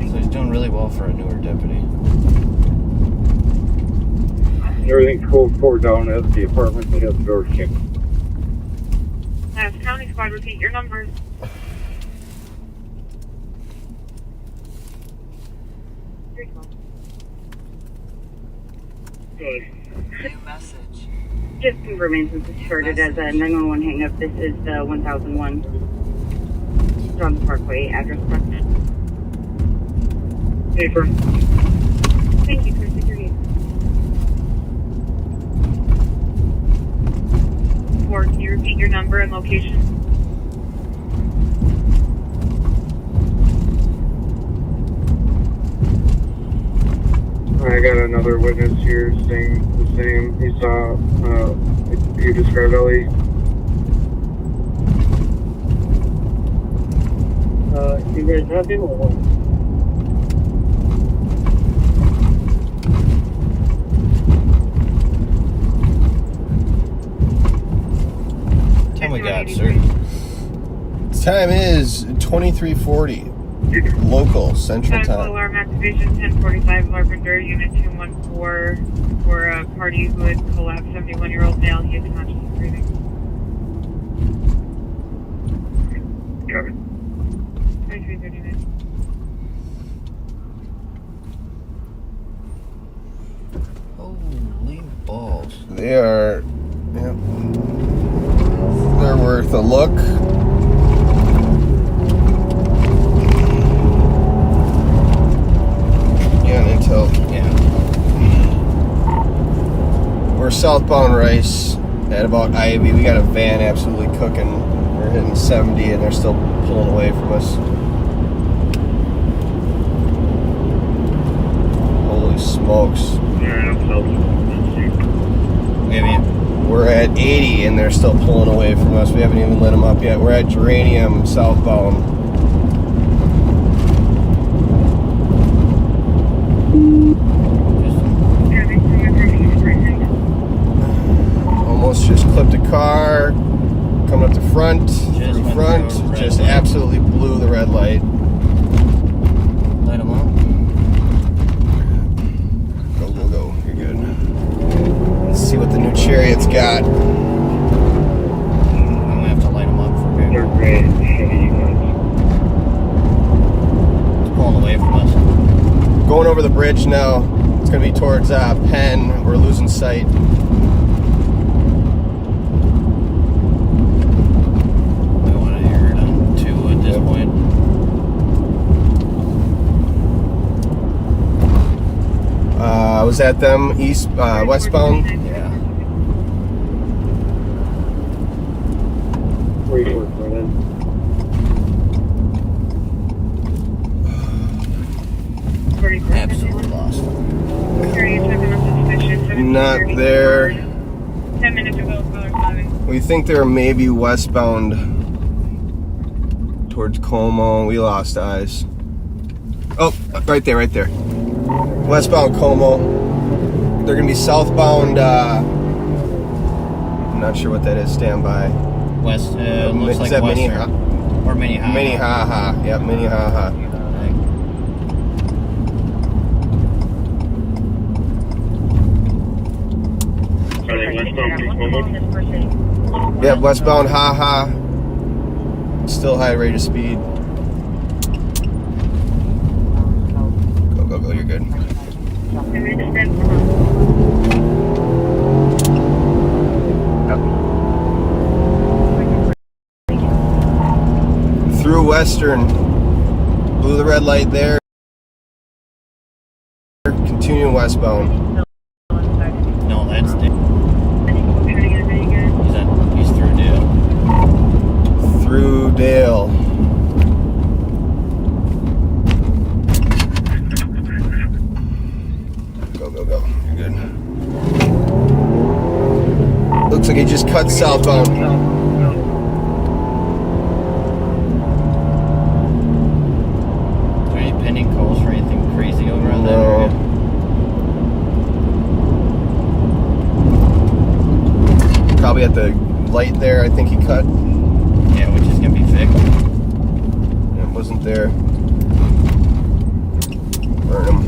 So he's doing really well for a newer deputy. Everything's code 4 down at the apartment that has the doors kicked. County Squad, repeat your numbers. New message. Just confirming since it started as a 911 hang-up, this is the 1001 Johns Parkway address correct? Paper. Thank you for security. Or can you repeat your number and location? I got another witness here saying the same. He saw, he described Ellie. You guys have him or what? that, sir? Time is 23:40. Local Central Time. Alarm activation 1045 Larpenter, Unit 214 for a party who had collapsed. 71-year-old male. He is conscious and breathing. Copy. 2339. Holy balls. They are, yeah, they're worth a look. Yeah, until, yeah. We're southbound Rice at about Ivy. We got a van absolutely cooking. We're hitting 70 and they're still pulling away from us. Holy smokes. We're at 80 and they're still pulling away from us. We haven't even lit them up yet. We're at Geranium southbound. Almost just clipped a car. Coming up the front. Through front. Just absolutely blew the red light. Light them up. Go, go, go. You're good. Let's see what the new Chariot's got. I'm gonna have to light them up for here. They're great. It's pulling away from us. Going over the bridge now. It's going to be towards Penn. We're losing sight. I want to hear it on 2 at this point. Was that them westbound? Yeah. Where you work right in? Absolutely lost. Not there. 10 minutes ago, caller 7. We think they're maybe westbound towards Como. We lost eyes. Oh, right there, right there. Westbound Como. They're going to be southbound. I'm not sure what that is. Stand by. West, looks Is like that Western. Minnehaha? Or Minnehaha. Minnehaha. Yep, Minnehaha. Are they westbound from Como? Yep, westbound Haha. Still high rate of speed. Go, go, go. You're good. Through Western. Blew the red light there. Continuing westbound. No, that's Dale. He's through Dale. Through Dale. Go, go, go. You're good. Looks like he just cut southbound. Is there any pending calls for anything crazy over on that area? Probably at the light there, I think he cut. Yeah, which is going to be fixed. It wasn't there. Burn him.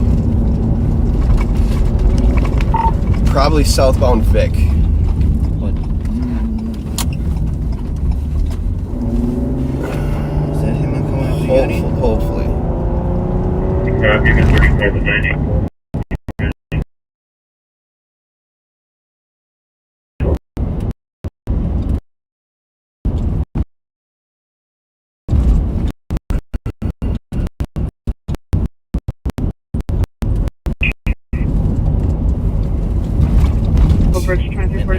Probably southbound Vic. What? Is that him coming out of the Uni? Hopefully. Copy, Unit 35 to 90. I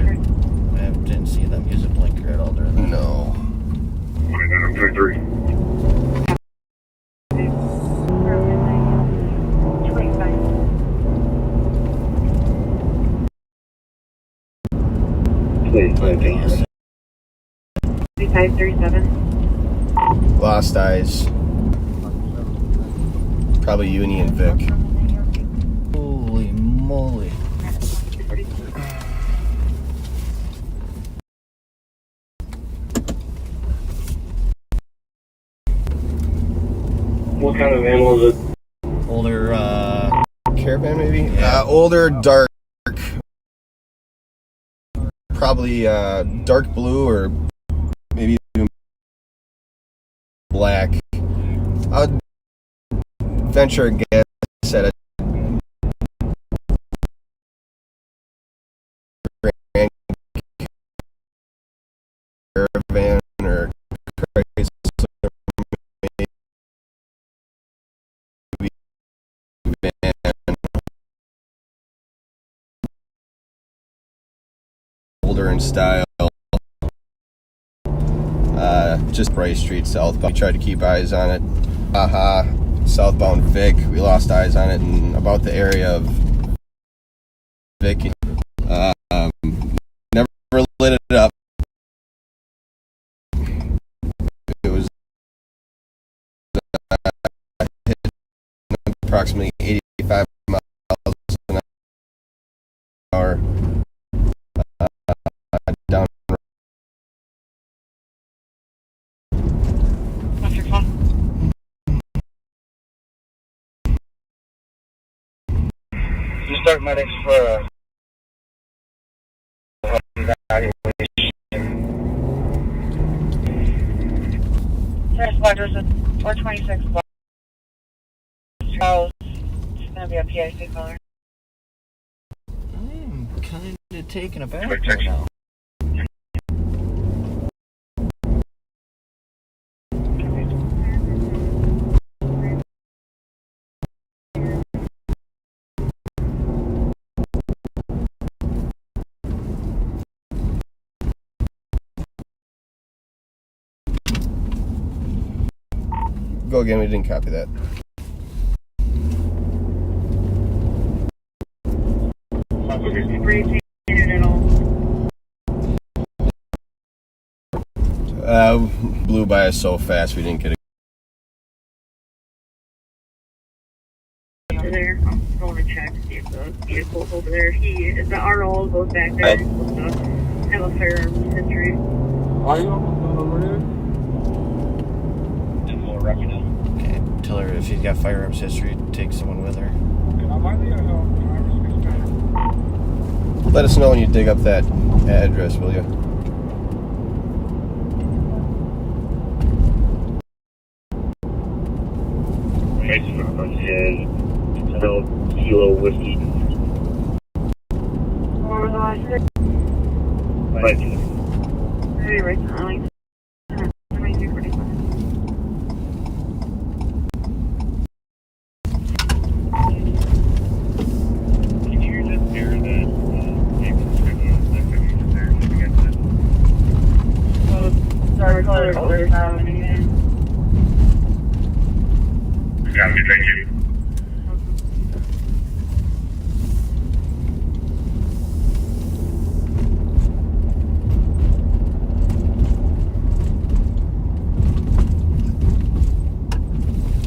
didn't see them use a blinker at all during that. No. 29 2537. Lost eyes. Probably Uni and Vic. Holy moly. What kind of van was it? Older, Caravan, maybe? Yeah. Older, dark. Probably dark blue or maybe even black. I would venture a guess at a Grand Caravan or Chrysler, maybe van. Older in style. Just Bryce Street southbound. We tried to keep eyes on it. Southbound Vic. We lost eyes on it in about the area of Vic. Never lit it up. It was hit approximately 85 miles an hour down. What's your phone? You start medics for First Rogers at 426 block. Charles. It's going to be a PIC caller. I'm kind of taken aback right now. Go again, we didn't copy that. Blew by us so fast we didn't get it. Over there, I'm going to check, see if the vehicle's over there. The RO goes back there. He's supposed to have a firearms history. Are you over there? And we'll wrap it up. Okay, tell her if she's got firearms history, take someone with her. Let us know when you dig up that address, will you? Kilo whiskey. What was the last six? Right now, like, 22:45. Can you just hear that? Sorry, color older time again. Yeah, thank you.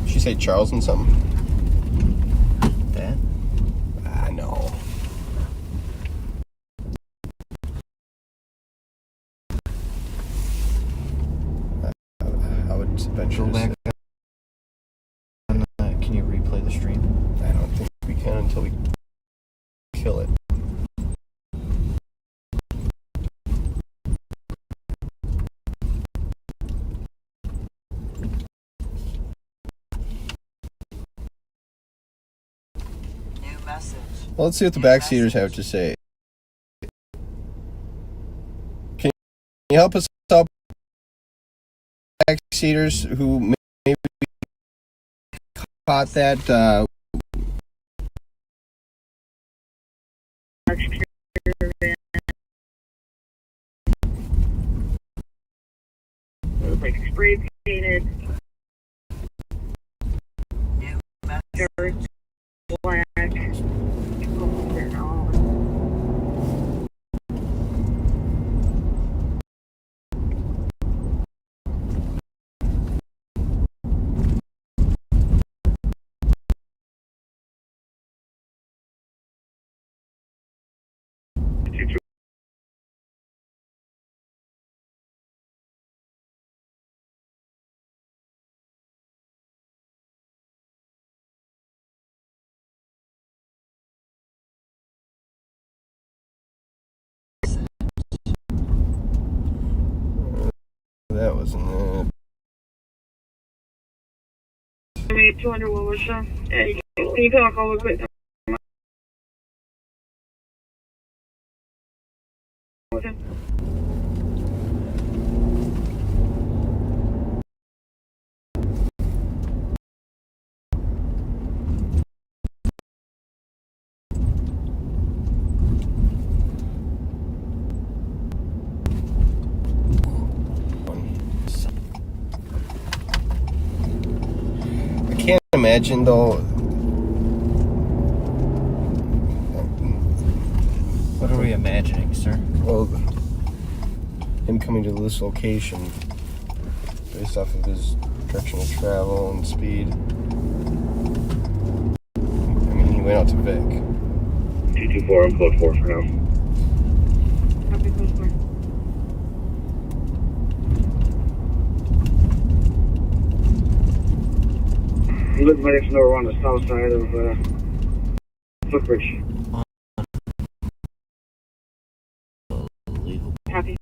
She say Charles and something? That? No. I would venture Go to back. say- Can you replay the stream? I don't think we can until we kill it. New message. Well, let's see what the backseaters have to say. Can you help us out, backseaters who maybe caught that? It was like spray painted, New message. dark, black. There now. That wasn't it. 200 what was that? Hey, can you talk over quick? I can't imagine though. What are we imagining, sir? Well, him coming to this location based off of his direction of travel and speed. I mean, he went out to Vic. 224, I'm code 4 for now. Copy, code 4. He lives right next door on the south side of Footbridge. Copy.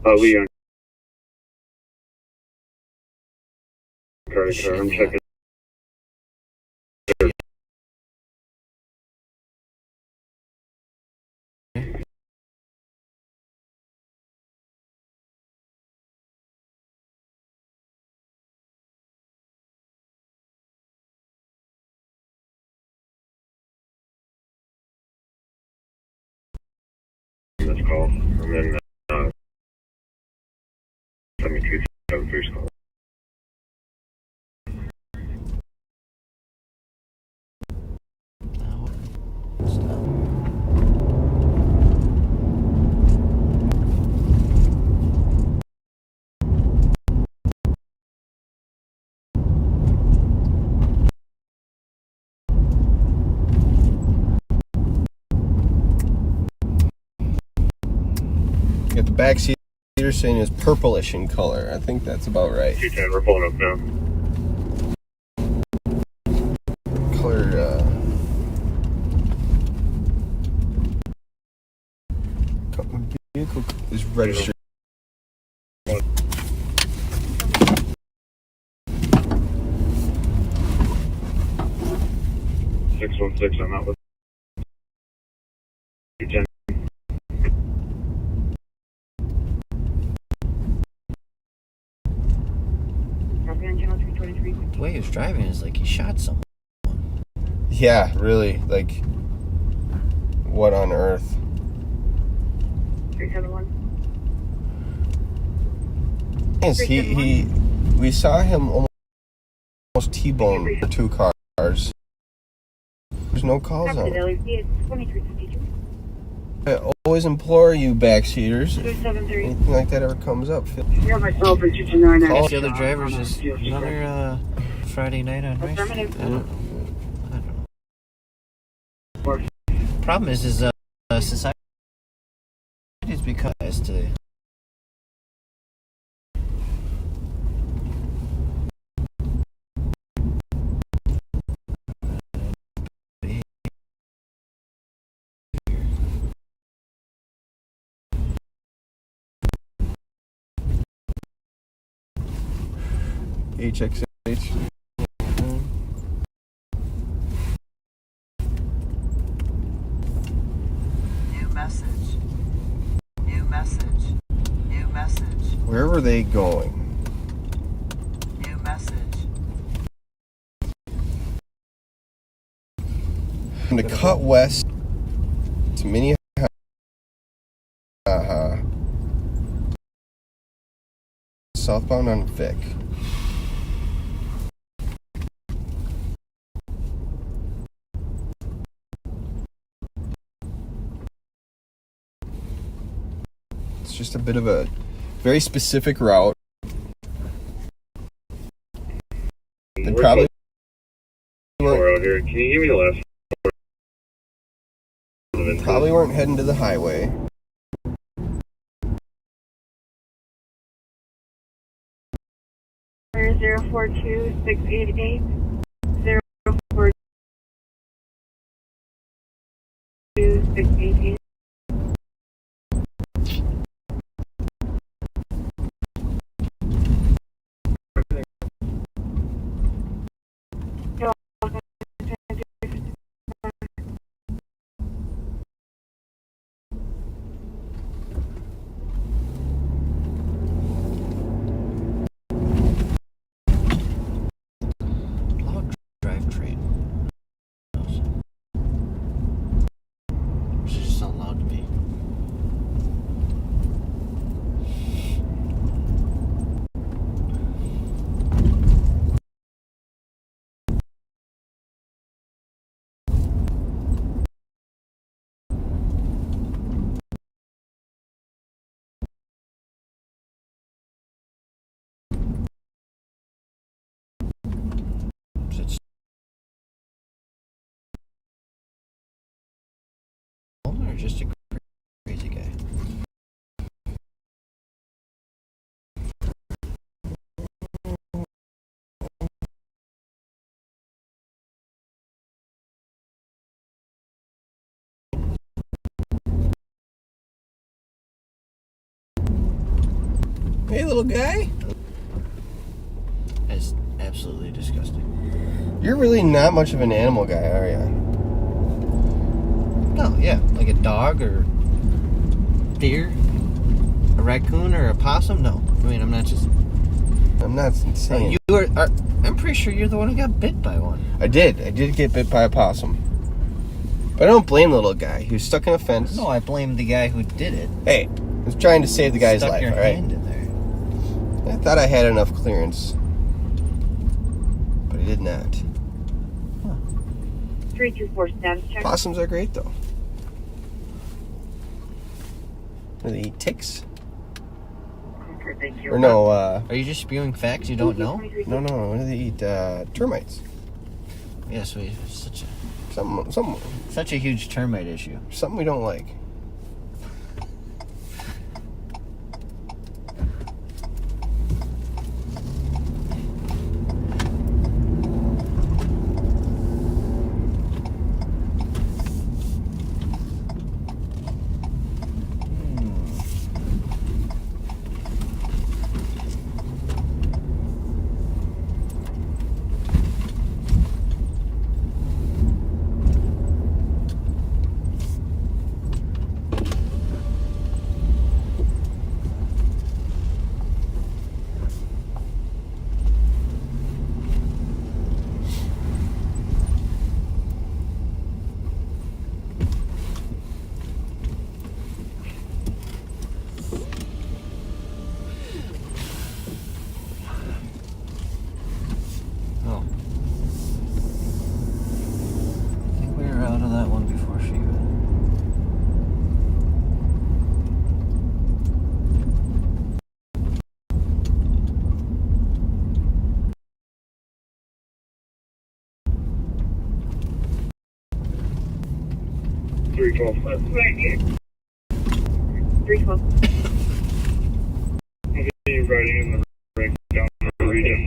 Leon. Car, I'm checking. This call, and then 7273's call. Got the back seat saying it's purplish in color. I think that's about right. 210, we're pulling up now. Color, vehicle is registered. Six 616, I'm out with 210. Copy on channel 323. The way he was driving is like he shot someone. Yeah, really. Like, what on earth? 371. Yes, we saw him almost T-bone for two cars. There's no calls Copy on the it. LEC, it's 2352. I always implore you, backseaters, if 273. anything like that ever comes up, Yeah, myself and 229. All the other drivers just another Friday night on race. I Affirmative. don't know. Problem is society is because to HXH. New message. New message. New message. Where were they going? New message. I'm gonna cut west to Minnehaha. Southbound on Vic. It's just a bit of a very specific route. They probably We're out here. Can you give me the last? weren't heading to the highway. Clear 042688. 042688. Log drivetrain. It's just not allowed to be. It's or just a crazy guy. Hey, little guy. It's absolutely disgusting. You're really not much of an animal guy, are you? No, yeah, like a dog or deer, a raccoon or a possum. No, I mean I'm not just. I'm not insane. I'm pretty sure you're the one who got bit by one. I did get bit by a possum. But I don't blame the little guy. He was stuck in a fence. No, I blame the guy who did it. Hey, I was trying to save the guy's Stuck life, your all right? hand in there. I thought I had enough clearance. But I did not. 324 status check. Possums are great, though. Do they eat ticks? Okay, thank you. Or no, Are you just spewing facts you don't know? no, what do they eat? Termites. Yes, we such Something a huge termite issue. we don't like. Oh. I think we were out of that one before she got. 312. 312. Continue riding in the breakdown region.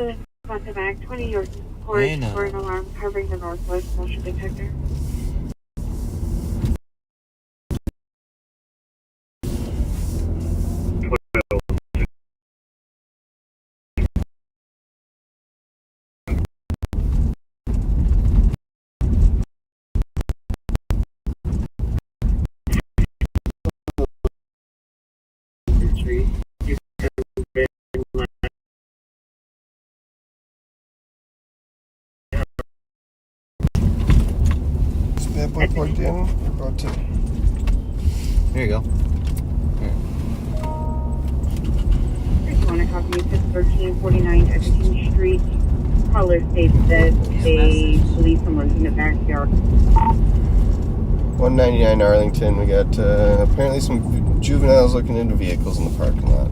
Delta, contact back 20 York Court for an alarm covering the northwest motion detector. Bad boy plugged in. About to. Here you go. If you want to copy, it's 1349 Everton Street. Caller states that they believe someone's in the backyard. 199 Arlington. We got apparently some juveniles looking into vehicles in the parking lot.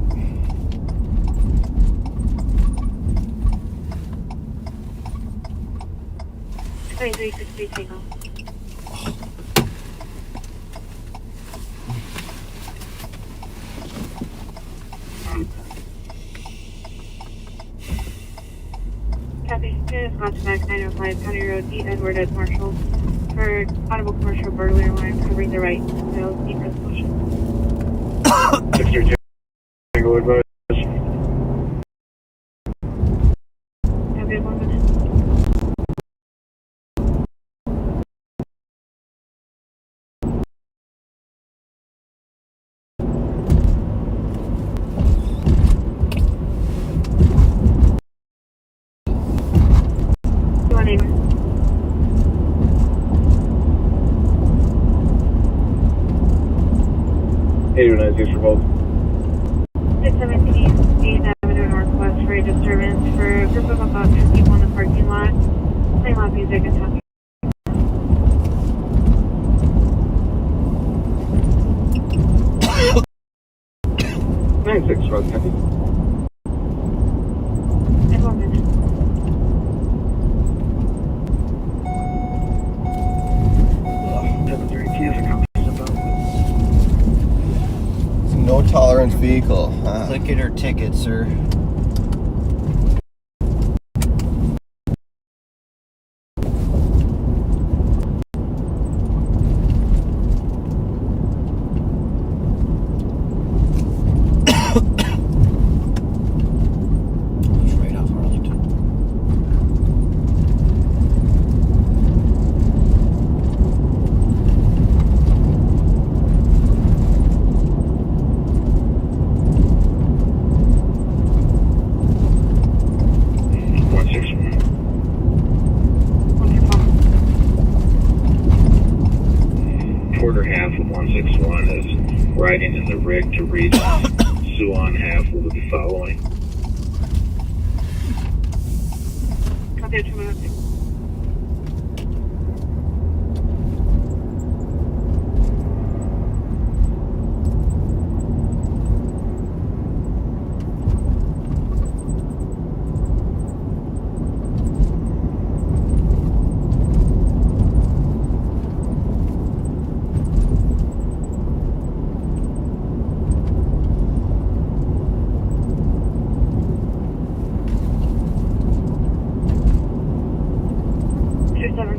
Take off. Copy. Contact 905 County Road E. Edward at Marshall for audible commercial burglary alarm covering the right sales egress motion. 632 Tango advice. Copy, 1 minute. Hey, 296 for both. 617 8th Avenue Northwest for a disturbance for a group of about 10 people in the parking lot. Playing loud music and talking. 96 for both. Copy. In 1 minute. No tolerance vehicle. Click it or ticket, sir. Right off Arlington. Quarter half of 161 is riding in the rig to reach Suwon half will be following. Copy, 2 minutes.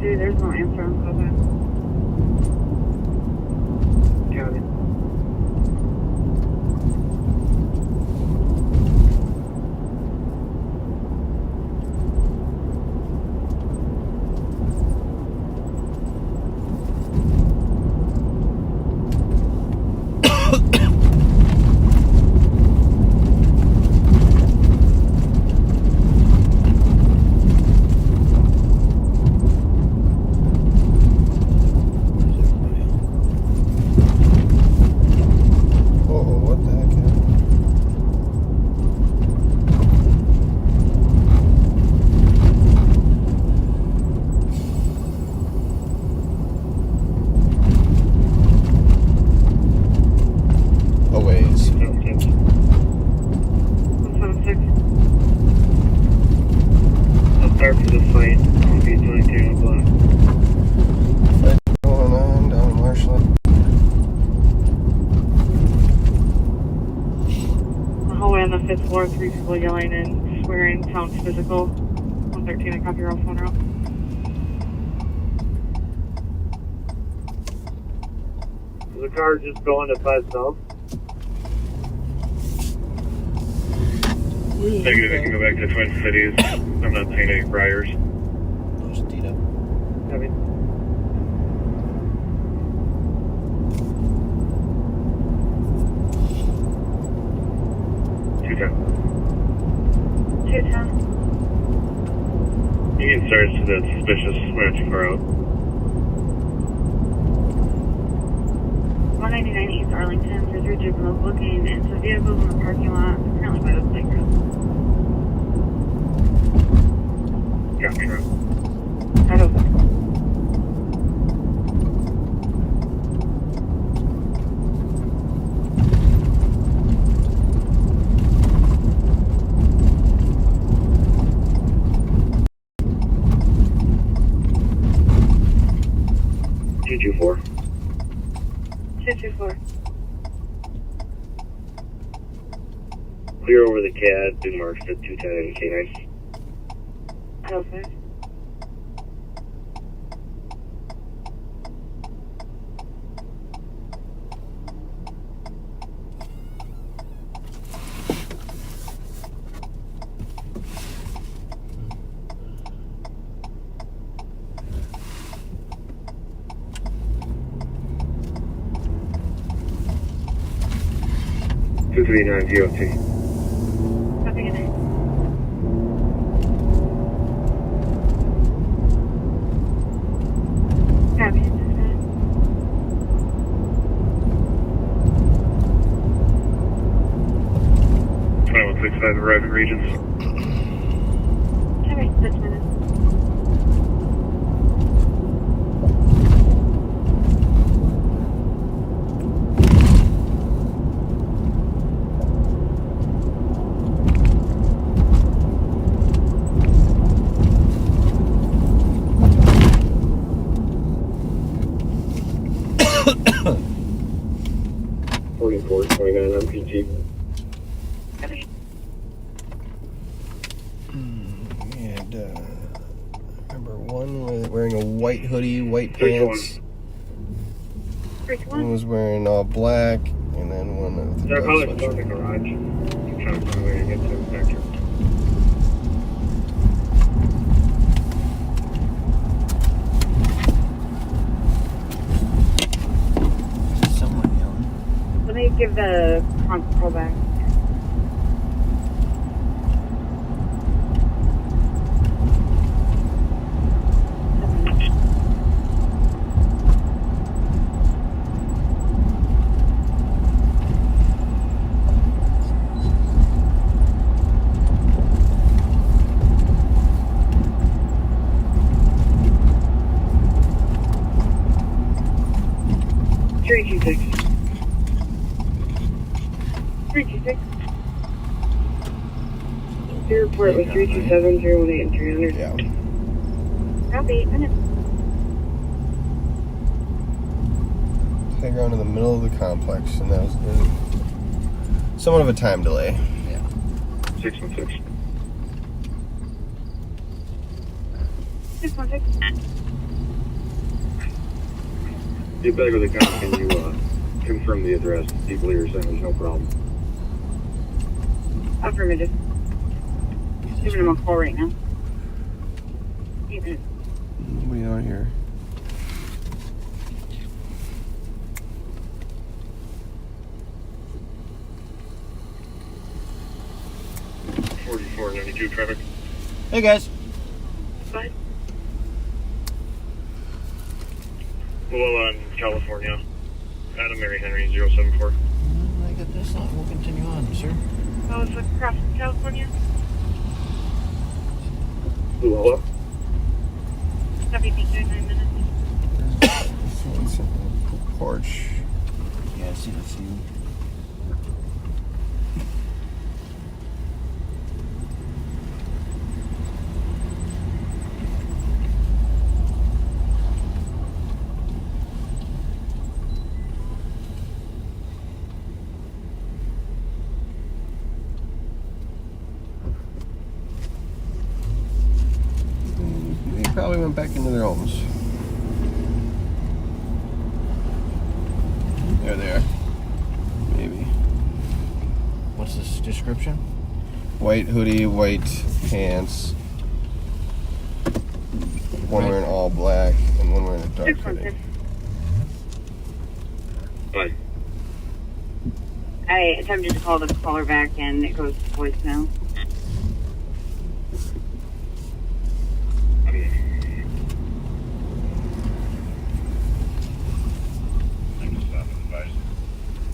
There's no answer on callback. Got it. On the 5th floor, 3 people yelling and We're in Towns Physical. 113, I copy your phone route. The car just going to 5 south. Negative, you can go back to Twin Cities. I'm not seeing any briars. There's Tito. Heavy. You can search the suspicious. We're not too far out. 199 East Arlington, for 3 juveniles looking into vehicles in the parking lot, currently by the playground. Copy, route. I don't know. Two-two-four. 224. Clear over the CAD, do marks at 210 and K9. Okay. Two 239 DOT. Copy, good night. Copy, good night. 2165 arriving regions. Copy, 6 minutes. MPG. And remember one wearing a white hoodie, white pants. One was wearing all black, and then one with They're a probably black still in the sweatshirt. garage. I'm trying to find a way to get to the Fletcher. Someone yelling. Let me give the call back. Three two six. 326. Your report was 327, 018, and 300. Yeah. Copy, 8 minutes. They're going to the middle of the complex, and that was somewhat of a time delay. 616. 616. Get back with the cop. Can you confirm the address? People here saying there's no problem. Affirmative. Giving him a call right now. 8 minutes. We are here. Forty-four 92 traffic. Hey guys. Bye. Well, on California. Adam Mary Henry 074. I got this on. We'll continue on, sir. Oh, it's across California. Hello? Copy, thank you, 9 minutes. Someone's sitting on the porch. Yeah, I see the scene. back into their homes. There they are. Maybe. What's this description? White hoodie, white pants. One wearing all black and one wearing a dark hoodie. Bye. I attempted to call the caller back and it goes to voicemail.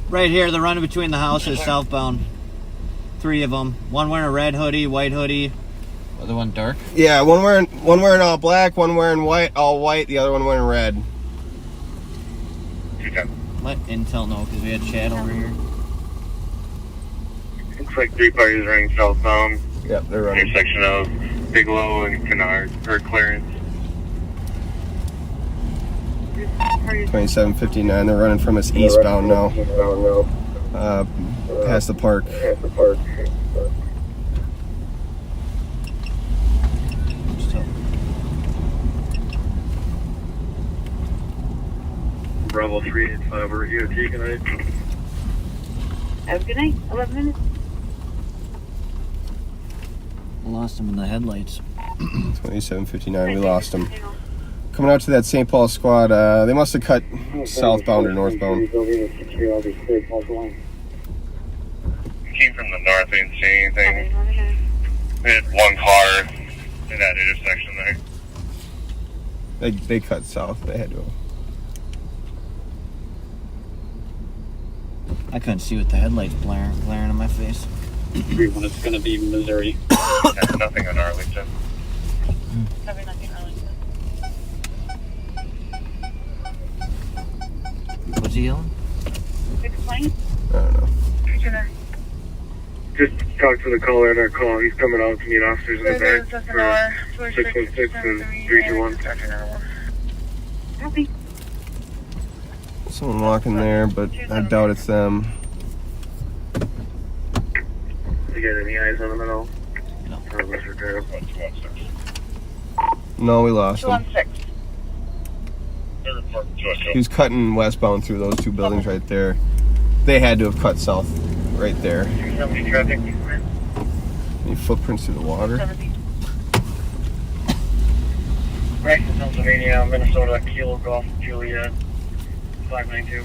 Right here, the run between the houses, southbound. 3 of them. One wearing a red hoodie, white hoodie. Other one dark. Yeah, one wearing all black, one wearing all white, the other one wearing red. Let Intel know because we had chat over here. Looks like 3 parties running southbound. Yep, they're running. Intersection of Bigelow and Kennard, or Clarence. 2759. They're running from us eastbound now. Past the park. Bravo 385 over EOT, good night. Have a good night. 11 minutes. Lost him in the headlights. 2759. We lost them. Coming out to that St. Paul squad, they must have cut southbound or northbound. Came from the north, I didn't see anything. They had one car in that intersection there. They cut south. They had to. I couldn't see with the headlights glaring in my face. It's going to be Missouri. Nothing on Arlington. Probably nothing Arlington. What's he yelling? Explain. I don't know. Just talked to the caller in our call. He's coming out to meet officers in the back for 616 and 321. Copy. Someone walking there, but I doubt it's them. You got any eyes on them at all? No. No, we lost him. 216. He was cutting westbound through those 2 buildings right there. They had to have cut south right there. Any footprints through the water? Braxton, Pennsylvania, Minnesota, Kilo Golf, Juliet, 592.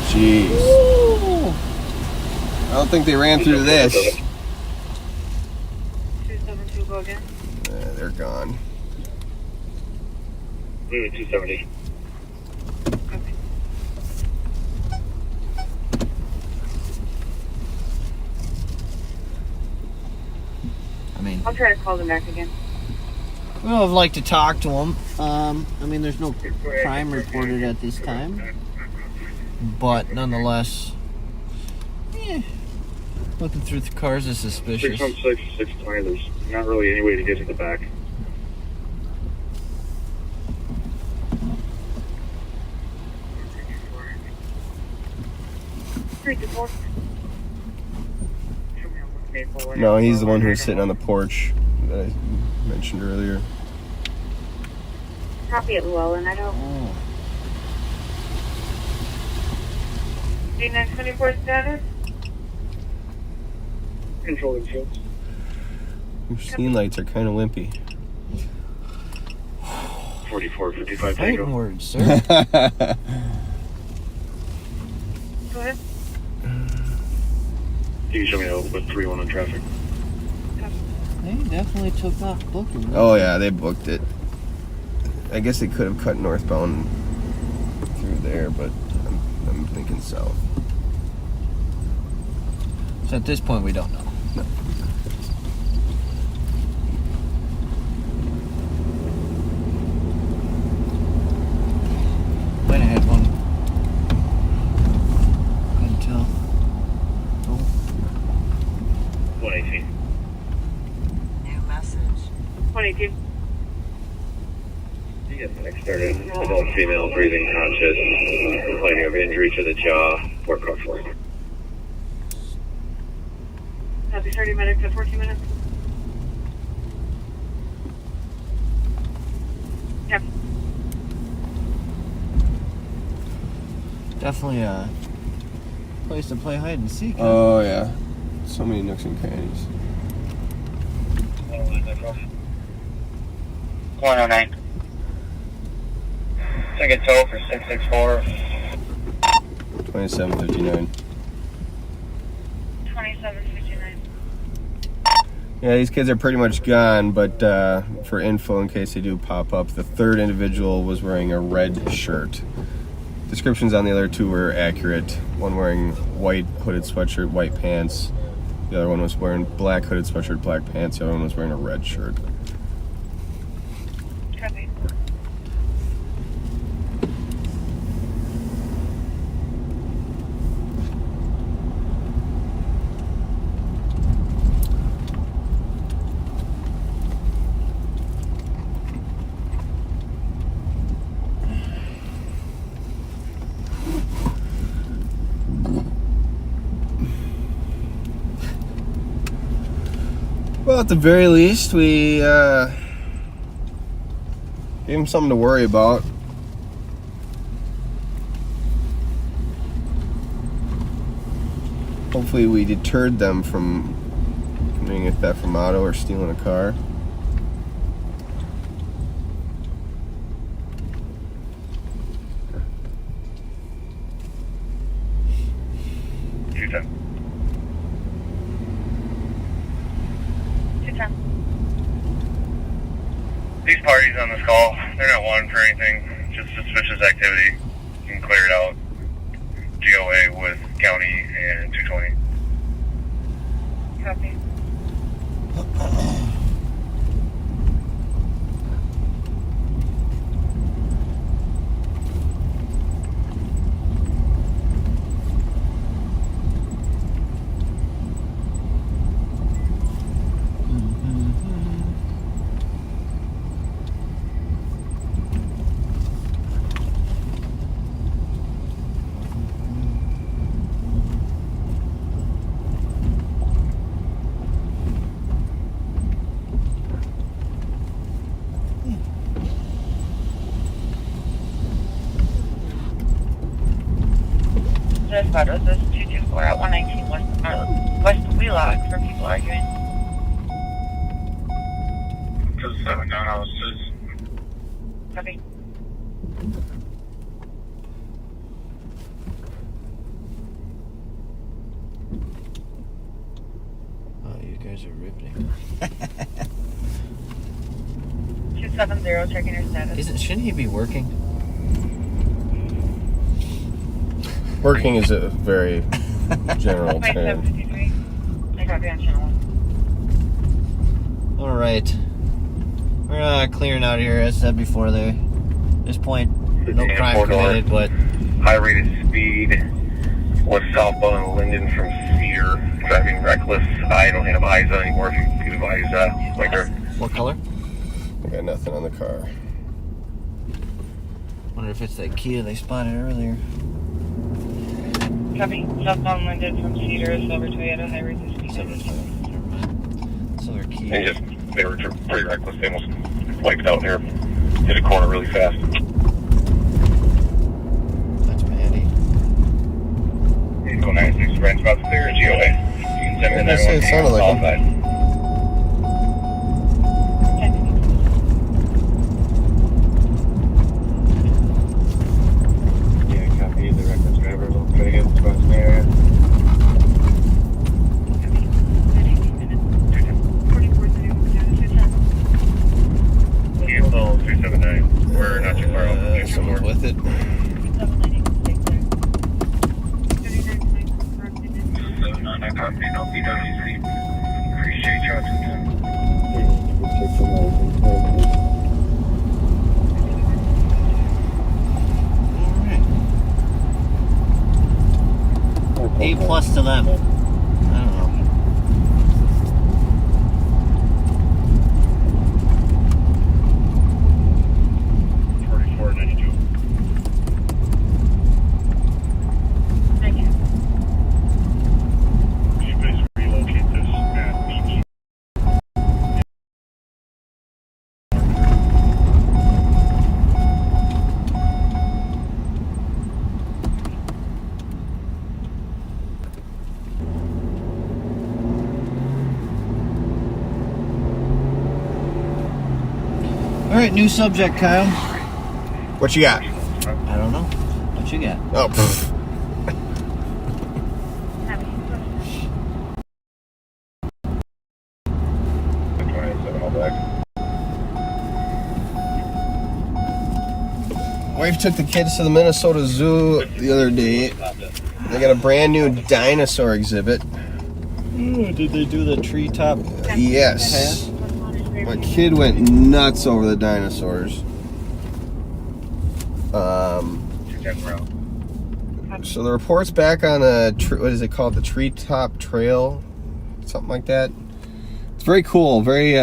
Jeez. I don't think they ran through this. 272, go again. They're gone. 270. Okay. I mean, I'll try to call them back again. we would have liked to talk to him. I mean, there's no crime reported at this time. But nonetheless, looking through the cars is suspicious. 616, 620. There's not really any way to get to the back. No, he's the one who was sitting on the porch that I mentioned earlier. Copy it, Llewellyn. I don't. Oh. D924 status? Control and shields. Your scene lights are kind of wimpy. 4455 Fighting Tango. words, sir. Go ahead. You can show me with 3-1 on traffic. They definitely took off booking. Oh yeah, they booked it. I guess they could have cut northbound through there, but I'm thinking south. So at this point, we don't know. No. Might have had one. Couldn't tell. Oh. 118. New message. 22. You get the next started. Adult female, breathing conscious, complaining of injury to the jaw, work off for it. Copy 30 minutes to 14 minutes. Yep. Definitely a place to play hide and seek. Oh, yeah. So many nooks and crannies. 109. Second tow for 664. 2759. 2759. Yeah, these kids are pretty much gone, but for info, in case they do pop up, the third individual was wearing a red shirt. Descriptions on the other two were accurate. One wearing white hooded sweatshirt, white pants. The other one was wearing black hooded sweatshirt, black pants. The other one was wearing a red shirt. Copy. Well, at the very least, we gave them something to worry about. Hopefully we deterred them from committing a theft from auto or stealing a car. These parties on this call, they're not wanted for anything, just suspicious activity. You can clear it out. GOA with county and 220. Copy. This photo says 224 at 119 West Wheelock for people arguing. 7 down houses. Copy. Oh, you guys are riveting. 270, checking your status. Shouldn't he be working? Working is a very general term. 5753. I copy on channel 1. All right. We're clearing out here, as said before. At this point, no crime committed, but High rated speed was southbound Linden from Cedar, driving reckless. I don't have eyes on anymore. If you could advise Fletcher. what color? I got nothing on the car. Wonder if it's that Kia they spotted earlier. Copy. Southbound Linden from Cedar, Silver Toyota, high rated speed. Never mind. Silver Kia. And they were pretty reckless. They almost wiped out there. Hit a corner really fast. That's Mandy. 896 branch about clear GOA. You can send me It sounded like him. Yeah, copy. The reckless driver will try to get across the area. 379. We're not too far off. Someone's with it. Appreciate your time. A+ to them. I don't know. Thank you. You guys relocate this at BB. right, new subject, Kyle. What you got? I don't know. What you got? Oh, pfft. Wife took the kids to the Minnesota Zoo the other day. They got a brand new dinosaur exhibit. Ooh, did they do the treetop? Yes. My kid went nuts over the dinosaurs. So the report's back on what is it called? The Treetop Trail? Something like that. It's very cool, very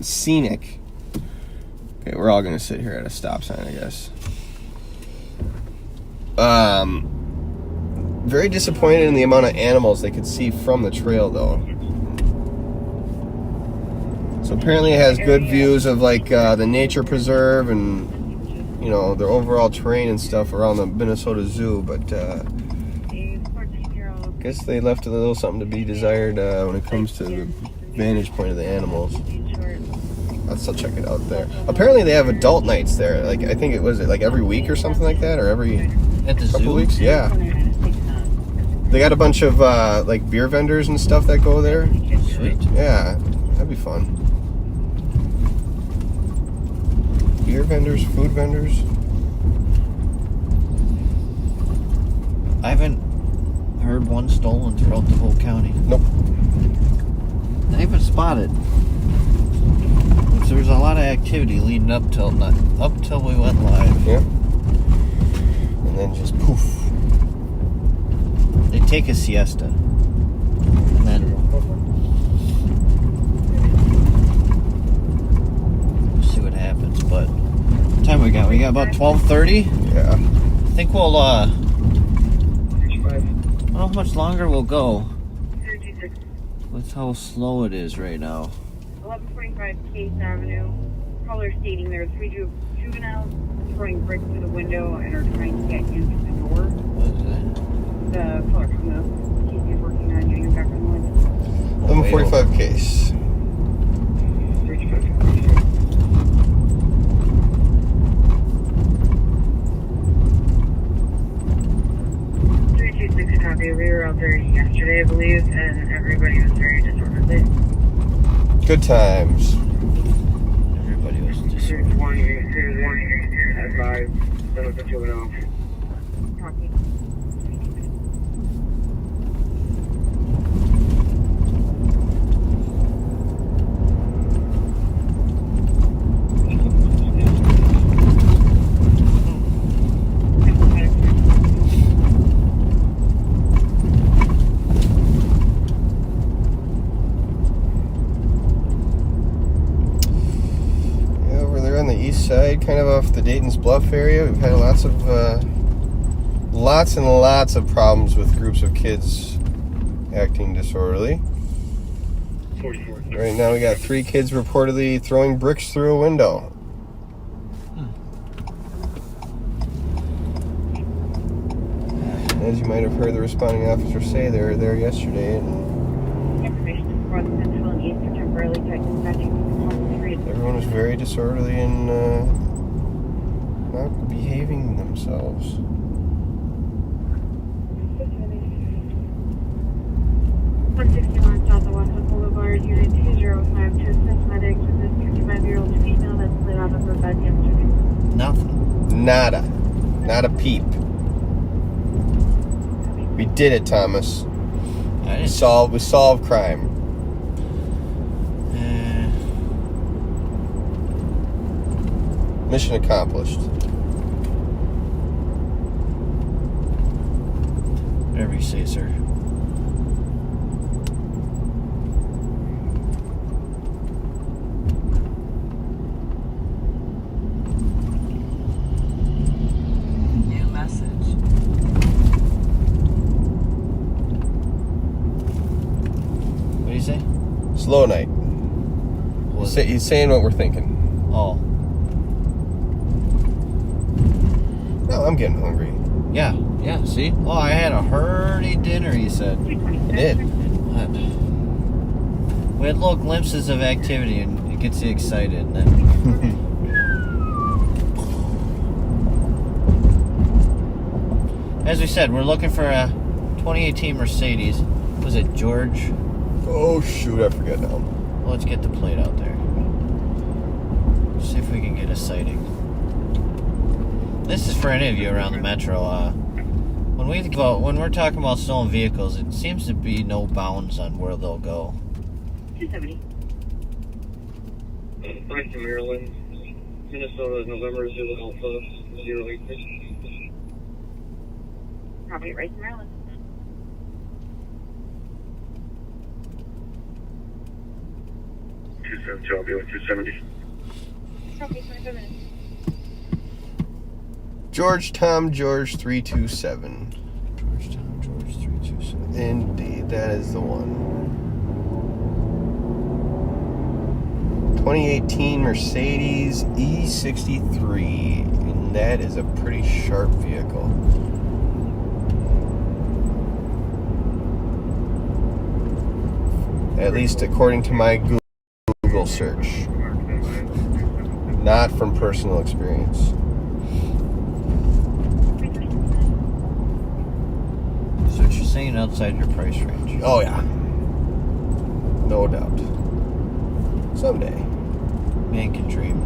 scenic. Okay, we're all gonna sit here at a stop sign, I guess. Very disappointed in the amount of animals they could see from the trail, though. So apparently it has good views of like the nature preserve and you know the overall terrain and stuff around the Minnesota Zoo, but I guess they left a little something to be desired when it comes to the vantage point of the animals. I'll still check it out there. Apparently they have adult nights there. Like I think it was like every week or something like that, or every At the couple zoo? weeks. Yeah. They got a bunch of like beer vendors and stuff that go there. Sweet. Yeah, that'd be fun. Beer vendors, food vendors. I haven't heard one stolen throughout the whole county. Nope. I haven't spotted. There was a lot of activity leading up till we went live. Yeah. And then just poof. They take a siesta. And then we'll see what happens. But what time we got? We got about 12:30. Yeah. I think we'll I don't know how much longer we'll go. With how slow it is right now. 1145 Case Avenue. Caller stating there are 3 juveniles throwing bricks through the window and are trying to get into the door. What is that? The caller from the case is working on getting back on the line. 1145 case. Copy. We were out there yesterday, I believe, and everybody was very disorderly. Good times. Everybody was just. Here's one at 5. Then with the juvenile. Copy. Side, kind of off the Dayton's Bluff area. We've had lots and lots of problems with groups of kids acting disorderly. 44. Right now we got 3 kids reportedly throwing bricks through a window. As you might have heard the responding officer say, they were there yesterday and Information for the Central and East are temporarily tight dispatching. everyone was very disorderly and not behaving themselves. 161 South of Westwood Boulevard, Unit 205 to assist medics with this 55-year-old female that slid out of her bed yesterday. Nothing. Nada. Not a peep. We did it, Thomas. I We didn't. solved crime. Mission accomplished. Whatever you say, sir. New message. What do you say? Slow night. What? He's saying what we're thinking. Oh, No, I'm getting hungry. yeah. See? Oh, I had a hearty dinner. You said. I did. What? We had little glimpses of activity, and it gets you excited. And then as we said, we're looking for a 2018 Mercedes. Was it George? Oh, shoot, I forget now. Well, let's get the plate out there. See if we can get a sighting. This is for any of you around the metro. When we're talking about stolen vehicles, it seems to be no bounds on where they'll go. 270. Bryson, Maryland. Minnesota, November 0 Alpha 083. Probably right in Maryland. I'll be with 270. Probably 25 minutes. George Tom George 327. George Tom George 327. Indeed, that is the one. 2018 Mercedes E63, and that is a pretty sharp vehicle. At least according to my Google search. Not from personal experience. So what you're saying outside your price range? Oh yeah. No doubt. Someday. Man can dream.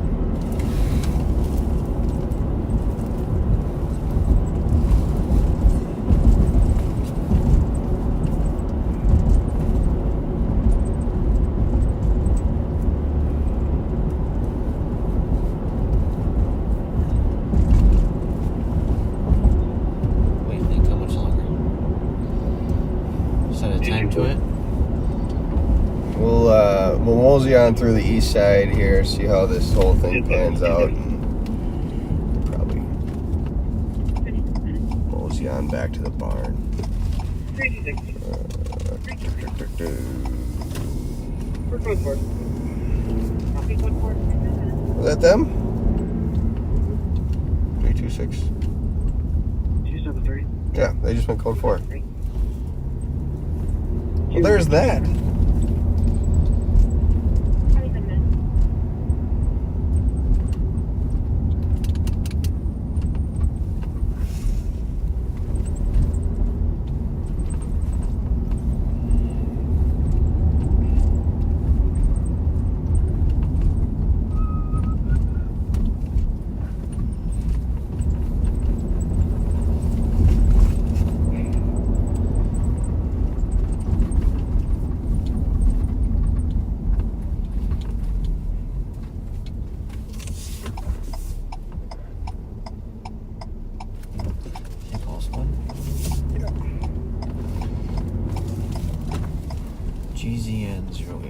Wait, think how much longer? Is that a time to it? We'll mosey on through the east side here, see how this whole thing pans out, and probably mosey on back to the barn. Was that them? 326. 273. Yeah, they just went code 4. Well, there's that. GZN 081.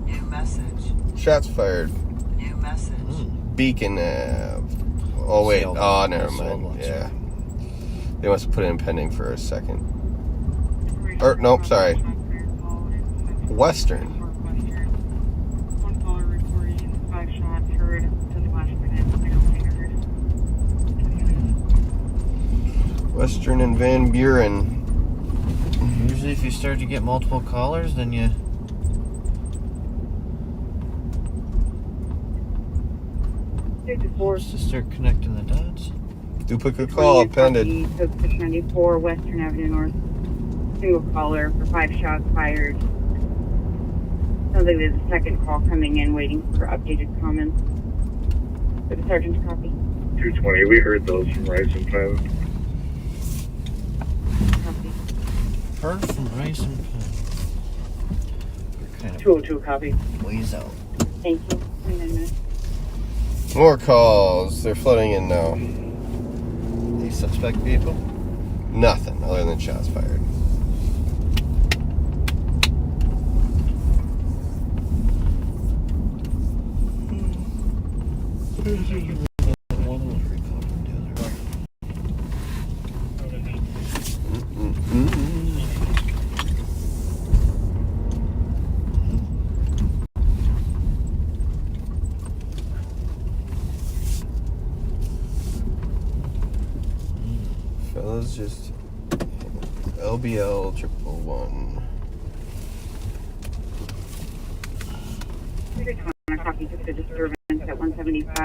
New message. Shots fired. New message. Beacon Ave. Oh, wait. Oh, never mind. Yeah. They must have put it in pending for a second. Or, nope, sorry. Western. One caller reporting 5 shots heard to the last minute. Western and Van Buren. Usually if you start to get multiple callers, then you... Just to start connecting the dots. Duplicate call appended. 694 Western Avenue North. Single caller for 5 shots fired. Sounds like there's a second call coming in, waiting for updated comments. For the sergeant's copy. 220. We heard those from Rising Pilot. Copy. Heard from Rice and Penn. We're kind of 202 copy. ways out. Thank you. 29 minutes. More calls. They're flooding in now. The suspect vehicle? Nothing other than shots fired. One was recovered, the other. Fellas, just LBL 111. Copy. Just a disturbance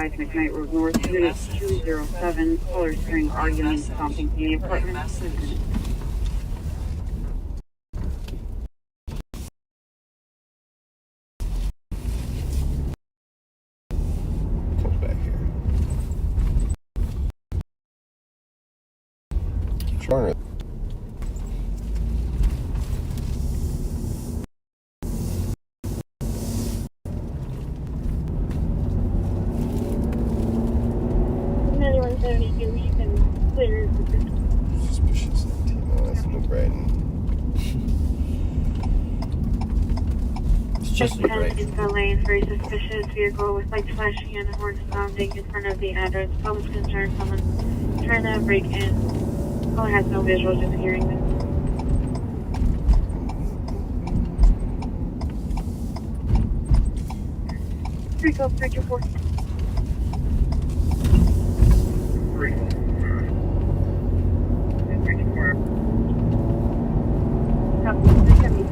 5 McKnight Road North, Unit 207. Callers hearing arguing, stomping in the apartment. Message. Comes back here. Corner. Suspicious. No, that's New Brighton. It's just New Brighton. It's the lane for a suspicious vehicle with lights flashing and horns sounding in front of the address. Public concern, someone trying to break in. Caller has no visual, just hearing this. 324.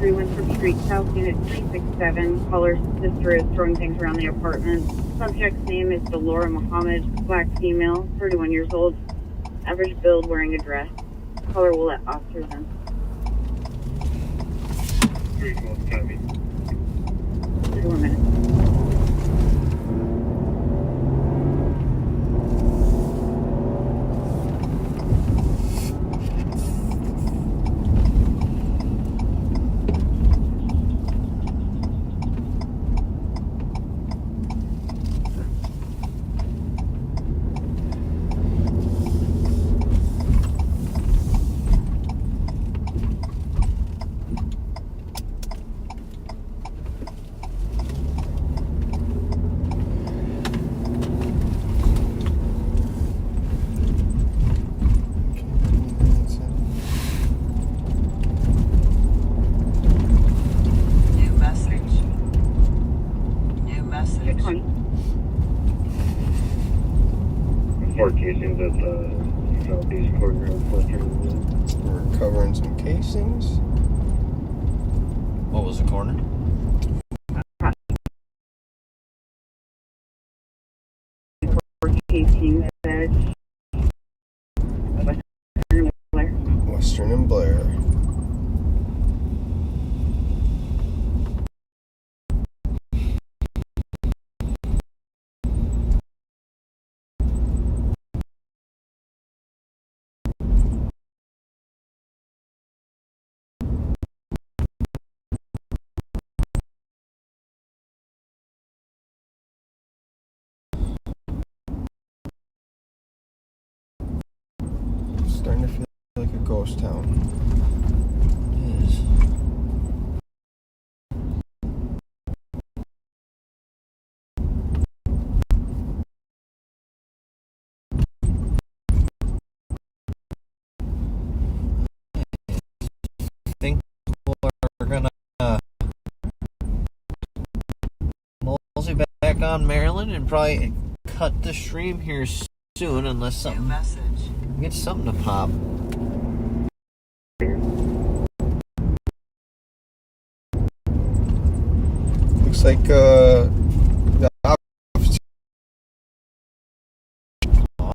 373 Winthrop Street South, Unit 367. Caller's sister is throwing things around the apartment. Subject's name is Delora Muhammad, black female, 31 years old, average build, wearing a dress. Caller will let officers in. 31 minutes. Casings at the southeast corner of Fletcher. We're covering some casings. What was the corner? Casings at Western and Blair. Starting to feel like a ghost town. It is. I think we're gonna mosey back on Maryland and probably cut the stream here soon, unless something get something to pop. Looks like the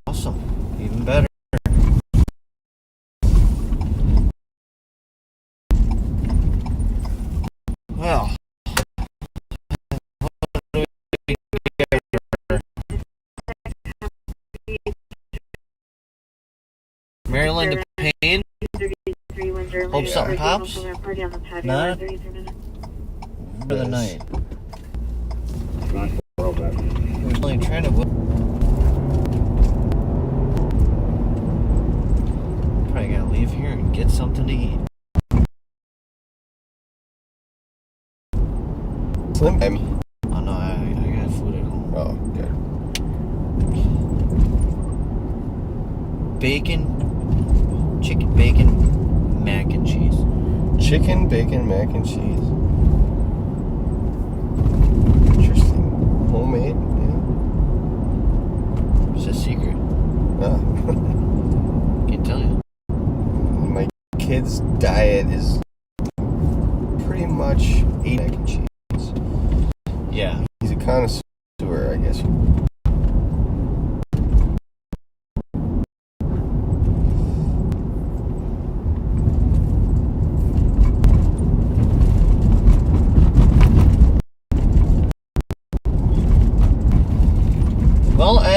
Awesome, even better. Well, Maryland to Payne. Hope something pops. Not for the night. We're only trying to. Probably gotta leave here and get something to eat. Slim Time. Oh no, I got food at home. Oh, good. Bacon, chicken bacon, mac and cheese. Chicken, bacon, mac and cheese. Interesting. Homemade, yeah. It's a secret. Ah. Can't tell you. My kid's diet is pretty much 8 mac and cheese. Yeah. He's a connoisseur, I guess.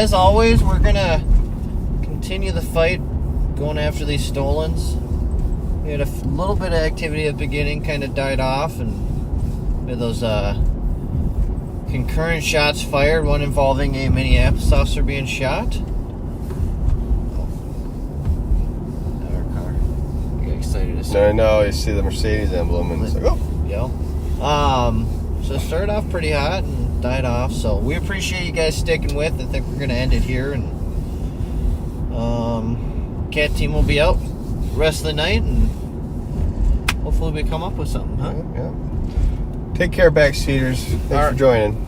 as always, we're gonna continue the fight, going after these stolens. We had a little bit of activity at the beginning, kind of died off, and we had those concurrent shots fired, one involving a Minneapolis officer being shot. Our car. You got excited to see it? No, you see the Mercedes emblem, and it's like, oh. Yeah. So it started off pretty hot and died off. So we appreciate you guys sticking with. I think we're gonna end it here, and cat team will be out the rest of the night, and hopefully we come up with something, huh? Yeah. Take care, backseaters. Thanks for joining.